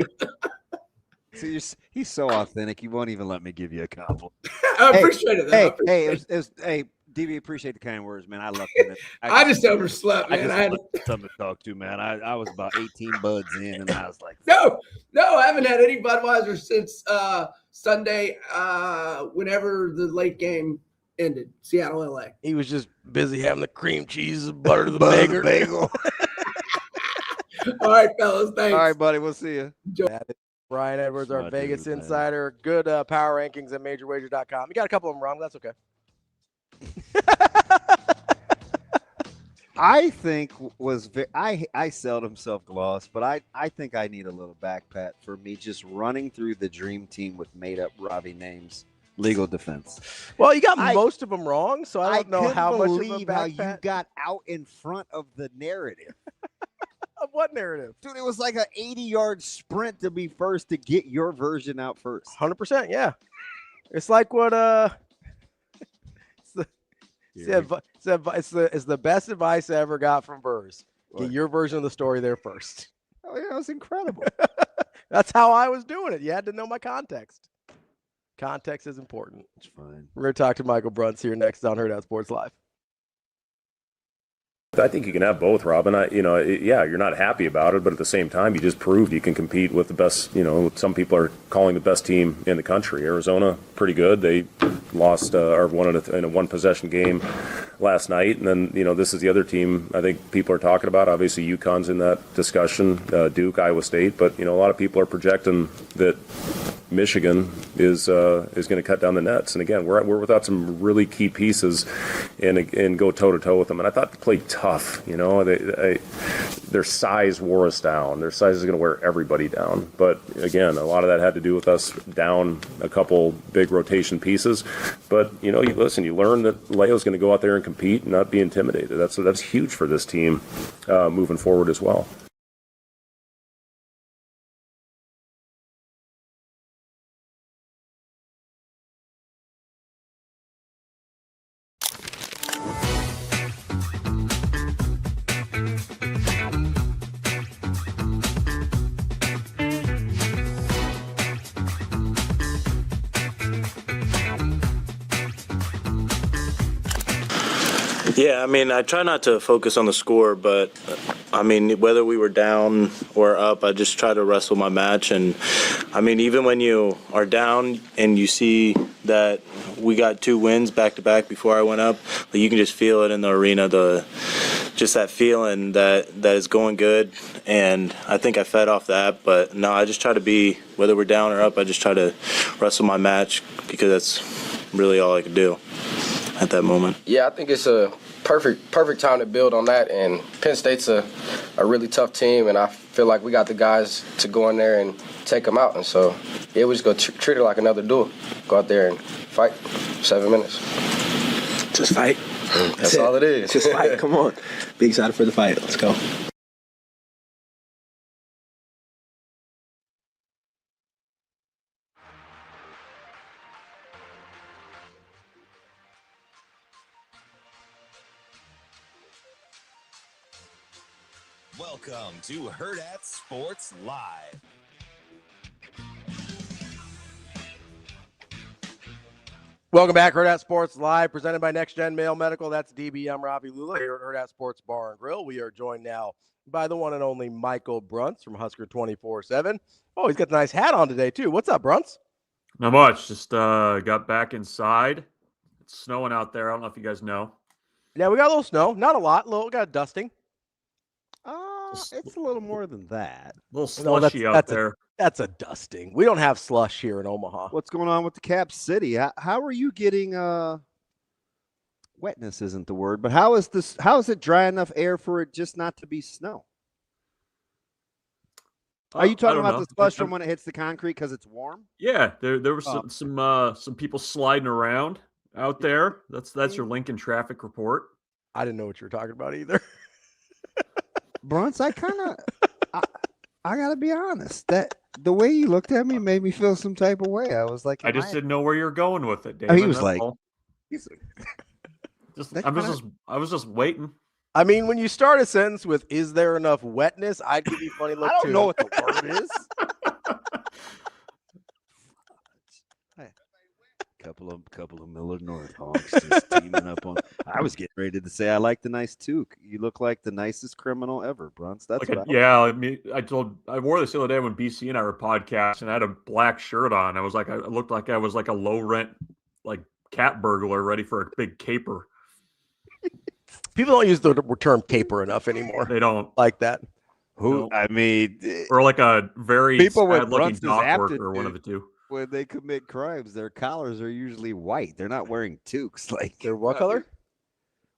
See, he's so authentic. He won't even let me give you a compliment. I appreciate it. Hey, DB, appreciate the kind words, man. I love it. I just overslept, man. I had something to talk to, man. I was about 18 buds in, and I was like, no, I haven't had any Budweiser since Sunday, whenever the late game ended, Seattle, LA. He was just busy having the cream cheese and butter to the bagel. All right, fellas. Thanks. all right, buddy. We'll see you. That is Brian Edwards, our Vegas insider. Good power rankings at majorwager.com. You got a couple of them wrong. That's okay. I think I seldom self-gloss, but I think I need a little back pat for me just running through the dream team with made-up Ravi names. Legal defense. Well, you got most of them wrong, so I don't know how much of a believe back how you pat. got out in front of the narrative. Of what narrative? Dude, it was like an 80-yard sprint to be first to get your version out first. 100%, yeah. It's like what it's the best advice I ever got from Burrs. Get your version of the story there first. Oh yeah, it was incredible. That's how I was doing it. You had to know my context. Context is important. It's fine. We're going to talk to Michael BRUNTZ here next on Hurrdat Sports Live. I think you can have both, Robin. You're not happy about it, but at the same time, you just proved you can compete with the best. Some people are calling the best team in the country. Arizona, pretty good. They lost or won in a one-possession game last night, and then this is the other team I think people are talking about. Obviously, UConn's in that discussion. Duke, Iowa State, but a lot of people are projecting that Michigan is going to cut down the nets. And again, we're without some really key pieces and go toe to toe with them. And I thought they played tough. Their size wore us down. Their size is going to wear everybody down. But again, a lot of that had to do with us down a couple big rotation pieces. But you learn that Leo's going to go out there and compete and not be intimidated. That's huge for this team moving forward as well. Yeah, I try not to focus on the score, but whether we were down or up, I just try to wrestle my match. And even when you are down and you see that we got 2 wins back to back before I went up, you can just feel it in the arena, just that feeling that is going good. And I think I fed off that, but no, I just try to be, whether we're down or up, I just try to wrestle my match because that's really all I could do at that moment. Yeah, I think it's a perfect time to build on that. And Penn State's a really tough team, and I feel like we got the guys to go in there and take them out. And so yeah, we just go treat it like another duel. Go out there and fight 7 minutes. Just fight. That's all it is. Just fight. Come on. Be excited for the fight. Let's go. Welcome to Hurrdat Sports Live. Welcome back, Hurrdat Sports Live, presented by Next Gen Male Medical. That's DB. I'm Ravi Lulla here at Hurrdat Sports Bar and Grill. We are joined now by the one and only Michael BRUNTZ from Husker 24/7. Oh, he's got a nice hat on today, too. What's up, BRUNTZ? Not much. Just got back inside. It's snowing out there. I don't know if you guys know. Yeah, we got a little snow. Not a lot. We got a dusting. It's a little more than that. A little slushy out there. That's a dusting. We don't have slush here in Omaha. What's going on with the Cap City? How are you getting wetness isn't the word, but how is it dry enough air for it just not to be snow? Are you talking about the slush from when it hits the concrete because it's warm? Yeah, there were some people sliding around out there. That's your Lincoln traffic report. I didn't know what you were talking about either. BRUNTZ, I gotta be honest. That the way you looked at me made me feel some type of way. I was like, I just didn't know where you're going with it, Damon. He was like, I was just waiting. I mean, when you start a sentence with "Is there enough wetness?" I'd give you a funny look. I don't know what the word is. couple of Miller North honks just teaming up on. I was getting ready to say I like the nice toque. You look like the nicest criminal ever, BRUNTZ. That's like I mean, I wore this the other day when BC and I were podcasting. I had a black shirt on. I looked like I was like a low rent like cat burglar ready for a big caper. People don't use the term caper enough anymore. They don't like that. Who? I mean, or like a very people with sad-looking BRUNTZ's dock worker, one of the two. When they commit crimes, their collars are usually white. They're not wearing toques. Like they're what color?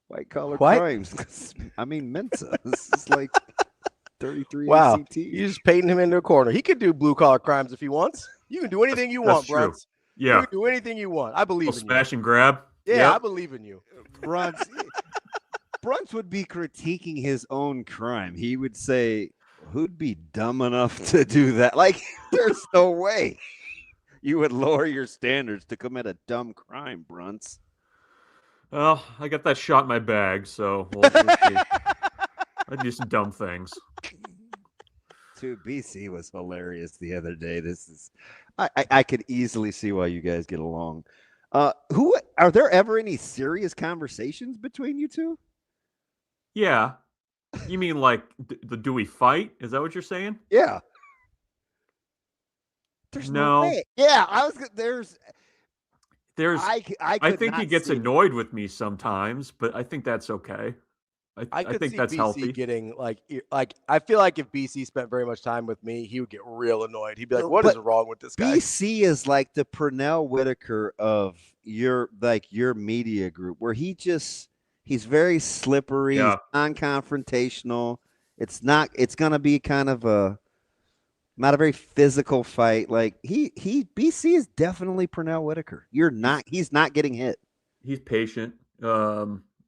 White collar What? crimes. I mean, Mensa. This is like 33 Wow, ACT. you just painting him into a corner. He could do blue collar crimes if he wants. You can do anything you want, true. BRUNTZ. Yeah. You can do anything you want. I believe in you. Smash and grab. Yeah, Yep. I believe in you. BRUNTZ would be critiquing his own crime. He would say, who'd be dumb enough to do that? Like, there's no way you would lower your standards to commit a dumb crime, BRUNTZ. Well, I got that shot in my bag, so we'll see. I do some dumb things. Dude, BC was hilarious the other day. This is, I could easily see why you guys get along. Who are there ever any serious conversations between you two? Yeah. You mean like do we fight? Is that what you're saying? Yeah. There's no way. Yeah, there's I think he gets annoyed with me sometimes, but I think that's okay. I could think see that's BC healthy. getting like I feel like if BC spent very much time with me, he would get real annoyed. He'd be like, "What is wrong with this guy?" BC is like the Pernell Whitaker of your media group, where he's very slippery, Yeah. he's non-confrontational. It's gonna be kind of not a very physical fight. Like BC is definitely Pernell Whitaker. He's not getting hit. He's patient.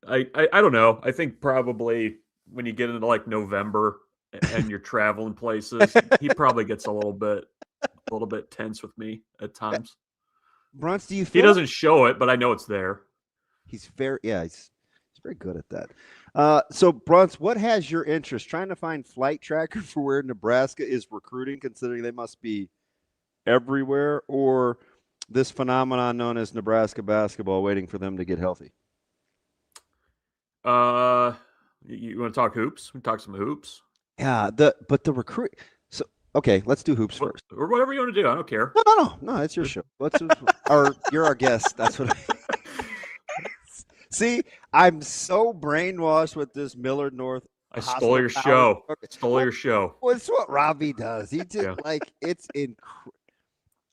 I don't know. I think probably when you get into like November and you're traveling places, he probably gets a little bit tense with me at times. BRUNTZ, do you feel He doesn't show it, but I know it's there. He's very good at that. So BRUNTZ, what has your interest? Trying to find flight tracker for where Nebraska is recruiting, considering they must be everywhere, or this phenomenon known as Nebraska basketball waiting for them to get healthy? You want to talk hoops? We talk some hoops. Yeah, the recruit. So okay, let's do hoops first, or whatever you want to do. I don't care. No, it's your show. You're our guest. That's what. See, I'm so brainwashed with this Miller North. I stole your show. Stole your show. Well, it's what Ravi does. He just it's incredible.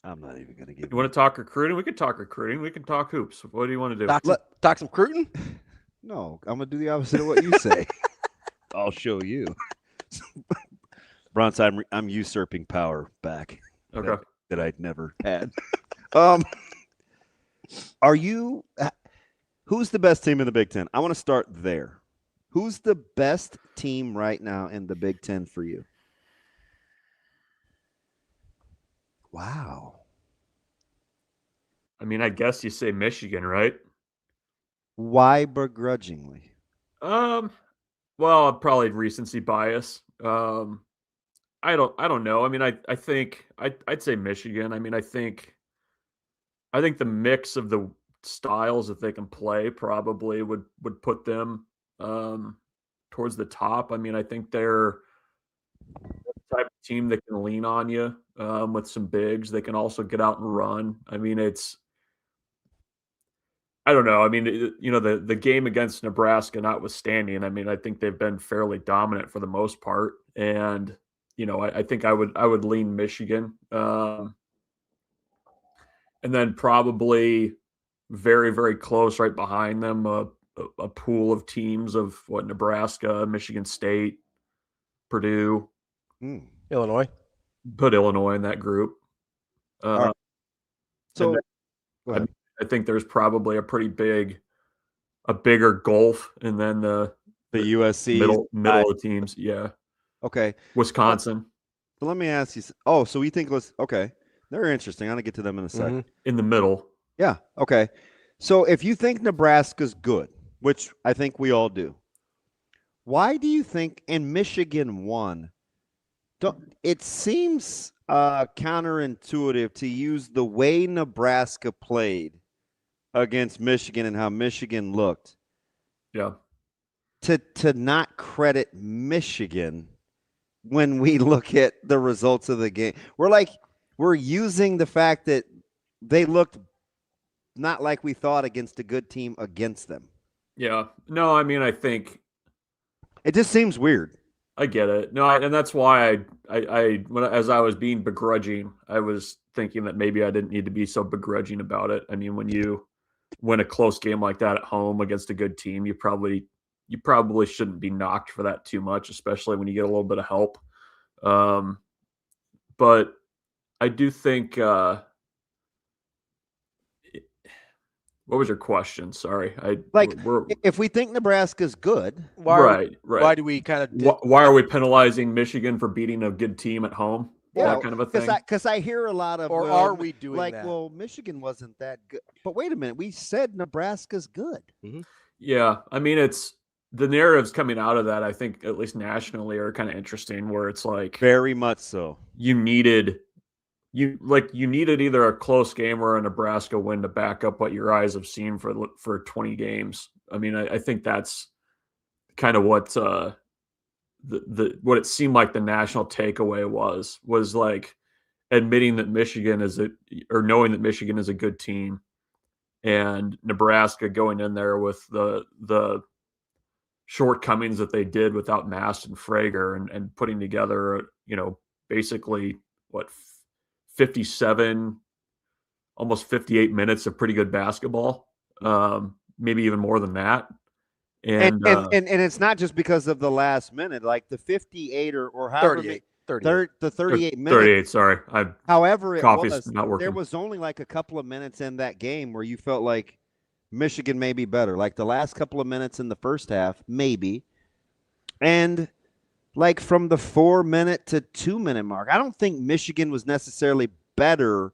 I'm not even going to give you. Want to talk recruiting? We can talk recruiting. We can talk hoops. What do you want to do? Talk some recruiting? No, I'm going to do the opposite of what you say. I'll show you. BRUNTZ, I'm usurping power back. Okay. That I'd never had. Are you? Who's the best team in the Big Ten? I want to start there. Who's the best team right now in the Big Ten for you? Wow. I mean, I guess you say Michigan, right? Why begrudgingly? Well, probably recency bias. I don't know. I mean, I think I'd say Michigan. I mean, I think the mix of the styles that they can play probably would put them towards the top. I mean, I think they're the type of team that can lean on you with some bigs. They can also get out and run. I mean, I don't know. I mean, the game against Nebraska notwithstanding, I mean, I think they've been fairly dominant for the most part. And, I think I would lean Michigan. And then probably very, very close right behind them, a pool of teams of Nebraska, Michigan State, Purdue, Illinois. Put Illinois in that group. Right. So I think there's probably a bigger gulf, and then the USC middle of the teams. Yeah. Okay. Wisconsin. So let me ask you. Oh, so we think they're interesting. I'm gonna get to them in a second. Mm-hmm. In the middle. Yeah. Okay. So if you think Nebraska's good, which I think we all do, why do you think Michigan won? It seems counterintuitive to use the way Nebraska played against Michigan and how Michigan looked. Yeah. To not credit Michigan when we look at the results of the game. We're using the fact that they looked not like we thought against a good team against them. Yeah. No, I mean, I think it just seems weird. I get it. No, and that's why as I was being begrudging, I was thinking that maybe I didn't need to be so begrudging about it. I mean, when you win a close game like that at home against a good team, you probably shouldn't be knocked for that too much, especially when you get a little bit of help. But I do think. What was your question? Sorry, if we think Nebraska's good, right. Why do we kind of? Why are we penalizing Michigan for beating a good team at home? Yeah, that kind of a thing. Because I hear a lot of, or are we doing that? Well, Michigan wasn't that good. But wait a minute, we said Nebraska's good. Mm-hmm. Yeah, I mean, it's the narratives coming out of that. I think at least nationally are kind of interesting, where it's like very much so. You needed either a close game or a Nebraska win to back up what your eyes have seen for 20 games. I mean, I think that's kind of what what it seemed like the national takeaway was like admitting that Michigan knowing that Michigan is a good team, and Nebraska going in there with the shortcomings that they did without Mast and Frager and putting together, basically 57, almost 58 minutes of pretty good basketball, maybe even more than that. And it's not just because of the last minute, like the 58 or however 38. The 38 minutes. 38, sorry. However, coffee's not working. There was only like a couple of minutes in that game where you felt like Michigan may be better. Like the last couple of minutes in the first half, maybe. And like from the 4-minute to 2-minute mark, I don't think Michigan was necessarily better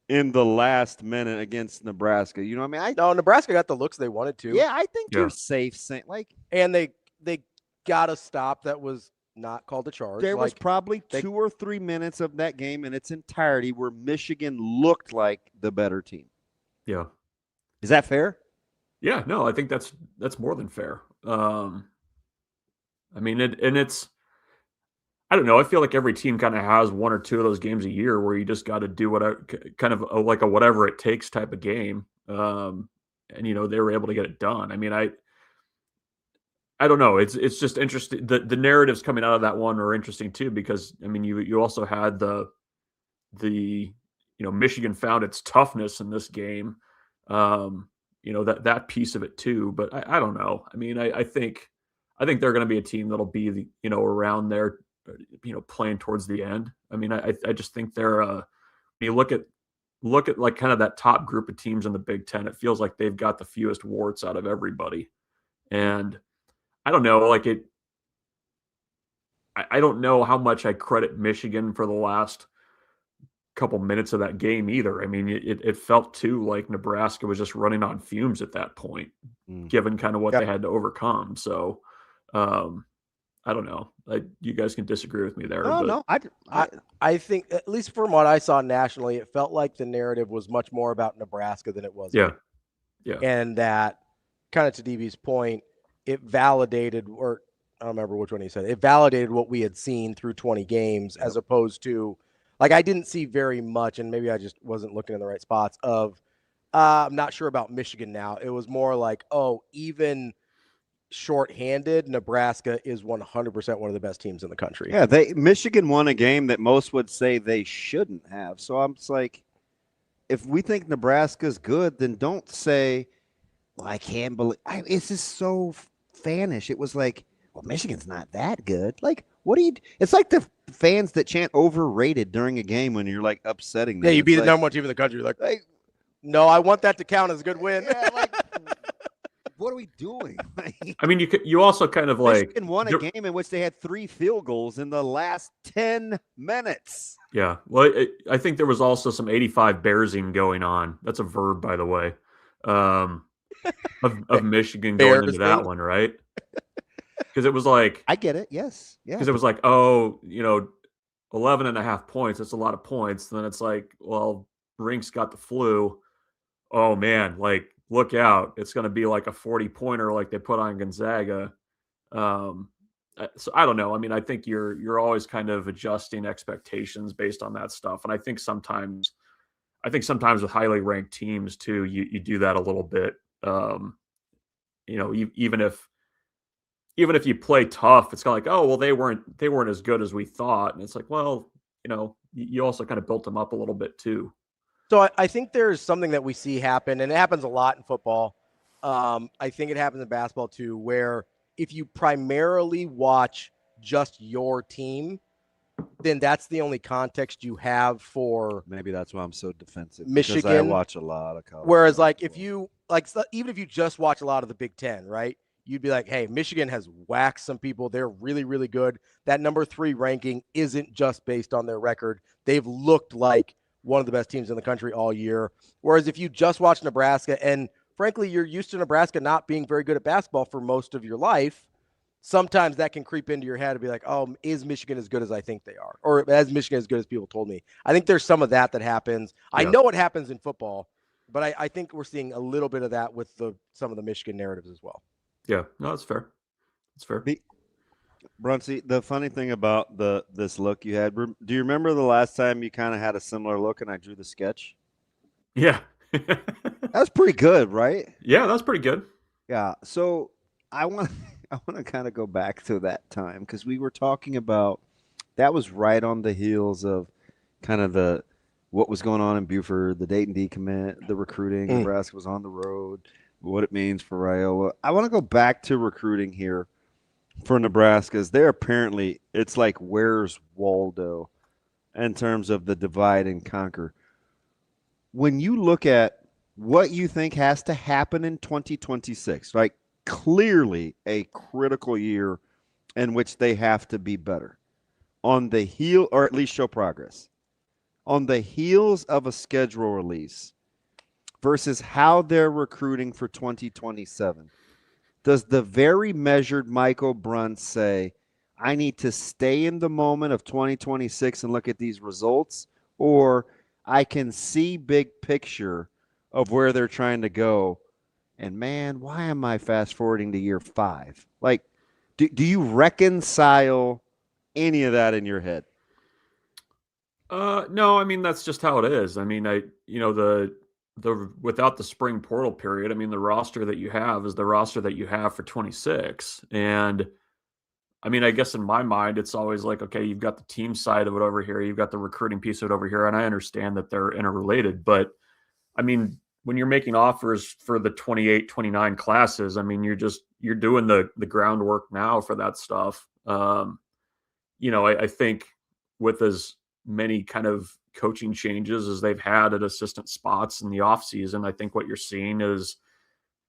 in the last minute against Nebraska. You know what I mean? No, Nebraska got the looks they wanted to. Yeah, I think you're safe saying and they got a stop that was not called a charge. There was probably 2 or 3 minutes of that game in its entirety where Michigan looked like the better team. Yeah. Is that fair? Yeah, no, I think that's more than fair. I mean, it's I don't know. I feel like every team kind of has 1 or 2 of those games a year where you just got to do whatever, kind of like a whatever it takes type of game. And they were able to get it done. I mean, I don't know. It's just interesting. The narratives coming out of that one are interesting too, because I mean, you also had the Michigan found its toughness in this game. That piece of it too. But I don't know. I mean, I think they're going to be a team that'll be around there. Playing towards the end. I mean, I just think they're when you look at like kind of that top group of teams in the Big Ten, it feels like they've got the fewest warts out of everybody. And I don't know, I don't know how much I credit Michigan for the last couple minutes of that game either. I mean, it felt too like Nebraska was just running on fumes at that point, given kind of what they had to overcome. So I don't know. You guys can disagree with me there. No. I think, at least from what I saw nationally, it felt like the narrative was much more about Nebraska than it was. Yeah. And that, kind of to DB's point, it validated, or I don't remember which one he said, it validated what we had seen through 20 games, as opposed to, like, I didn't see very much, and maybe I just wasn't looking in the right spots, of, I'm not sure about Michigan now. It was more like, even shorthanded, Nebraska is 100% one of the best teams in the country. Yeah, Michigan won a game that most would say they shouldn't have. So I'm just like, if we think Nebraska's good, then don't say, well, I can't believe. It's just so fanish. It was like, well, Michigan's not that good. Like, what do you? It's like the fans that chant overrated during a game when you're like upsetting them. Yeah, you beat the number one team in the country. Like, no, I want that to count as a good win. Yeah, like, what are we doing? I mean, you also kind of like Michigan won a game in which they had 3 field goals in the last 10 minutes. Yeah, well, I think there was also some 85 Bearsing going on. That's a verb, by the way, of Michigan going into that one, right? Because it was like, I get it. Yes. Yeah. Because it was like, 11.5 points. That's a lot of points. Then it's like, well, Rink's got the flu. Oh man, like look out, it's going to be like a 40-pointer like they put on Gonzaga. So I don't know. I mean, I think you're always kind of adjusting expectations based on that stuff. And I think sometimes with highly ranked teams too, you do that a little bit. Even if you play tough, it's kind of like, oh, well, they weren't as good as we thought. And it's like, well, you also kind of built them up a little bit too. So I think there's something that we see happen, and it happens a lot in football. I think it happens in basketball too, where if you primarily watch just your team, then that's the only context you have for. Maybe that's why I'm so defensive. Michigan. Because I watch a lot of college. Whereas, like, if you even if you just watch a lot of the Big Ten, right? You'd be like, hey, Michigan has whacked some people. They're really, really good. That number 3 ranking isn't just based on their record. They've looked like one of the best teams in the country all year. Whereas if you just watch Nebraska, and frankly, you're used to Nebraska not being very good at basketball for most of your life, sometimes that can creep into your head and be like, oh, is Michigan as good as I think they are? Or is Michigan as good as people told me? I think there's some of that happens. Yeah. I know it happens in football, but I think we're seeing a little bit of that with some of the Michigan narratives as well. Yeah, no, that's fair. That's fair. BRUNTZ, the funny thing about this look you had, do you remember the last time you kind of had a similar look and I drew the sketch? Yeah. That was pretty good, right? Yeah, that's pretty good. Yeah. So I want to kind of go back to that time because we were talking about that was right on the heels of kind of what was going on in Buford, the Dayton decommit, the recruiting. Nebraska was on the road, what it means for Raiola. I want to go back to recruiting here for Nebraska. They're apparently, it's like where's Waldo in terms of the divide and conquer. When you look at what you think has to happen in 2026, like clearly a critical year in which they have to be better on the heel, or at least show progress on the heels of a schedule release versus how they're recruiting for 2027. Does the very measured Michael BRUNTZ say, I need to stay in the moment of 2026 and look at these results, or I can see big picture of where they're trying to go? And man, why am I fast forwarding to year 5? Like, do you reconcile any of that in your head? No, I mean, that's just how it is. I mean, the without the spring portal period, I mean, the roster that you have is the roster that you have for 26. And I mean, I guess in my mind, it's always like, okay, you've got the team side of it over here. You've got the recruiting piece of it over here. And I understand that they're interrelated, but I mean, when you're making offers for the 28, 29 classes, I mean, you're doing the groundwork now for that stuff. I think with as many kind of coaching changes as they've had at assistant spots in the offseason, I think what you're seeing is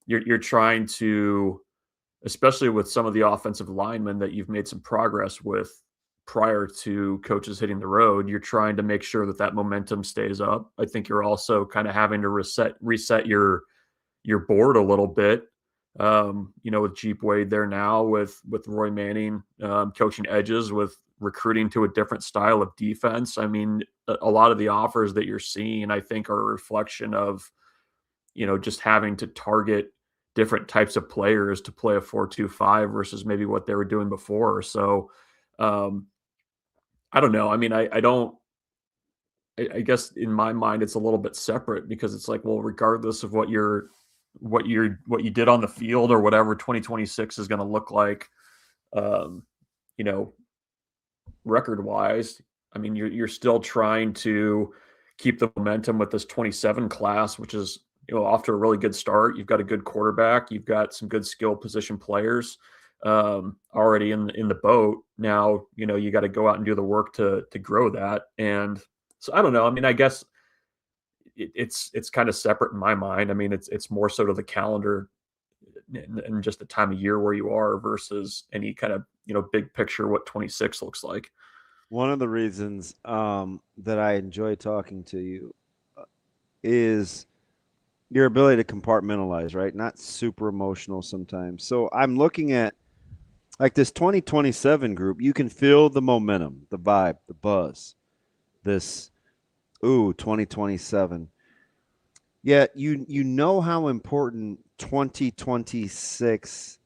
you're trying to, especially with some of the offensive linemen that you've made some progress with prior to coaches hitting the road, you're trying to make sure that momentum stays up. I think you're also kind of having to reset your board a little bit. With Jeep Wade there now, with Roy Manning coaching edges, with recruiting to a different style of defense. I mean, a lot of the offers that you're seeing, I think, are a reflection of, just having to target different types of players to play a 4-2-5 versus maybe what they were doing before. So, I don't know. I mean, I guess in my mind, it's a little bit separate because it's like, well, regardless of what you did on the field or whatever 2026 is going to look like, record wise, I mean, you're still trying to keep the momentum with this 27 class, which is, off to a really good start. You've got a good quarterback. You've got some good skill position players already in the boat. Now, you got to go out and do the work to grow that. And so I don't know. I mean, I guess it's kind of separate in my mind. I mean, it's more so to the calendar and just the time of year where you are versus any kind of, big picture, what 26 looks like. One of the reasons that I enjoy talking to you is your ability to compartmentalize, right? Not super emotional sometimes. So I'm looking at like this 2027 group. You can feel the momentum, the vibe, the buzz, this, 2027. Yeah, you know how important 2026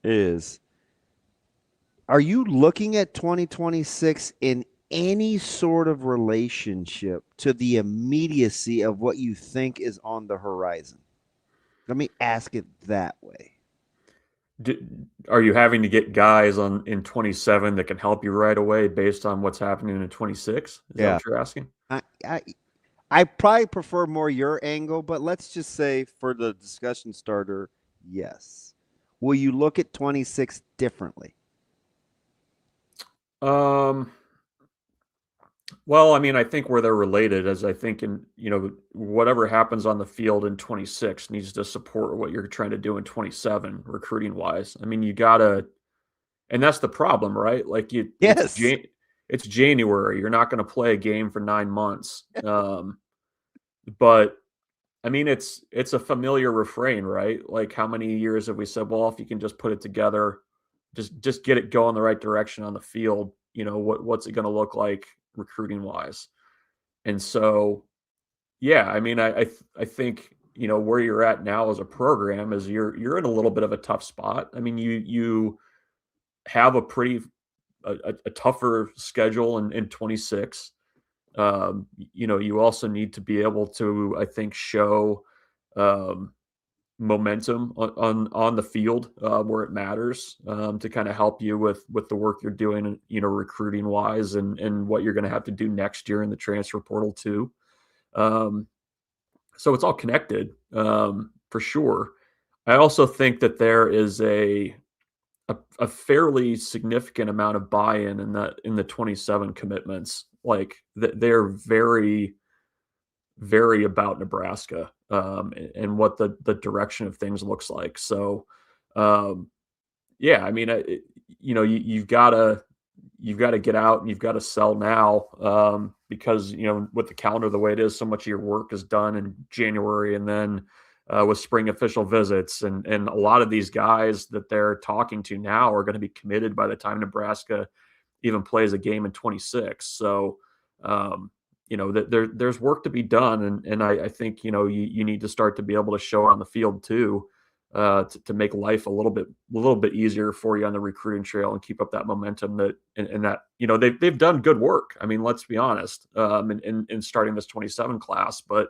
is. Are you looking at 2026 in any sort of relationship to the immediacy of what you think is on the horizon? Let me ask it that way. Are you having to get guys in 27 that can help you right away based on what's happening in 26? Is that what you're asking? I probably prefer more your angle, but let's just say for the discussion starter, yes. Will you look at 26 differently? Well, I mean, I think where they're related is I think whatever happens on the field in 26 needs to support what you're trying to do in 27 recruiting wise. I mean, you gotta, and that's the problem, right? Like it's January. You're not going to play a game for 9 months. But I mean, it's a familiar refrain, right? Like how many years have we said, well, if you can just put it together, just get it going the right direction on the field, what's it going to look like recruiting wise? And so, yeah, I mean, I think, where you're at now as a program is you're in a little bit of a tough spot. I mean, you have a tougher schedule in 26. You also need to be able to, I think, show momentum on the field where it matters to kind of help you with the work you're doing, recruiting wise and what you're going to have to do next year in the transfer portal too. So it's all connected for sure. I also think that there is a fairly significant amount of buy-in in the 27 commitments. Like they're very, very about Nebraska and what the direction of things looks like. So, yeah, I mean, you've got to get out and you've got to sell now because with the calendar the way it is, so much of your work is done in January and then with spring official visits and a lot of these guys that they're talking to now are going to be committed by the time Nebraska even plays a game in 26. So, there's work to be done. And I think, you need to start to be able to show on the field too, to make life a little bit easier for you on the recruiting trail and keep up that momentum that they've done good work. I mean, let's be honest, in starting this 27 class, but,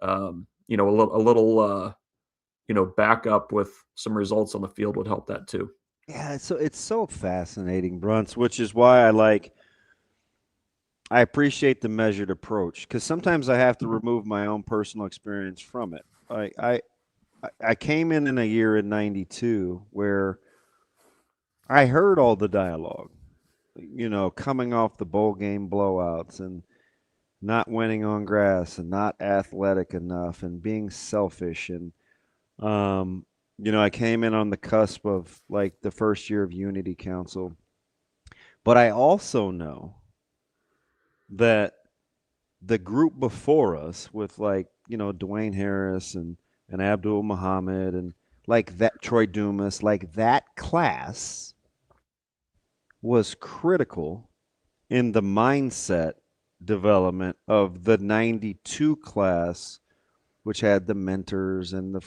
a little backup with some results on the field would help that too. Yeah, so it's so fascinating, BRUNTZ, which is why I appreciate the measured approach because sometimes I have to remove my own personal experience from it. I came in a year in 92 where I heard all the dialogue, coming off the bowl game blowouts and not winning on grass and not athletic enough and being selfish. And, I came in on the cusp of like the first year of Unity Council. But I also know that the group before us with Dwayne Harris and Abdul Muhammad and like that Troy Dumas, like that class was critical in the mindset development of the 92 class, which had the mentors and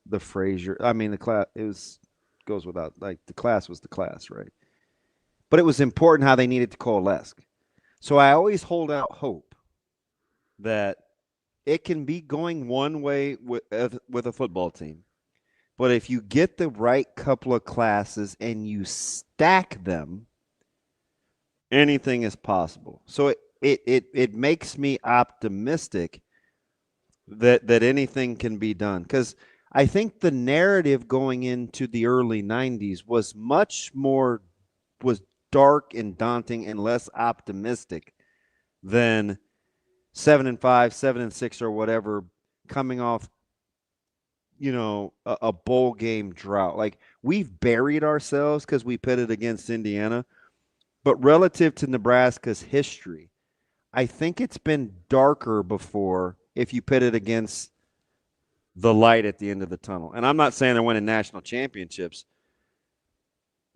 the Frazier. I mean, the class goes without, like the class was the class, right? But it was important how they needed to coalesce. So I always hold out hope that it can be going one way with a football team. But if you get the right couple of classes and you stack them, anything is possible. So it makes me optimistic that anything can be done. Because I think the narrative going into the early 90s was was dark and daunting and less optimistic than 7-5, 7-6, or whatever, coming off, a bowl game drought. Like we've buried ourselves because we pitted against Indiana, but relative to Nebraska's history, I think it's been darker before if you pit it against the light at the end of the tunnel. And I'm not saying they're winning national championships,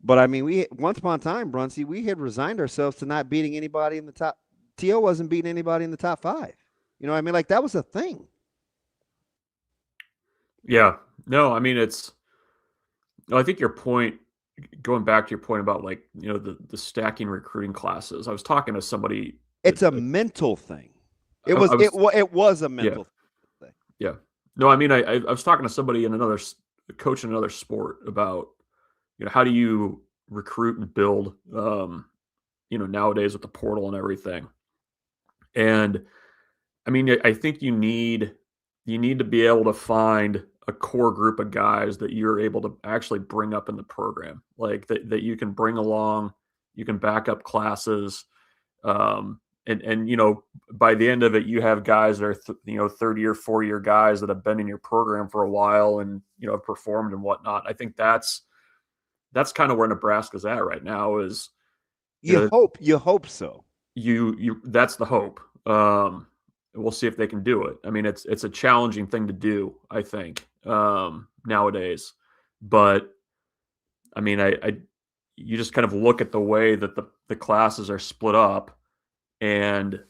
but I mean, once upon a time, BRUNTZ, we had resigned ourselves to not beating anybody in the top. T.O. wasn't beating anybody in the top 5. You know what I mean? Like that was a thing. Yeah. No, I mean, I think your point, going back to your point about like, the stacking recruiting classes, I was talking to somebody. It's a mental thing. It I was was- it was a Yeah. mental thing. Yeah. No, I mean, I was talking to somebody in a coach in another sport about, how do you recruit and build, nowadays with the portal and everything. And I mean, I think you need to be able to find a core group of guys that you're able to actually bring up in the program, like that you can bring along, you can back up classes. And by the end of it, you have guys that are 30 or 4-year guys that have been in your program for a while and have performed and whatnot. I think that's kind of where Nebraska's at right now. Is you hope so. You that's the hope. We'll see if they can do it. I mean, it's a challenging thing to do, I think, nowadays. But I mean, you just kind of look at the way that the classes are split up, and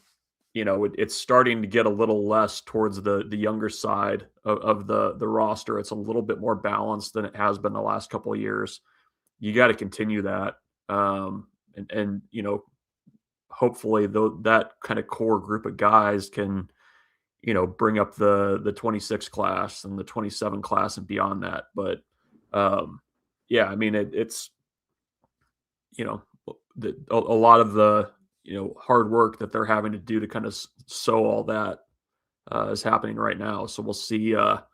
it's starting to get a little less towards the younger side of the roster. It's a little bit more balanced than it has been the last couple of years. You got to continue that, and hopefully that kind of core group of guys can bring up the 26 class and the 27 class and beyond that. But yeah, I mean, it's a lot of the hard work that they're having to do to kind of sew all that is happening right now. So we'll see how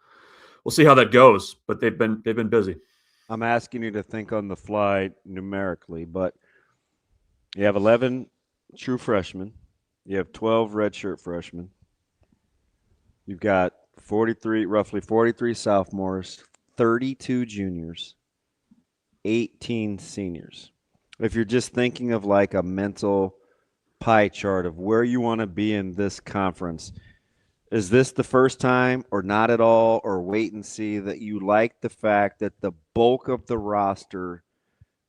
that goes, but they've been busy. I'm asking you to think on the fly numerically, but you have 11 true freshmen. You have 12 redshirt freshmen. You've got roughly 43 sophomores, 32 juniors, 18 seniors. If you're just thinking of like a mental pie chart of where you want to be in this conference, is this the first time or not at all, or wait and see that you like the fact that the bulk of the roster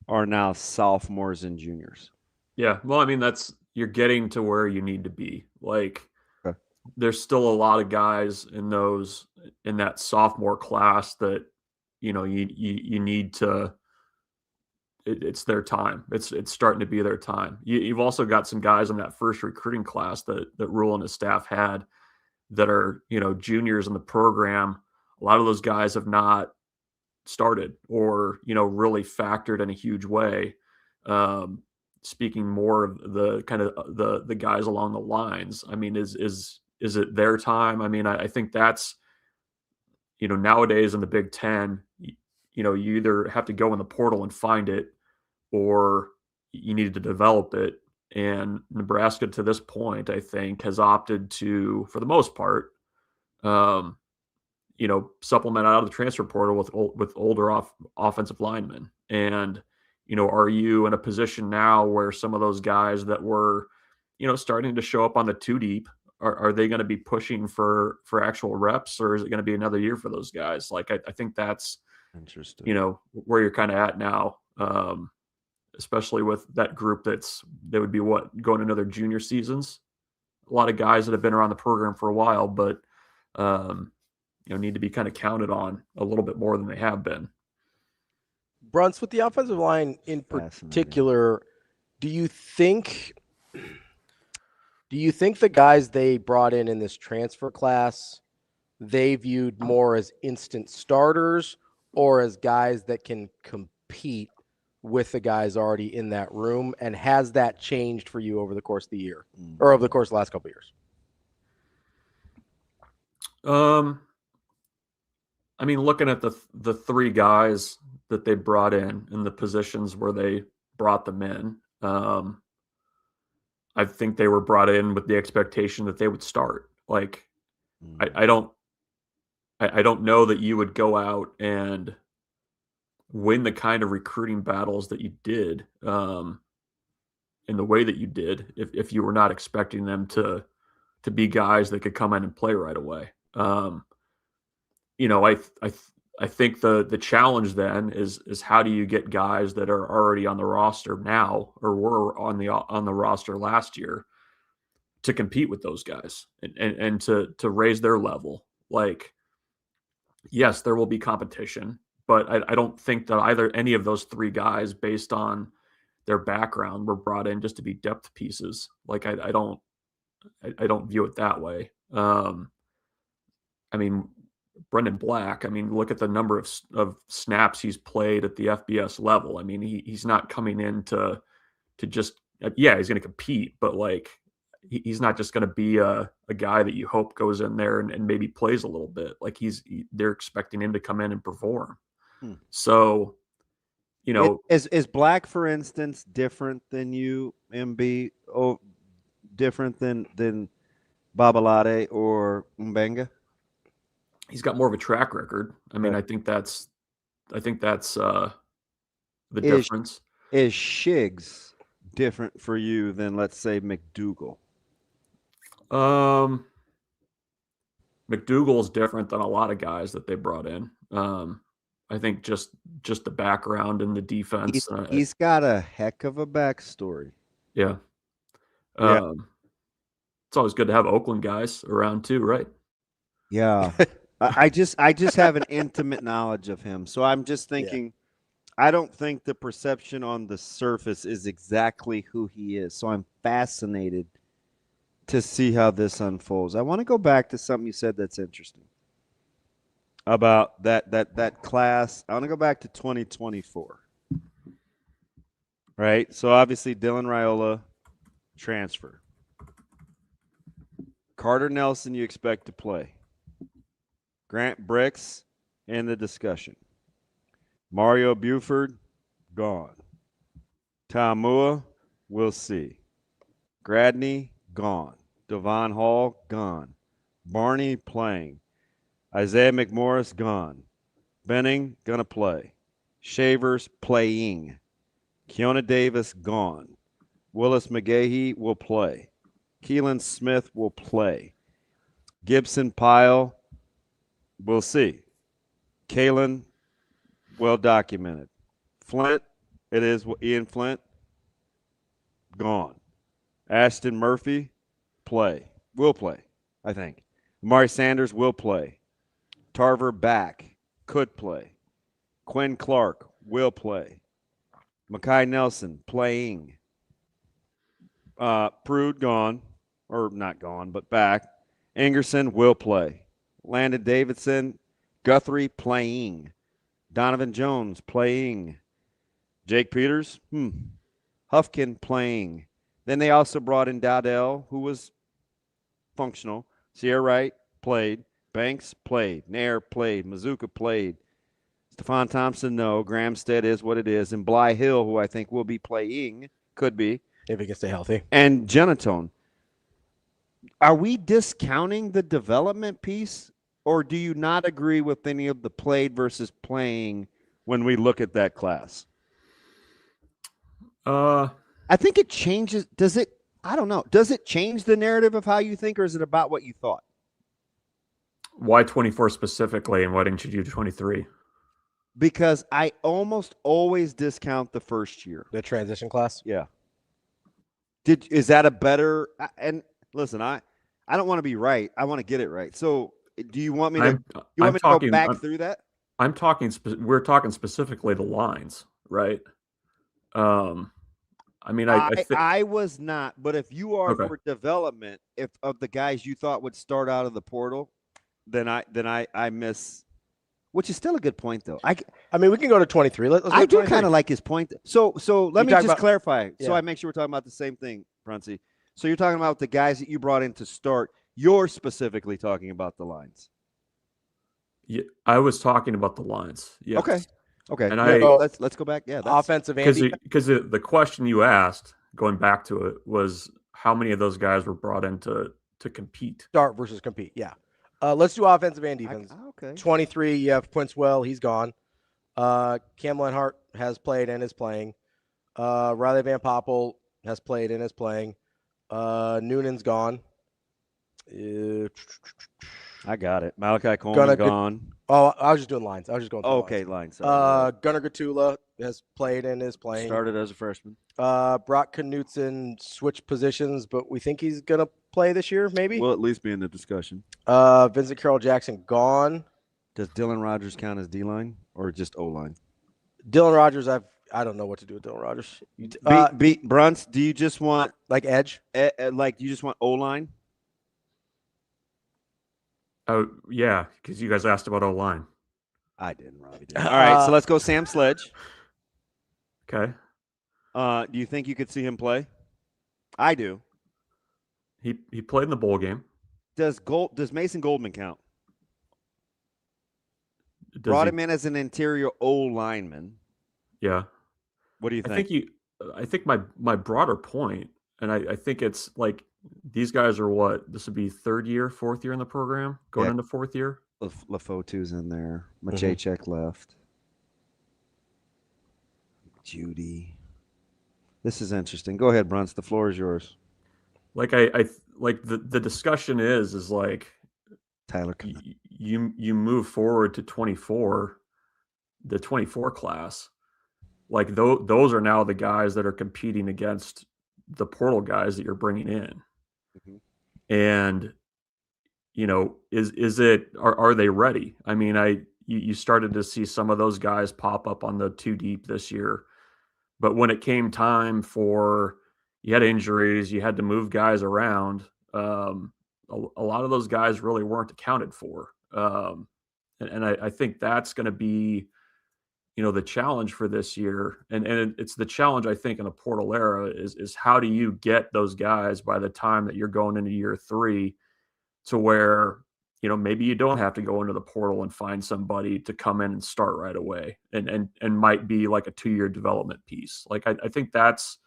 are now sophomores and juniors? Yeah. Well, I mean, you're getting to where you need to be. Like, there's still a lot of guys in that sophomore class that, you need to, it's their time. It's starting to be their time. You've also got some guys in that first recruiting class that Rhule and his staff had that are, juniors in the program. A lot of those guys have not started or, really factored in a huge way. Speaking more of the kind of the guys along the lines, I mean, is it their time? I mean, I think that's, nowadays in the Big Ten, you either have to go in the portal and find it, or you need to develop it. And Nebraska, to this point, I think, has opted to, for the most part, supplement out of the transfer portal with older offensive linemen. And, are you in a position now where some of those guys that were, starting to show up on the two deep, are they going to be pushing for actual reps, or is it going to be another year for those guys? Like, I think that's interesting, where you're kind of at now, especially with that group they would be going into their junior seasons. A lot of guys that have been around the program for a while, but, need to be kind of counted on a little bit more than they have been. BRUNTZ, with the offensive line in particular, do you think the guys they brought in this transfer class, they viewed more as instant starters or as guys that can compete with the guys already in that room? And has that changed for you over the course of the year or over the course of the last couple of years? I mean, looking at the three guys that they brought in the positions where they brought them in, I think they were brought in with the expectation that they would start. Like, I don't know that you would go out and win the kind of recruiting battles that you did, in the way that you did, if you were not expecting them to be guys that could come in and play right away. I think the challenge then is how do you get guys that are already on the roster now or were on the roster last year to compete with those guys and to raise their level. Like, yes, there will be competition, but I don't think that any of those three guys, based on their background, were brought in just to be depth pieces. Like I don't view it that way. I mean, Brendan Black, I mean, look at the number of snaps he's played at the FBS level. I mean, he's not coming in to just, yeah, he's going to compete, but like, he's not just going to be a guy that you hope goes in there and maybe plays a little bit. Like they're expecting him to come in and perform. So, you know, is Black, for instance, different than you, MB? Oh, different than Babalade or Mbenga? He's got more of a track record. I mean, I think that's the difference. Is Shiggs different for you than, let's say, McDougal? McDougal is different than a lot of guys that they brought in. I think just the background and the defense. He's got a heck of a backstory. Yeah. It's always good to have Oakland guys around too, right? Yeah. I just have an intimate knowledge of him. So I'm just thinking, I don't think the perception on the surface is exactly who he is. So I'm fascinated to see how this unfolds. I want to go back to something you said that's interesting about that class. I want to go back to 2024. Right? So obviously Dylan Raiola transfer. Carter Nelson you expect to play. Grant Bricks in the discussion. Mario Buford, gone. Tom Mua, we'll see. Gradney, gone. Devon Hall, gone. Barney, playing. Isaiah McMorris, gone. Benning, gonna play. Shavers, playing. Keona Davis, gone. Willis McGahee will play. Keelan Smith will play. Gibson Pyle, we'll see. Kalen, well documented. Flint, it is Ian Flint, gone. Ashton Murphy, will play, I think. Amari Sanders will play. Tarver back, could play. Quinn Clark will play. Makai Nelson playing. Prude gone, or not gone, but back. Ingerson will play. Landon Davidson, Guthrie playing. Donovan Jones playing. Jake Peters, Huffkin playing. Then they also brought in Dowdell, who was functional. Sierra Wright played. Banks played. Nair played. Mazuka played. Stephon Thompson, no. Gramstead is what it is. And Bly Hill, who I think will be playing, could be. If he can stay healthy. And Genatone. Are we discounting the development piece, or do you not agree with any of the played versus playing when we look at that class? I think it changes. Does it? I don't know. Does it change the narrative of how you think, or is it about what you thought? Why 24 specifically, and why didn't you do 23? Because I almost always discount the first year. The transition class? Yeah. Is that a better – and listen, I don't want to be right. I want to get it right. So do you want me to go back through that? We're talking specifically the lines, right? I mean, I was not, but if you are for development, if of the guys you thought would start out of the portal, then I miss, which is still a good point though. I mean, we can go to 23. Let's I do kind of like his point. So let me just clarify, yeah. so I make sure we're talking about the same thing, BRUNTZ. So you're talking about the guys that you brought in to start. You're specifically talking about the lines. Yeah, I was talking about the lines. Yes. Okay. And let's go back. Yeah, offensive because the question you asked, going back to it, was how many of those guys were brought in to compete? Start versus compete. Yeah. Let's do offensive and defense. Okay. 23. You have Quintswell. He's gone. Cam Lenhart has played and is playing. Riley Van Poppel has played and is playing. Noonan's gone. I got it. Malachi Coleman gone. Oh, I was just doing lines. I was just going through lines. Gunnar Gatula has played and is playing. Started as a freshman. Brock Knutson switched positions, but we think he's going to play this year, maybe? Will at least be in the discussion. Vincent Carroll Jackson gone. Does Dylan Rogers count as D-line or just O-line? Dylan Rogers, I don't know what to do with Dylan Rogers. BRUNTZ, do you just want like edge? Like you just want O-line? Oh yeah, because you guys asked about O-line. I didn't, Ravi did. All right, so let's go Sam Sledge. Okay. Do you think you could see him play? I do. He played in the bowl game. Does Mason Goldman count? Brought him in as an interior O lineman. Yeah. What do you think? I think my broader point, and I think it's like these guys are what? This would be fourth year in the program, going into fourth year. LaFotu's in there. Maciejczak left. Judy. This is interesting. Go ahead, BRUNTZ. The floor is yours. Like I like the discussion is like Tyler. You move forward to 24, the 24 class. Like those are now the guys that are competing against the portal guys that you're bringing in. And are they ready? I mean, you started to see some of those guys pop up on the 2 deep this year, but when it came time for, you had injuries, you had to move guys around. A lot of those guys really weren't accounted for. And I think that's going to be, the challenge for this year. And it's the challenge, I think, in a portal era is how do you get those guys by the time that you're going into year 3 to where, maybe you don't have to go into the portal and find somebody to come in and start right away and might be like a 2-year development piece. Like, I think that's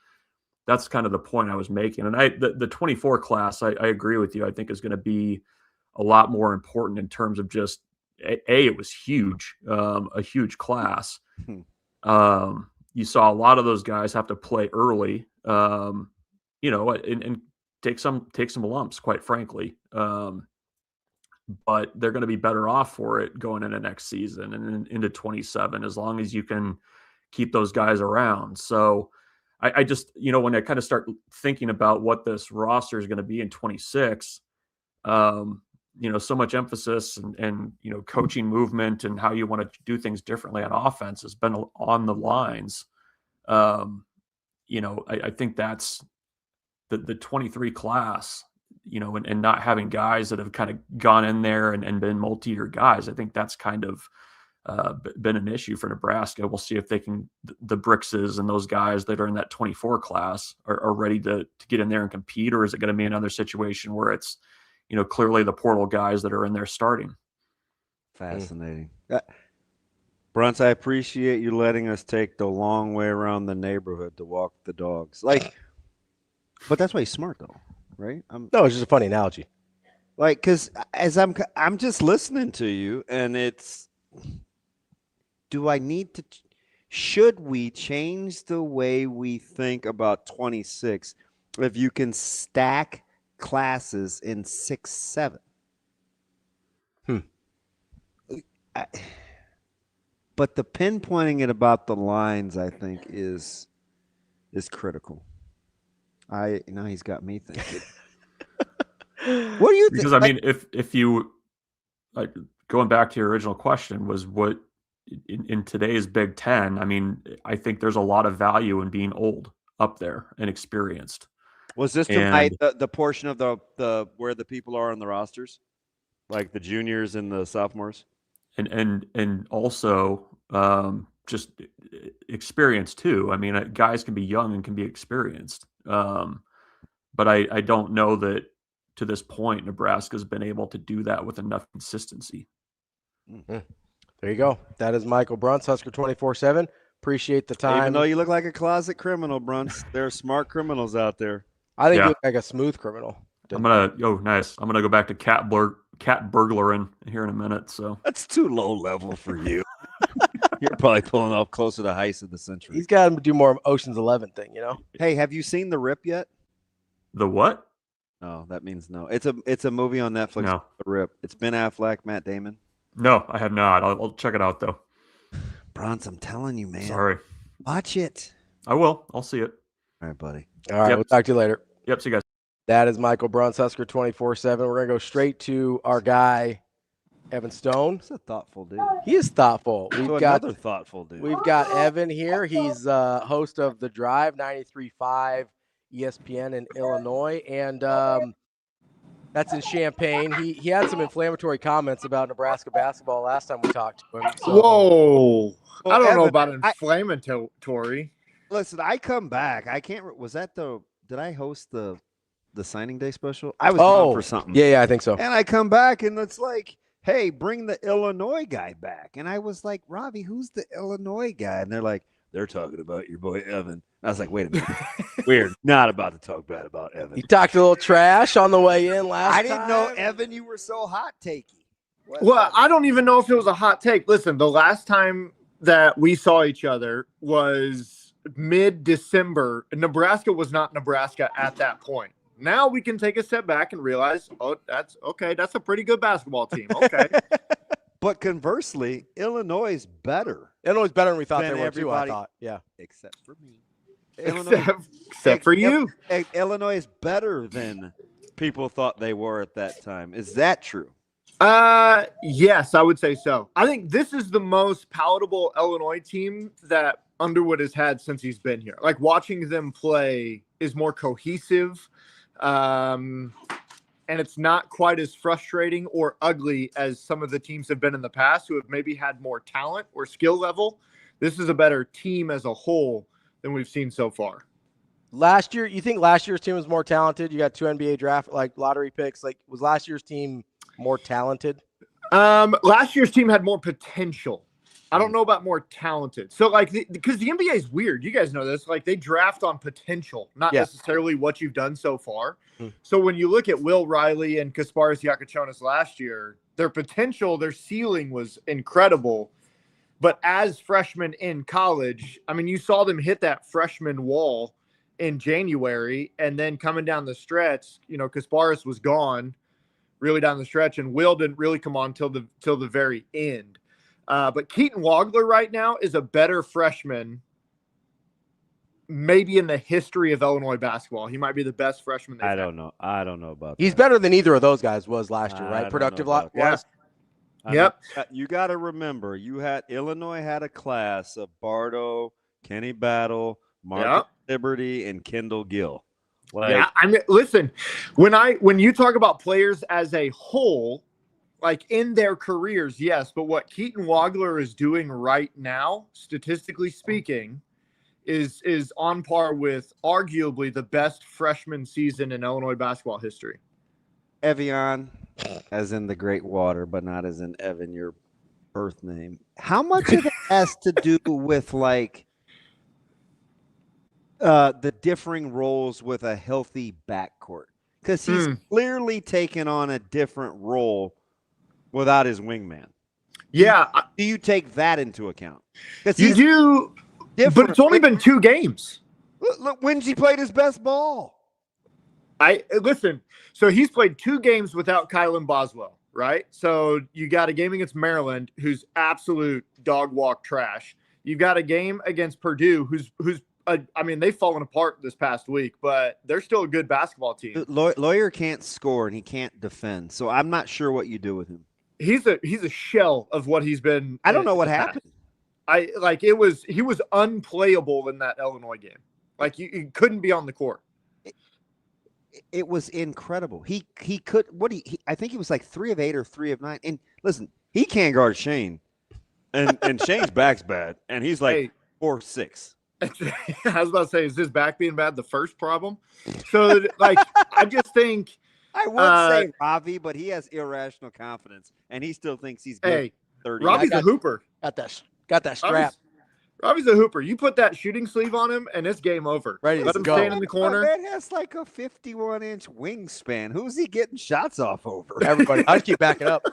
kind of the point I was making. And the 24 class, I agree with you. I think is going to be a lot more important in terms of just, it was huge, a huge class. You saw a lot of those guys have to play early, and take some lumps, quite frankly. But they're going to be better off for it going into next season and into 27, as long as you can keep those guys around. So I just, when I kind of start thinking about what this roster is going to be in 26, so much emphasis and coaching movement and how you want to do things differently on offense has been on the lines. I think that's the 23 class, and not having guys that have kind of gone in there and been multi-year guys. I think that's kind of been an issue for Nebraska. We'll see if they can, the Brickses and those guys that are in that 24 class are ready to get in there and compete, or is it going to be another situation where it's, clearly the portal guys that are in there starting? Fascinating. BRUNTZ, I appreciate you letting us take the long way around the neighborhood to walk the dogs. But that's why he's smart, though, right? No, it's just a funny analogy. Because as I'm just listening to you, and it's, should we change the way we think about 26 if you can stack classes in 6-7? But the pinpointing it about the lines, I think, is critical. Now he's got me thinking. What do you think? Because I mean, if you going back to your original question, was what in today's Big Ten? I mean, I think there's a lot of value in being old up there and experienced. Was this tonight the portion of the where the people are on the rosters, like the juniors and the sophomores, and also just experience too. I mean, guys can be young and can be experienced, but I don't know that to this point Nebraska's been able to do that with enough consistency. There you go. That is Michael BRUNTZ, Husker 24/7. Appreciate the time. Even though you look like a closet criminal, BRUNTZ, there are smart criminals out there. I think you look like a smooth criminal. Nice. I'm gonna go back to cat burglaring here in a minute. So that's too low level for you. You're probably pulling off closer to Heist of the Century. He's got to do more Ocean's 11 thing, Hey, have you seen The Rip yet? The what? No, that means no. It's a movie on Netflix. No. The Rip. It's Ben Affleck, Matt Damon. No, I have not. I'll check it out though. BRUNTZ, I'm telling you, man. Sorry. Watch it. I will. I'll see it. All right, buddy. All right, we'll talk to you later. Yep, see you guys. That is Michael BRUNTZ, Husker 24/7. We're going to go straight to our guy, Evan Stone. He's a thoughtful dude. He is thoughtful. So another thoughtful dude. We've got Evan here. He's host of The Drive, 93.5 ESPN in Illinois, and that's in Champaign. He had some inflammatory comments about Nebraska basketball last time we talked to him. So. Whoa. Well, I don't know Evan, about inflammatory. Listen, I come back. I can't. Was that did I host the signing day special? I was gone for something. Yeah, I think so. And I come back, and it's like, hey, bring the Illinois guy back. And I was like, Ravi, who's the Illinois guy? And they're like, they're talking about your boy Evan. I was like, wait a minute. We're not about to talk bad about Evan. You talked a little trash on the way in last time. I didn't know, Evan, you were so hot takey. Well, I don't even know if it was a hot take. Listen, the last time that we saw each other was mid-December. Nebraska was not Nebraska at that point. Now we can take a step back and realize, oh, that's okay. That's a pretty good basketball team. Okay. But conversely, Illinois is better. Illinois is better than we thought they were, too, I everybody. thought. Yeah. Except for me. Except for you. Illinois is better than people thought they were at that time. Is that true? Yes, I would say so. I think this is the most palatable Illinois team that Underwood has had since he's been here. Like, watching them play is more cohesive. And it's not quite as frustrating or ugly as some of the teams have been in the past who have maybe had more talent or skill level. This is a better team as a whole than we've seen so far. Last year, you think last year's team was more talented? You got 2 NBA draft, like lottery picks. Like, was last year's team more talented? Last year's team had more potential. I don't know about more talented. So, like, because the NBA is weird. You guys know this. Like, they draft on potential, not necessarily what you've done so far. So when you look at Will Riley and Kasparis Yakuchonis last year, their potential, their ceiling was incredible. But as freshmen in college, I mean, you saw them hit that freshman wall in January, and then coming down the stretch, you know, Kasparis was gone really down the stretch, and Will didn't really come on till the very end. But Keaton Wagler right now is a better freshman maybe in the history of Illinois basketball. He might be the best freshman. I don't know about He's better than either of those guys was last year, right? Productive wise. Yep. You got to remember, Illinois had a class of Bardo, Kenny Battle, Mark Liberty, and Kendall Gill. Yeah, I mean, listen, when you talk about players as a whole, like in their careers, yes, but what Keaton Wagler is doing right now, statistically speaking, is on par with arguably the best freshman season in Illinois basketball history. Evian, as in the great water, but not as in Evan, your birth name. How much of it has to do with like the differing roles with a healthy backcourt? Because he's clearly taken on a different role without his wingman. Yeah. Do you take that into account? You do, but it's only been 2 games. Look, when's he played his best ball? Listen, so he's played 2 games without Kylan Boswell, right? So you got a game against Maryland, who's absolute dog walk trash. You've got a game against Purdue, who's I mean, they've fallen apart this past week, but they're still a good basketball team. Lawyer can't score and he can't defend, so I'm not sure what you do with him. He's a shell of what he's been. I don't know what happened. He was unplayable in that Illinois game. Like you couldn't be on the court. It was incredible. He could I think he was like 3 of 8 or 3 of 9. And listen, he can't guard Shane, and Shane's back's bad, and he's like 4'6". I was about to say, is his back being bad the first problem? So like, I just think I would say Ravi, but he has irrational confidence, and he still thinks he's good. Hey, 30. Ravi's a hooper. Got that strap. Ravi's a hooper. You put that shooting sleeve on him, and it's game over. Ready Let to him go. stand in the corner. That has like a 51-inch wingspan. Who's he getting shots off over? Everybody. I just keep backing up.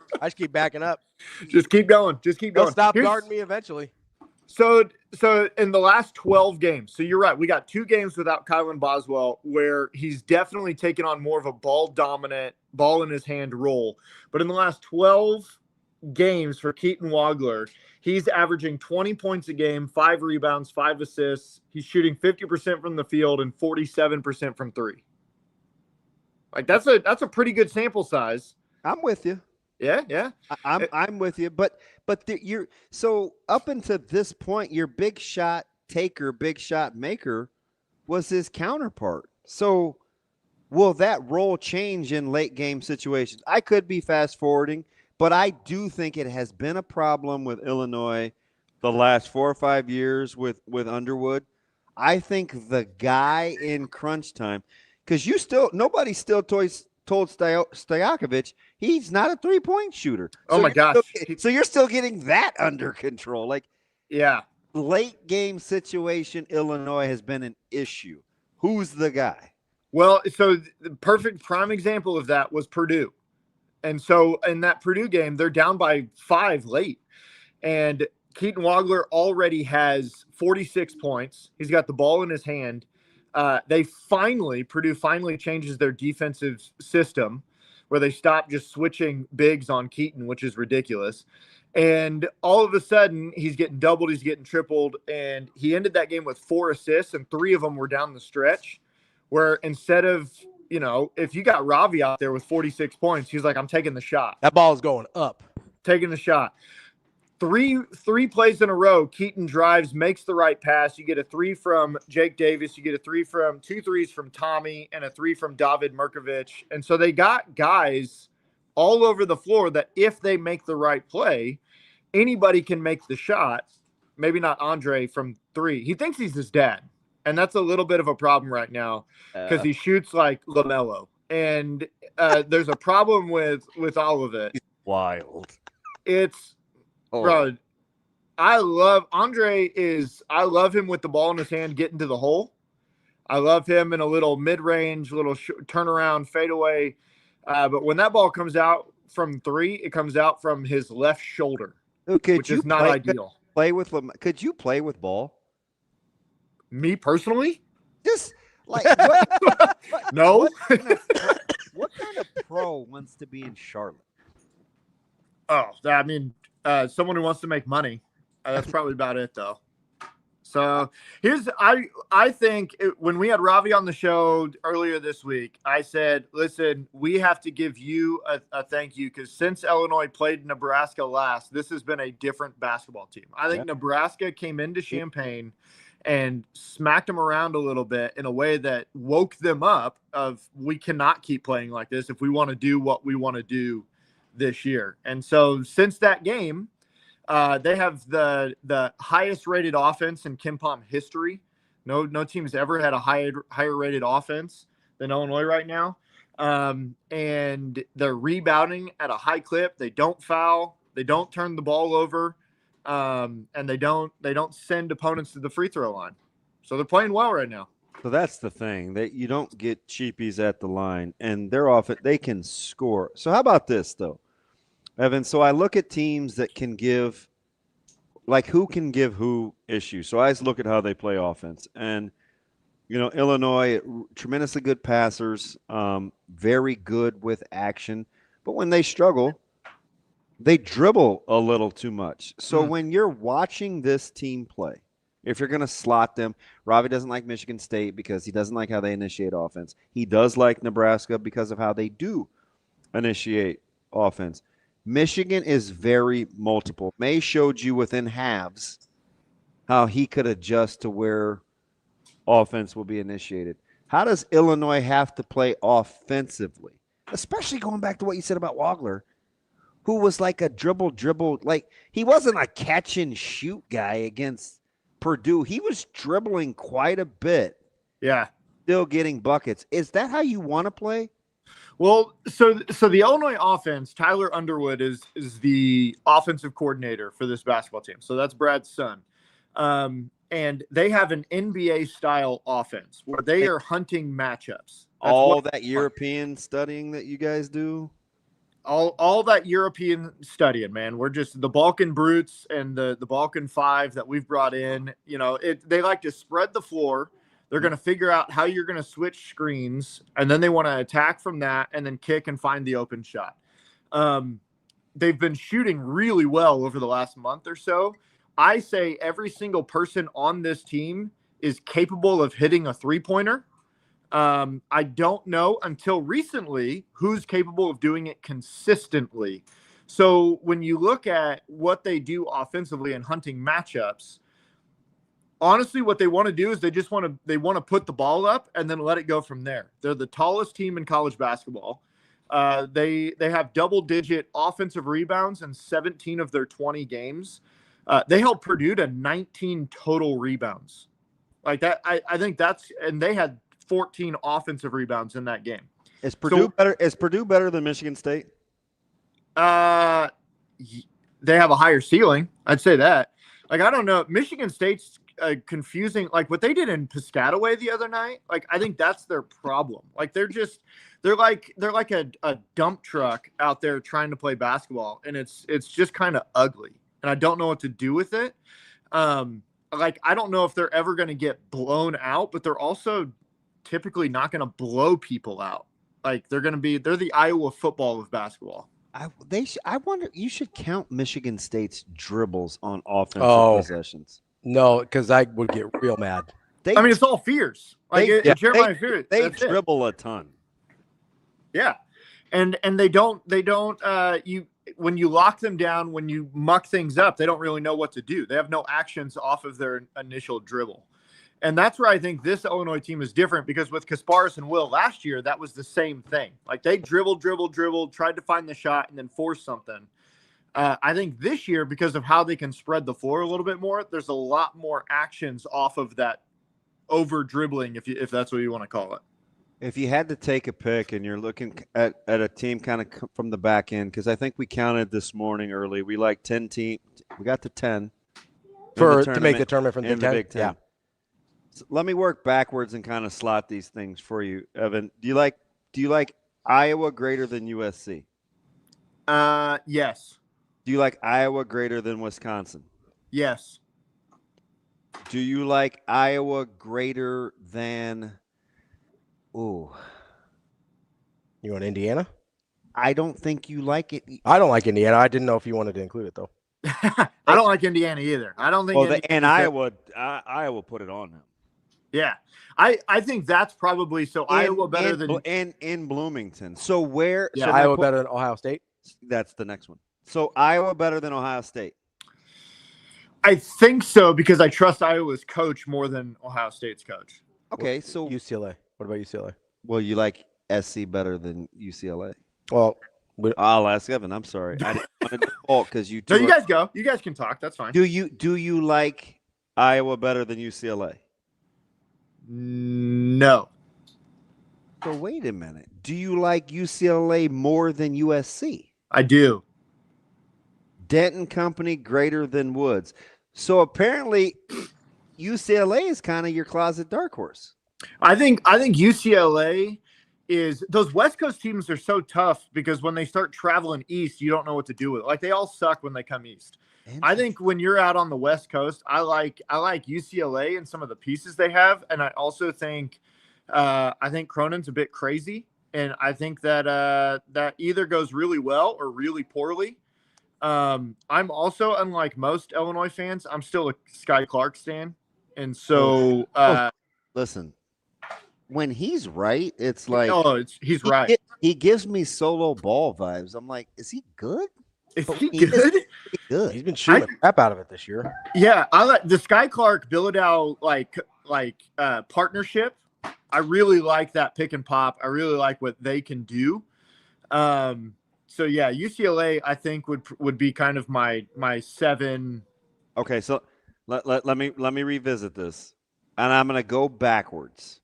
Just keep going. They'll stop guarding me eventually. So in the last 12 games, so you're right, we got 2 games without Kylan Boswell where he's definitely taken on more of a ball-dominant, ball-in-his-hand role. But in the last 12 games for Keaton Wagler, he's averaging 20 points a game, 5 rebounds, 5 assists. He's shooting 50% from the field and 47% from 3. Like that's a pretty good sample size. I'm with you. Yeah. I'm with you, but you're so up until this point, your big shot taker, big shot maker was his counterpart. So will that role change in late game situations? I could be fast forwarding, but I do think it has been a problem with Illinois the last 4 or 5 years with Underwood. I think the guy in crunch time, because nobody still told Stojakovic he's not a 3-point shooter. Oh my gosh! So you're still getting that under control. Like, yeah, late game situation, Illinois has been an issue. Who's the guy? Well, so the perfect prime example of that was Purdue. And so in that Purdue game, they're down by 5 late. And Keaton Wagler already has 46 points. He's got the ball in his hand. Purdue finally changes their defensive system where they stop just switching bigs on Keaton, which is ridiculous. And all of a sudden, he's getting doubled, he's getting tripled. And he ended that game with 4 assists, and 3 of them were down the stretch. Where instead of, if you got Ravi out there with 46 points, he's like, I'm taking the shot. That ball is going up. Taking the shot. Three plays in a row, Keaton drives, makes the right pass. You get a 3 from Jake Davis. You get a 2 threes from Tommy, and a 3 from David Mirkovic. And so they got guys all over the floor that if they make the right play, anybody can make the shot. Maybe not Andre from 3. He thinks he's his dad. And that's a little bit of a problem right now because he shoots like LaMelo. And there's a problem with all of it. Wild. Bro, I love him with the ball in his hand getting to the hole. I love him in a little mid-range, little turnaround fadeaway. But when that ball comes out from 3, it comes out from his left shoulder, which is not ideal. Could you play with ball? Me personally? Just like no. What kind of pro wants to be in Charlotte? Oh, I mean, someone who wants to make money. That's probably about it, though. So I think when we had Ravi on the show earlier this week, I said, listen, we have to give you a thank you because since Illinois played Nebraska last, this has been a different basketball team. I think Nebraska came into Champaign and smacked them around a little bit in a way that woke them up of we cannot keep playing like this if we want to do what we want to do this year. And so since that game, they have the highest rated offense in KenPom history. No team's ever had a higher rated offense than Illinois right now. And they're rebounding at a high clip. They don't foul. They don't turn the ball over. And they don't send opponents to the free throw line. So they're playing well right now. So that's the thing, that you don't get cheapies at the line, and they can score. So how about this though, Evan? So I look at teams that can give, like who can give who issues. So I just look at how they play offense, and Illinois, tremendously good passers, very good with action, but when they struggle, they dribble a little too much. So when you're watching this team play, if you're going to slot them, Ravi doesn't like Michigan State because he doesn't like how they initiate offense. He does like Nebraska because of how they do initiate offense. Michigan is very multiple. May showed you within halves how he could adjust to where offense will be initiated. How does Illinois have to play offensively? Especially going back to what you said about Wagler, who was like a dribble, like he wasn't a catch and shoot guy against Purdue. He was dribbling quite a bit. Yeah. Still getting buckets. Is that how you want to play? Well, so the Illinois offense, Tyler Underwood is the offensive coordinator for this basketball team. So that's Brad's son. And they have an NBA style offense where they are hunting matchups. All that European studying that you guys do? All that European studying, man. We're just the Balkan brutes and the Balkan 5 that we've brought in. They like to spread the floor. They're going to figure out how you're going to switch screens, and then they want to attack from that and then kick and find the open shot. They've been shooting really well over the last month or so. I say every single person on this team is capable of hitting a three-pointer. I don't know until recently who's capable of doing it consistently. So when you look at what they do offensively and hunting matchups, honestly, what they want to do is they want to put the ball up and then let it go from there. They're the tallest team in college basketball. They have double-digit offensive rebounds in 17 of their 20 games. They held Purdue to 19 total rebounds. Like that, I think that's, and they had 14 offensive rebounds in that game. Is Purdue better? Is Purdue better than Michigan State? They have a higher ceiling. I'd say that. Like, I don't know. Michigan State's confusing. Like what they did in Piscataway the other night. Like, I think that's their problem. Like they're like a dump truck out there trying to play basketball, and it's just kind of ugly. And I don't know what to do with it. Like, I don't know if they're ever going to get blown out, but they're also typically not going to blow people out. Like they're the Iowa football of basketball. I wonder, you should count Michigan State's dribbles on offensive possessions. No, because I would get real mad. It's all fears. Like Jeremiah Fears. They dribble a ton. Yeah. And they don't when you lock them down, when you muck things up, they don't really know what to do. They have no actions off of their initial dribble. And that's where I think this Illinois team is different, because with Kasparis and Will last year, that was the same thing. Like they dribbled, tried to find the shot and then force something. I think this year, because of how they can spread the floor a little bit more, there's a lot more actions off of that over dribbling, if that's what you want to call it. If you had to take a pick and you're looking at a team kind of from the back end, because I think we counted this morning early, we like 10 teams. We got to 10 to make the tournament from the Big Ten. Yeah. So let me work backwards and kind of slot these things for you, Evan. Do you like Iowa greater than USC? Yes. Do you like Iowa greater than Wisconsin? Yes. Do you like Iowa greater than? Ooh. You want Indiana? I don't think you like it. I don't like Indiana. I didn't know if you wanted to include it, though. I don't like Indiana either. I don't think. Well, and Iowa put it on them. Yeah, I think that's probably Iowa better than in Bloomington. So where? Yeah, Iowa better than Ohio State. That's the next one. So Iowa better than Ohio State. I think so, because I trust Iowa's coach more than Ohio State's coach. Okay, so UCLA. What about UCLA? Well, you like SC better than UCLA. Well, I'll ask Evan. I'm sorry. I didn't want to default because you. No, you guys go. You guys can talk. That's fine. Do you like Iowa better than UCLA? No. So wait a minute. Do you like UCLA more than USC? I do. Denton Company greater than Woods. So apparently, UCLA is kind of your closet dark horse. I think UCLA is, those West Coast teams are so tough because when they start traveling east, you don't know what to do with it. Like they all suck when they come east. I think when you're out on the West Coast, I like UCLA and some of the pieces they have, and I also think Cronin's a bit crazy, and I think that that either goes really well or really poorly. I'm also, unlike most Illinois fans, I'm still a Sky Clark stan, and so listen. When he's right, it's like he's right. He gives me solo ball vibes. I'm like, is he good? Is he good? Good. He's been shooting the crap out of it this year. Yeah, I like the Sky Clark Bilodeau partnership. I really like that pick and pop. I really like what they can do. So yeah, UCLA I think would be kind of my 7. Okay, so let me revisit this, and I'm gonna go backwards.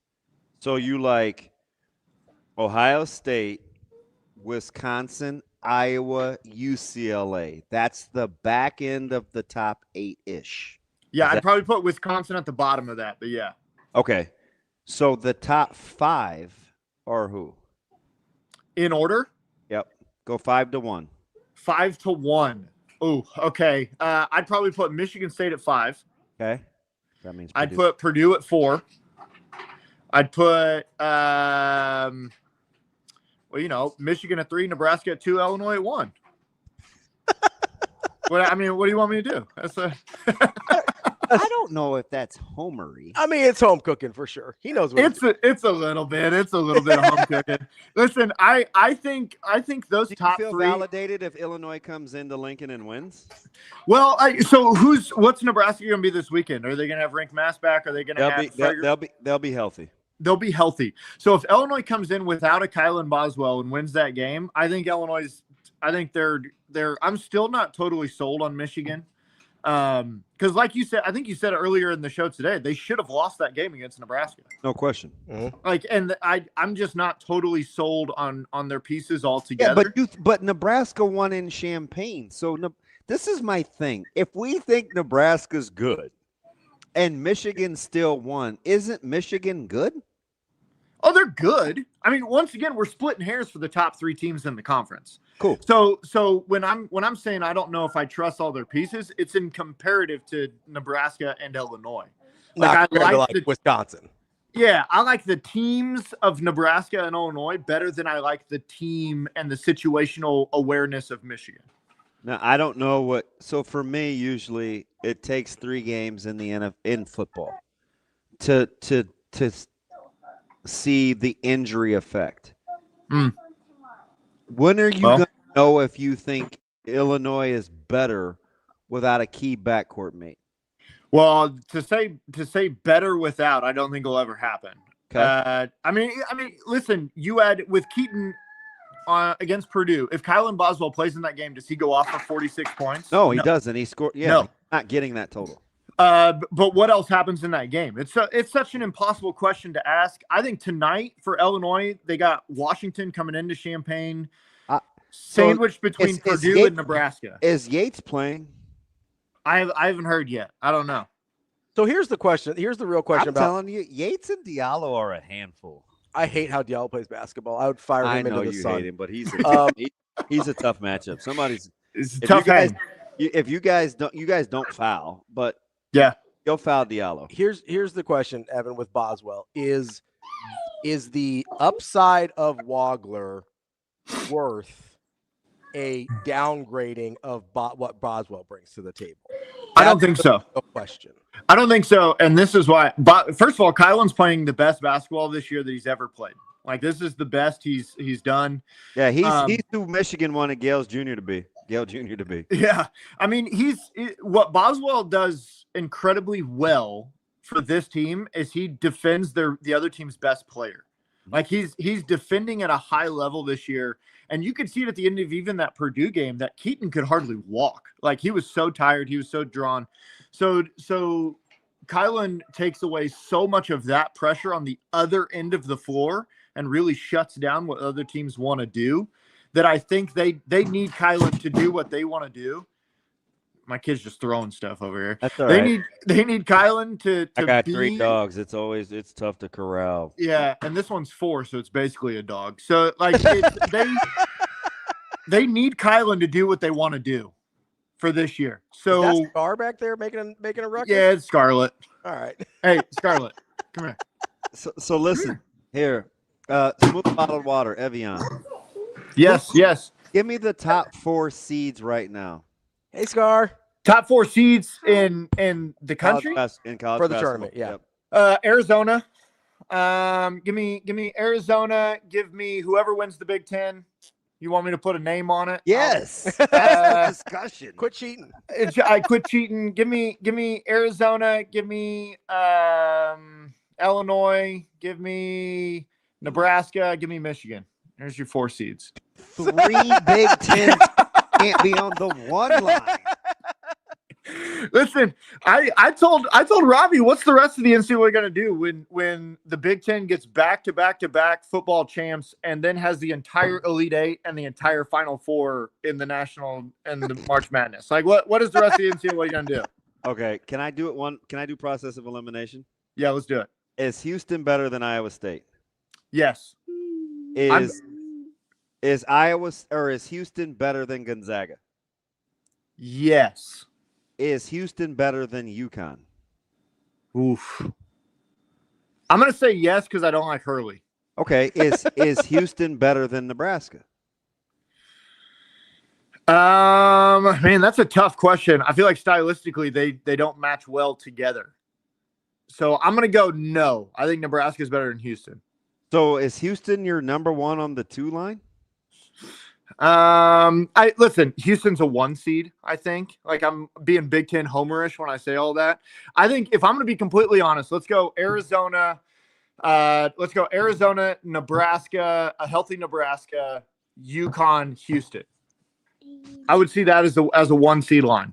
So you like Ohio State, Wisconsin, Iowa, UCLA. That's the back end of the top 8-ish. Yeah, I'd probably put Wisconsin at the bottom of that, but yeah. Okay. So the top 5 are who? In order? Yep. Go 5 to 1. 5 to 1. Oh, okay. I'd probably put Michigan State at 5. Okay. That means I'd put Purdue at 4. I'd put Michigan at 3, Nebraska at 2, Illinois at 1. What do you want me to do? I don't know if that's homery. I mean, it's home cooking for sure. He knows what it's a little bit. It's a little bit of home cooking. Listen, I think those top feel three. Validated if Illinois comes into Lincoln and wins? Well, so what's Nebraska going to be this weekend? Are they going to have Rink Mass back? Are they going to have? They'll be healthy. They'll be healthy. So if Illinois comes in without a Kylan Boswell and wins that game, I think I'm still not totally sold on Michigan. Because like you said, I think you said it earlier in the show today, they should have lost that game against Nebraska. No question. I'm just not totally sold on their pieces altogether. Yeah, but Nebraska won in Champaign. So this is my thing. If we think Nebraska's good and Michigan still won, isn't Michigan good? Oh, they're good. I mean, once again, we're splitting hairs for the top three teams in the conference. Cool. So when I'm saying I don't know if I trust all their pieces, it's in comparative to Nebraska and Illinois. Like I like Wisconsin. Yeah, I like the teams of Nebraska and Illinois better than I like the team and the situational awareness of Michigan. Now, I don't know what. So for me, usually it takes 3 games in football to see the injury effect. When are you going to know if you think Illinois is better without a key backcourt mate? Well, to say better without, I don't think will ever happen. Okay. I mean, listen, you had with Keaton against Purdue. If Kylan Boswell plays in that game, does he go off for 46 points? No, he doesn't. He scored. Yeah, no. He's not getting that total. But what else happens in that game? It's such an impossible question to ask. I think tonight for Illinois, they got Washington coming into Champaign, sandwiched between Purdue and Nebraska. Is Yates playing? I haven't heard yet. I don't know. So here's the question. Here's the real question. I'm telling you, Yates and Diallo are a handful. I hate how Diallo plays basketball. I would fire him into the sun. I know you hate him, but he's a tough matchup. It's a tough game. If you guys don't foul, but yeah, you'll foul Diallo. Here's the question, Evan, with Boswell is the upside of Wagler worth a downgrading of what Boswell brings to the table? I don't think so. No question. I don't think so. And this is why. First of all, Kylan's playing the best basketball this year that he's ever played. Like, this is the best he's done. Yeah, he's who Michigan wanted Gale Jr. to be. Yeah. I mean, what Boswell does incredibly well for this team is he defends the other team's best player. Like, he's defending at a high level this year. And you could see it at the end of even that Purdue game that Keaton could hardly walk. Like, he was so tired. He was so drawn. So Kylan takes away so much of that pressure on the other end of the floor and really shuts down what other teams want to do, that I think they need Kylan to do what they want to do. My kid's just throwing stuff over here. That's all right. They need Kylan to I got 3 dogs. It's tough to corral. Yeah, and this one's 4, so it's basically a dog. So like they need Kylan to do what they want to do for this year. So is that Scar back there making a ruckus? Yeah, it's Scarlett. All right. Hey, Scarlett, come here. So listen here. Smooth bottled water, Evian. Yes. Give me the top 4 seeds right now. Hey, Scar. Top 4 seeds in the country in college for the tournament. Yeah. Yep. Arizona. Give me Arizona. Give me whoever wins the Big Ten. You want me to put a name on it? Yes. That's the discussion. Quit cheating. I quit cheating. Give me Arizona. Give me Illinois. Give me Nebraska. Give me Michigan. There's your 4 seeds. 3 Big Ten can't be on the 1 line. Listen, I told Ravi, what's the rest of the NCAA going to do when the Big Ten gets back-to-back football champs and then has the entire Elite Eight and the entire Final Four in the national and the March Madness? Like, what is the rest of the NCAA going to do? Okay, can I do process of elimination? Yeah, let's do it. Is Houston better than Iowa State? Yes. Is Houston better than Gonzaga? Yes. Is Houston better than UConn? Oof. I'm going to say yes because I don't like Hurley. Okay. Is Houston better than Nebraska? Man, that's a tough question. I feel like stylistically they don't match well together. So I'm gonna go no. I think Nebraska is better than Houston. So is Houston your number one on the 2 line? Listen, Houston's a 1 seed, I think. Like, I'm being Big Ten homerish when I say all that. I think if I'm gonna be completely honest, let's go Arizona, Nebraska, a healthy Nebraska, UConn, Houston. I would see that as a 1 seed line.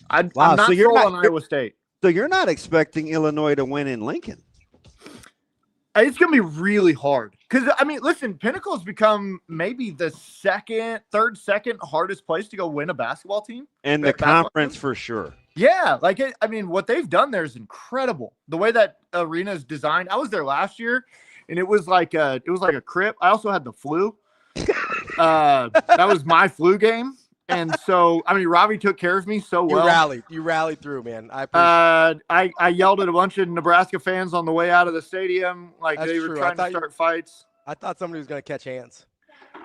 I'm not sold on Iowa State. So you're not expecting Illinois to win in Lincoln? It's going to be really hard because, I mean, listen, Pinnacle's become maybe the second hardest place to go win a basketball team. And the conference for sure. Yeah. Like, I mean, what they've done there is incredible. The way that arena is designed. I was there last year and it was like a crib. I also had the flu. That was my flu game. And so, I mean, Ravi took care of me so well. You rallied through, man. I appreciate I yelled at a bunch of Nebraska fans on the way out of the stadium, like That's they were true. trying to start fights. I thought somebody was going to catch hands.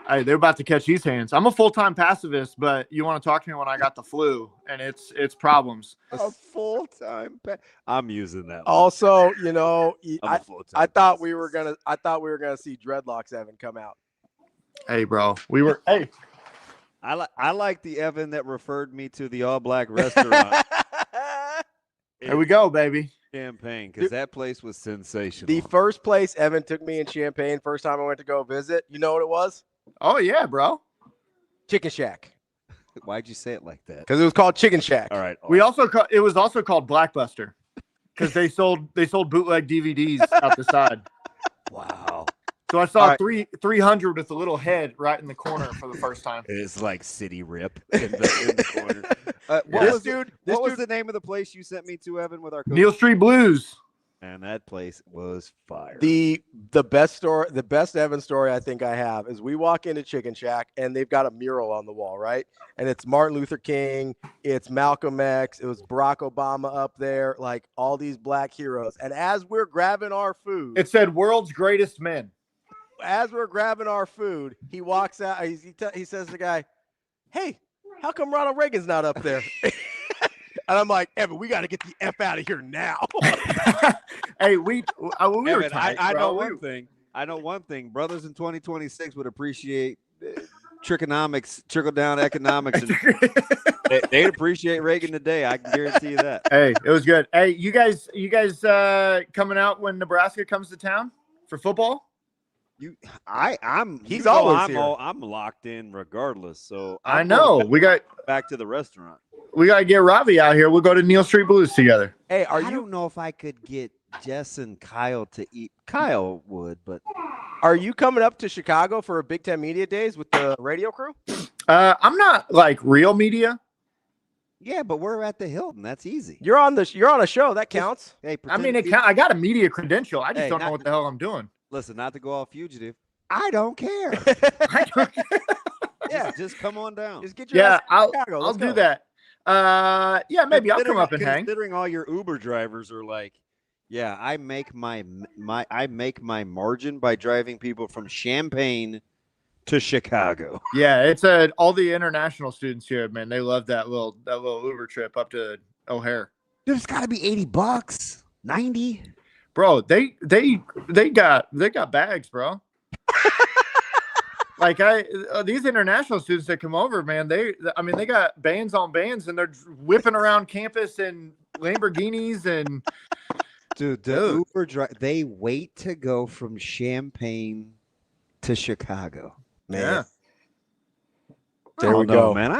Hey, they're about to catch these hands. I'm a full-time pacifist, but you want to talk to me when I got the flu, and it's problems. A full-time I'm using that one. Also, you know, I thought we were gonna see dreadlocks Evan come out. Hey, bro, hey. I like the Evan that referred me to the All Black restaurant. Here we go, baby. Champaign, because that place was sensational. The first place Evan took me in Champaign, first time I went to go visit, you know what it was? Oh, yeah, bro. Chicken Shack. Why'd you say it like that? Because it was called Chicken Shack. All right. It was also called Blackbuster because they sold bootleg DVDs out the side. Wow. So I saw 300 with a little head right in the corner for the first time. It's like City Rip in the corner. What was the name of the place you sent me to, Evan, with our coach? Neal Street Blues. And that place was fire. The best Evan story I think I have is we walk into Chicken Shack and they've got a mural on the wall, right? And it's Martin Luther King, it's Malcolm X, it was Barack Obama up there, like all these black heroes. And as we're grabbing our food, it said "World's Greatest Men." As we're grabbing our food, he walks out. He says to the guy, "Hey, how come Ronald Reagan's not up there?" And I'm like, "Evan, we got to get the F out of here now." Hey, we were tight, I know one thing. I know one thing. Brothers in 2026 would appreciate trickle-down economics. And they'd appreciate Reagan today. I can guarantee you that. Hey, it was good. Hey, you guys coming out when Nebraska comes to town for football? I'm locked in regardless. So I know we got back to the restaurant. We got to get Ravi out here. We'll go to Neal Street Blues together. Hey, I don't know if I could get Jess and Kyle to eat. Kyle would, but are you coming up to Chicago for Big Ten Media Days with the radio crew? I'm not like real media. Yeah, but we're at the Hilton. That's easy. You're on a show. That counts. Hey, I mean, I got a media credential. I just don't know what the hell I'm doing. Listen, not to go all fugitive. I don't care. I don't care. Yeah, just come on down. Just get your ass to Chicago. I'll do that. Yeah, maybe I'll come up and hang. Considering all your Uber drivers are like, yeah, I make my margin by driving people from Champaign to Chicago. Yeah, it's all the international students here, man. They love that little Uber trip up to O'Hare. There's got to be $80, 90. Bro, they got bags, bro. Like these international students that come over, man, they got bands on bands and they're whipping around campus in Lamborghinis and dude, the Uber drive, they wait to go from Champaign to Chicago. Man. Yeah. There we go, man.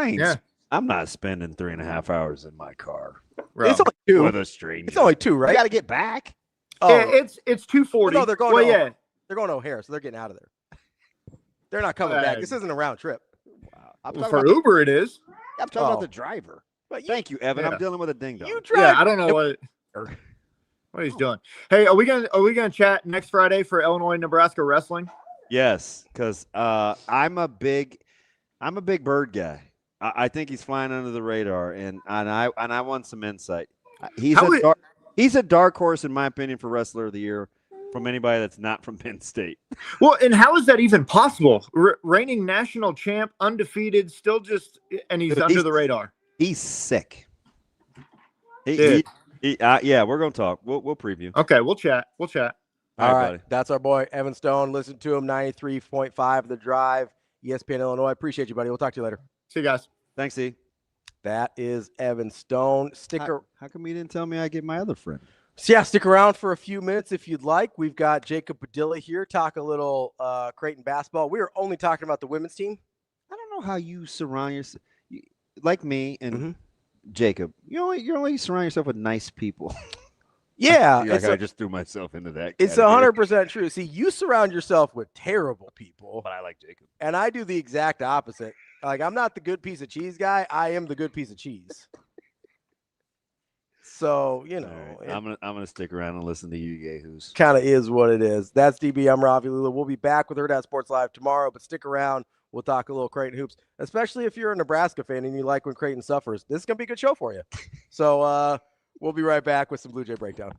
I'm not spending 3.5 hours in my car. Bro. It's only 2 with a stranger. It's only 2, right? I got to get back. Oh, yeah, it's 2:40. No, they're going. They're going to O'Hare, so they're getting out of there. They're not coming back. This isn't a round trip. Wow. For Uber, it is. I'm talking about the driver. But thank you, Evan. I'm dealing with a ding dong. You drive. Yeah, I don't know what he's doing. Hey, are we gonna chat next Friday for Illinois Nebraska wrestling? Yes, because I'm a big bird guy. I think he's flying under the radar, and I want some insight. He's a dark horse in my opinion for wrestler of the year. from anybody that's not from Penn State. Well, and how is that even possible? Reigning national champ, undefeated, still just, and he's under the radar. He's sick. Dude. Yeah, we're gonna talk. We'll preview. Okay, we'll chat. All right, buddy. That's our boy Evan Stone. Listen to him, 93.5 The Drive, ESPN Illinois. Appreciate you, buddy. We'll talk to you later. See you guys. Thanks, E. That is Evan Stone. How come you didn't tell me I get my other friend? So yeah, stick around for a few minutes if you'd like. We've got Jacob Padilla here, talk a little Creighton basketball. We are only talking about the women's team. I don't know how you surround yourself like me and Jacob. You only surround yourself with nice people. Yeah, I just threw myself into that. It's 100% true. See, you surround yourself with terrible people, but I like Jacob, and I do the exact opposite. Like, I'm not the good piece of cheese guy. I am the good piece of cheese. So, you know, right. I'm gonna stick around and listen to you yahoos. Kind of is what it is. That's DB. I'm Ravi Lulla. We'll be back with Hurrdat Sports Live tomorrow, but stick around. We'll talk a little Creighton hoops, especially if you're a Nebraska fan and you like when Creighton suffers. This is gonna be a good show for you. So we'll be right back with some Blue Jay breakdown.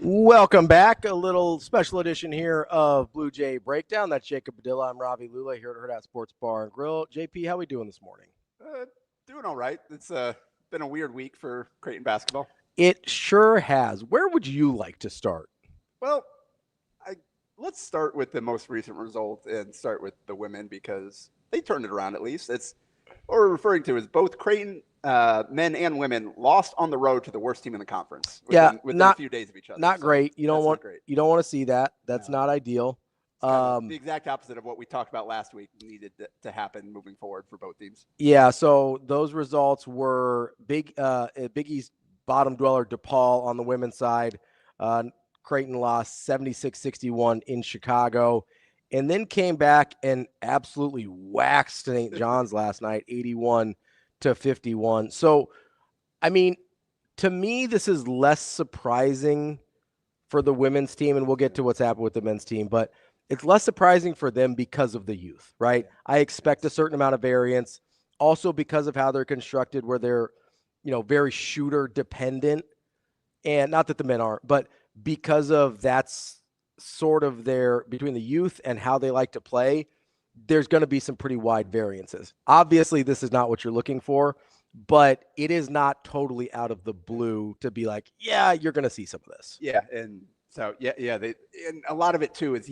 Welcome back. A little special edition here of Blue Jay Breakdown. That's Jacob Padilla. I'm Ravi Lulla here at Hurrdat Sports Bar and Grill. JP, how we doing this morning? Doing all right. It's been a weird week for Creighton basketball. It sure has. Where would you like to start? Well, let's start with the most recent result and start with the women because they turned it around at least. It's what we're referring to is both Creighton men and women lost on the road to the worst team in the conference. Within a few days of each other. Not great. You don't want to see that. That's not ideal. The exact opposite of what we talked about last week needed to happen moving forward for both teams. Yeah. So those results were Big East bottom dweller DePaul on the women's side. Creighton lost 76-61 in Chicago, and then came back and absolutely waxed St. John's last night, 81-51. So, I mean, to me, this is less surprising for the women's team, and we'll get to what's happened with the men's team, but it's less surprising for them because of the youth, right? I expect a certain amount of variance, also because of how they're constructed, where they're, very shooter dependent, and not that the men aren't, but because of that's sort of their between the youth and how they like to play, there's going to be some pretty wide variances. Obviously, this is not what you're looking for, but it is not totally out of the blue to be like, yeah, you're going to see some of this. Yeah, and so and a lot of it too is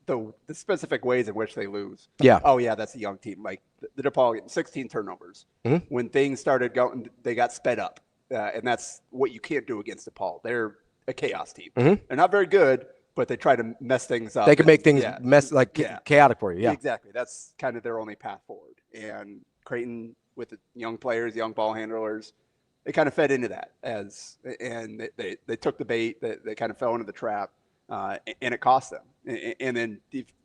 the specific ways in which they lose. Yeah. Oh yeah, that's a young team. Like the DePaul getting 16 turnovers. Mm-hmm. When things started going, they got sped up, and that's what you can't do against DePaul. They're a chaos team. Mm-hmm. They're not very good, but they try to mess things up. They can make things chaotic for you. Yeah, exactly. That's kind of their only path forward. And Creighton, with the young players, young ball handlers, they kind of fed into that and they took the bait. They kind of fell into the trap, and it cost them. And then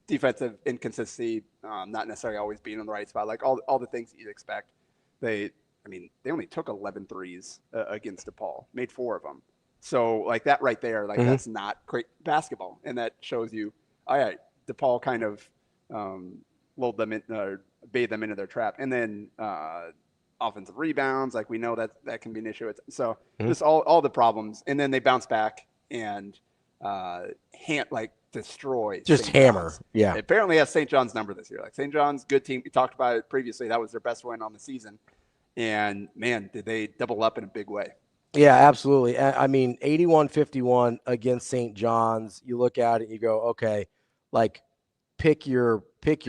defensive inconsistency, not necessarily always being in the right spot, like all the things that you'd expect. They only took 11 threes against DePaul, made 4 of them. So like that right there, like that's not great basketball. And that shows you, all right, DePaul kind of lulled them in, bathed them into their trap. And then offensive rebounds, like we know that can be an issue. So just all the problems. And then they bounce back and destroy. Just St. hammer. John's. Yeah. They apparently has St. John's number this year. Like St. John's, good team. We talked about it previously. That was their best win on the season. And man, did they double up in a big way. Yeah, absolutely. I mean, 81-51 against St. John's. You look at it and you go, okay, like pick your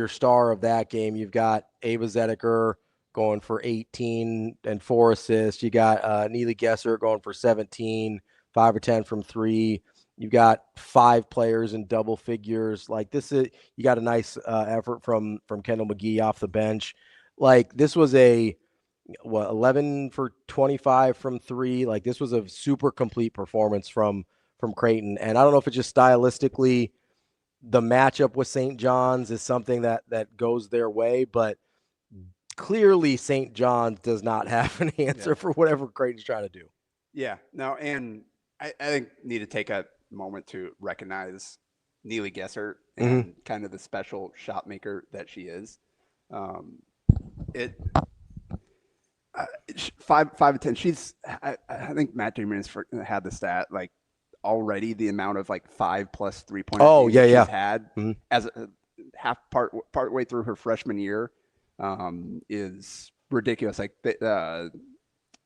star of that game. You've got Ava Zedeker going for 18 and 4 assists. You got Neleigh Gessert going for 17, 5 or 10 from 3. You've got 5 players in double figures. Like you got a nice effort from Kendall McGee off the bench. Like this was 11 for 25 from 3. Like this was a super complete performance from Creighton. And I don't know if it's just stylistically the matchup with St. John's is something that goes their way, but clearly St. John's does not have an answer for whatever Creighton's trying to do. Yeah, no, and I think need to take a moment to recognize Neleigh Gessert and kind of the special shot maker that she is. 5 of 10. She's I think Matt Damon has had the stat like already the amount of like 5+ 3-point she's had as a part way through her freshman year is ridiculous. Like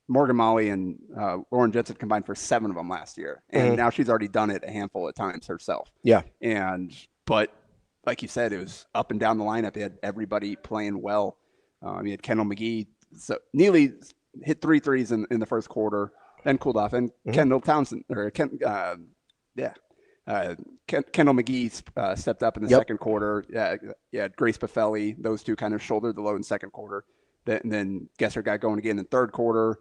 Morgan Molly and Lauren Jensen combined for 7 of them last year, and now she's already done it a handful of times herself. Yeah, but like you said, it was up and down the lineup. They had everybody playing well. You had Kendall McGee. So Neleigh hit 3 threes in the first quarter, then cooled off. And Kendall Townsend Kendall McGee stepped up in the second quarter. Yeah, Grace Buffelli. Those two kind of shouldered the load in second quarter. Then Gessert got going again in third quarter.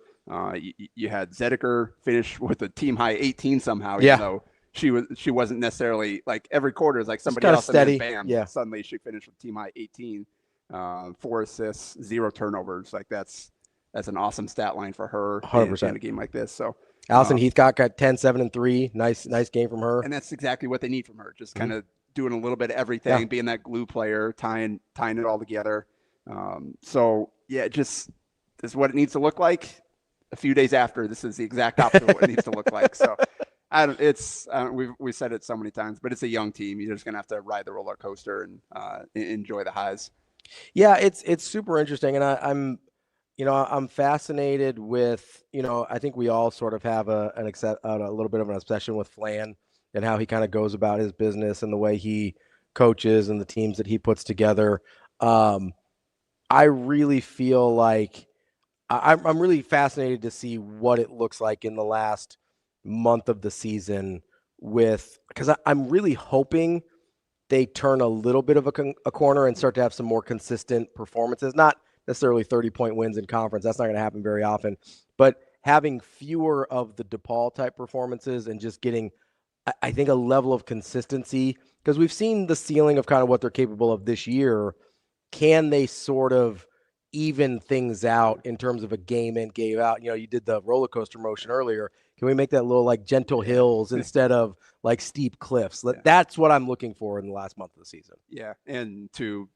You had Zedeker finish with a team high 18 somehow. Even though she wasn't necessarily like every quarter is like somebody else steady. And then bam, suddenly she finished with team high 18. 4 assists, 0 turnovers. Like that's an awesome stat line for her 100% in a game like this. So Allison Heathcock got 10, 7, and 3. Nice game from her. And that's exactly what they need from her. Just kind of doing a little bit of everything, being that glue player, tying it all together. So yeah, just this is what it needs to look like. A few days after, this is the exact opposite of what it needs to look like. So we said it so many times, but it's a young team. You're just gonna have to ride the roller coaster and enjoy the highs. Yeah, it's super interesting, and I'm fascinated with, I think we all sort of have a little bit of an obsession with Flan and how he kind of goes about his business and the way he coaches and the teams that he puts together. I really feel like I'm really fascinated to see what it looks like in the last month of the season because I'm really hoping they turn a little bit of a corner and start to have some more consistent performances, not necessarily 30-point wins in conference. That's not going to happen very often, but having fewer of the DePaul type performances and just getting, I think, a level of consistency, because we've seen the ceiling of kind of what they're capable of this year. Can they sort of even things out in terms of a game in, game out? You did the roller coaster motion earlier. Can we make that little like gentle hills instead of like steep cliffs? That's what I'm looking for in the last month of the season. Yeah, and to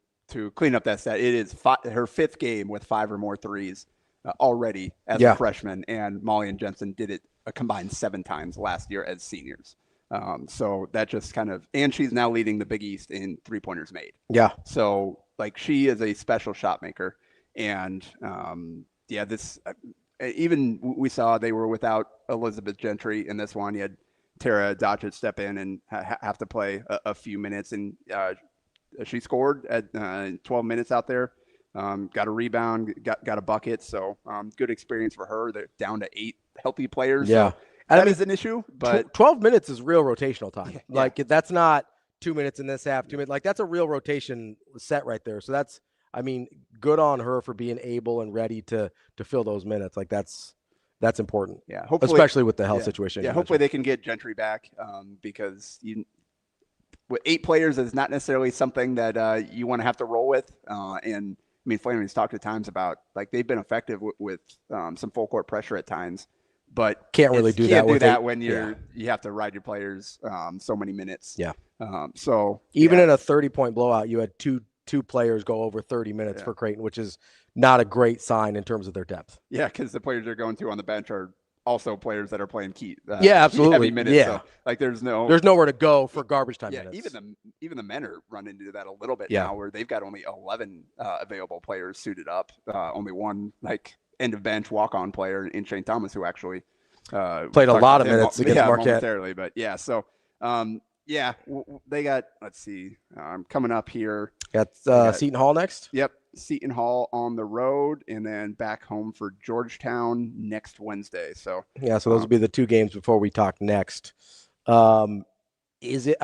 clean up that stat, it is her 5th game with 5 or more threes already as a freshman, and Molly and Jensen did it a combined 7 times last year as seniors. So that just kind of, and she's now leading the Big East in 3-pointers made. Yeah. So like she is a special shot maker, and this even we saw they were without Elizabeth Gentry in this one. You had Tara Dodgett step in and have to play a few minutes, and she scored at 12 minutes out there. Got a rebound, got a bucket. So good experience for her. They're down to 8 healthy players. Yeah. So that is an issue, but 12 minutes is real rotational time. Yeah. Like that's not 2 minutes in this half, 2 minutes. Like that's a real rotation set right there. So that's, good on her for being able and ready to fill those minutes. Like that's important. Yeah. Hopefully, especially with the health situation. Yeah. Hopefully they can get Gentry back because with 8 players is not necessarily something that you want to have to roll with. And Flannery's talked at times about like they've been effective with some full court pressure at times, but can't really do that when you have to ride your players so many minutes. Yeah. So even in a 30-point blowout, you had two players go over 30 minutes for Creighton, which is not a great sign in terms of their depth. Yeah, because the players they're going to on the bench are also players that are playing absolutely. heavy minutes. Yeah. So, like there's nowhere to go for garbage time minutes. Even the men are running into that a little bit now, where they've got only 11 available players suited up. Only one like end of bench walk-on player in Shane Thomas, who actually played a lot of minutes against Marquette. Momentarily, but so they got, let's see, coming up here. Got Seton Hall next. Yep, Seton Hall on the road, and then back home for Georgetown next Wednesday. So so those will be the 2 games before we talk next. Is it?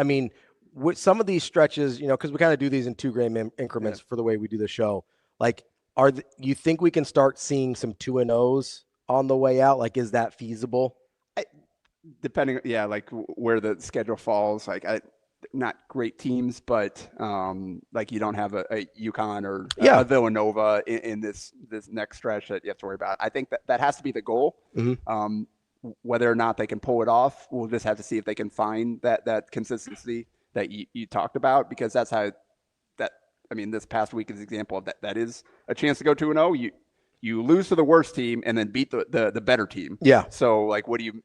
With some of these stretches, because we kind of do these in 2-game increments for the way we do the show. Like, you think we can start seeing some 2-0s on the way out? Like, is that feasible? Depending, like where the schedule falls. Like, not great teams, but like you don't have a UConn or a Villanova in this next stretch that you have to worry about. I think that has to be the goal. Mm-hmm. Whether or not they can pull it off, we'll just have to see if they can find that consistency that you talked about, because that's how this past week is an example of that. That is a chance to go 2-0. You lose to the worst team and then beat the better team. Yeah. So like, what do you?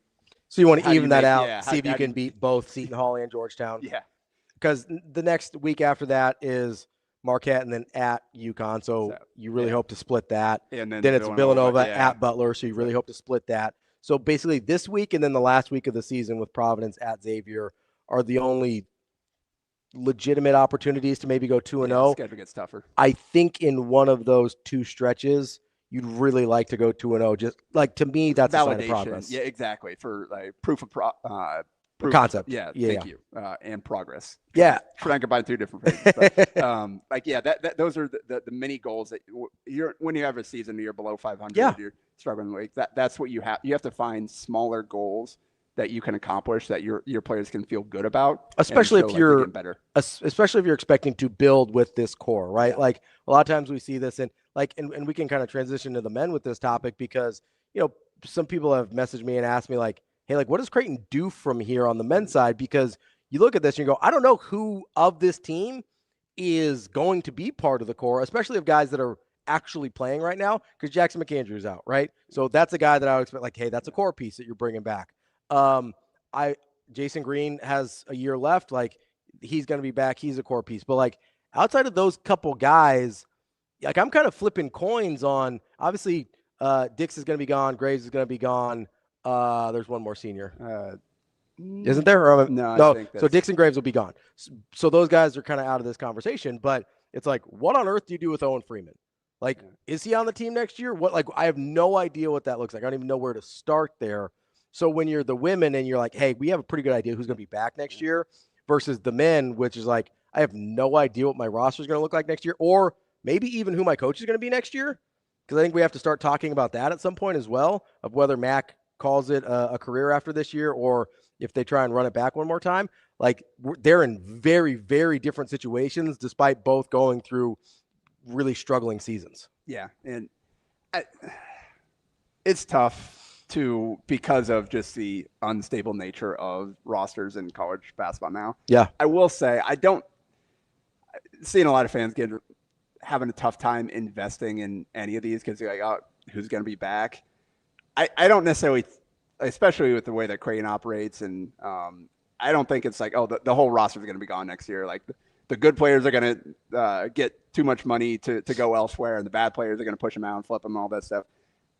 So you want to even that out, see if you can beat both Seton Hall and Georgetown. Yeah. Because the next week after that is Marquette and then at UConn. So you really hope to split that. And then it's Villanova at Butler. So you really hope to split that. So basically this week and then the last week of the season with Providence at Xavier are the only legitimate opportunities to maybe go 2-0. Schedule gets tougher. I think in one of those 2 stretches, you'd really like to go 2-0. Just like, to me, that's a sign of progress. Yeah, exactly. For like proof of concept. Yeah. Thank you. And progress. Yeah. Try and combine 2 different phrases. But, those are the mini goals that when you have a season, you're below 500. You're struggling. Like that's what you have. You have to find smaller goals that you can accomplish, that your players can feel good about, especially if you're better. Especially if you're expecting to build with this core, right? Like a lot of times we see this and we can kind of transition to the men with this topic, because some people have messaged me and asked me like, hey, like what does Creighton do from here on the men's side? Because you look at this and you go, I don't know who of this team is going to be part of the core, especially of guys that are actually playing right now, because Jackson McAndrew's out, right? So that's a guy that I would expect, like, hey, that's a core piece that you're bringing back. Jason Green has a year left. Like, he's going to be back. He's a core piece. But, like, outside of those couple guys, like, I'm kind of flipping coins on, obviously, Dix is going to be gone. Graves is going to be gone. There's one more senior. Isn't there? No. I think so Dix and Graves will be gone. So those guys are kind of out of this conversation. But it's like, what on earth do you do with Owen Freeman? Like, is he on the team next year? What? Like, I have no idea what that looks like. I don't even know where to start there. So when you're the women and you're like, hey, we have a pretty good idea who's going to be back next year, versus the men, which is like, I have no idea what my roster is going to look like next year, or maybe even who my coach is going to be next year. Because I think we have to start talking about that at some point as well, of whether Mac calls it a career after this year, or if they try and run it back one more time. Like, they're in very, very different situations, despite both going through really struggling seasons. Yeah. And it's tough because of just the unstable nature of rosters in college basketball now. Yeah. I will say, seeing a lot of fans having a tough time investing in any of these, because they're like, oh, who's going to be back? I don't necessarily, especially with the way that Creighton operates, and I don't think it's like, oh, the whole roster is going to be gone next year. Like, the good players are going to get too much money to go elsewhere, and the bad players are going to push them out and flip them and all that stuff.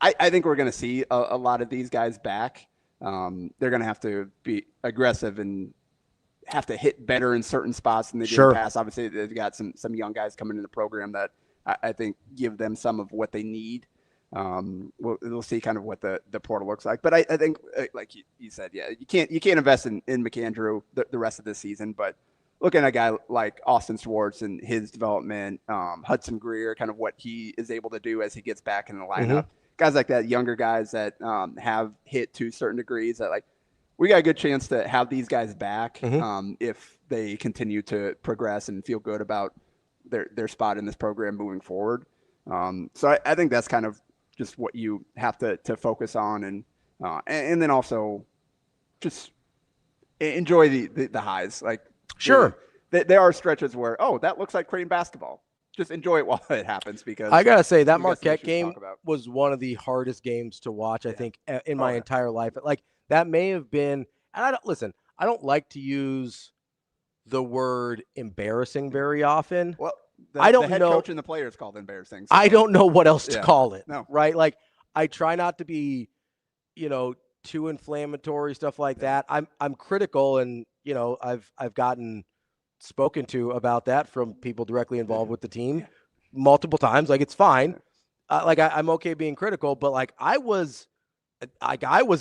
I think we're going to see a lot of these guys back. They're going to have to be aggressive and have to hit better in certain spots than they did in the past. Obviously, they've got some young guys coming in the program that I think give them some of what they need. We'll see kind of what the portal looks like. But I think, like you said, yeah, you can't invest in McAndrew the rest of this season, but looking at a guy like Austin Swartz and his development, Hudson Greer, kind of what he is able to do as he gets back in the lineup. Guys like that, younger guys that have hit to certain degrees, that, like, we got a good chance to have these guys back if they continue to progress and feel good about their spot in this program moving forward. So I think that's kind of just what you have to focus on, and then also just enjoy the highs. Like, there are stretches where, oh, that looks like Creighton basketball. Just enjoy it while it happens, because I gotta say that Marquette game was one of the hardest games to watch, I think, in my entire life. Like, that may have been, and I don't like to use the word embarrassing very often. Well, I don't the head know. coach and the players called it embarrassing. So. I don't know what else to call it. No. Right? Like, I try not to be, too inflammatory, stuff like that. I'm critical, and I've gotten spoken to about that from people directly involved with the team multiple times. Like, it's fine. I'm okay being critical, but like, I was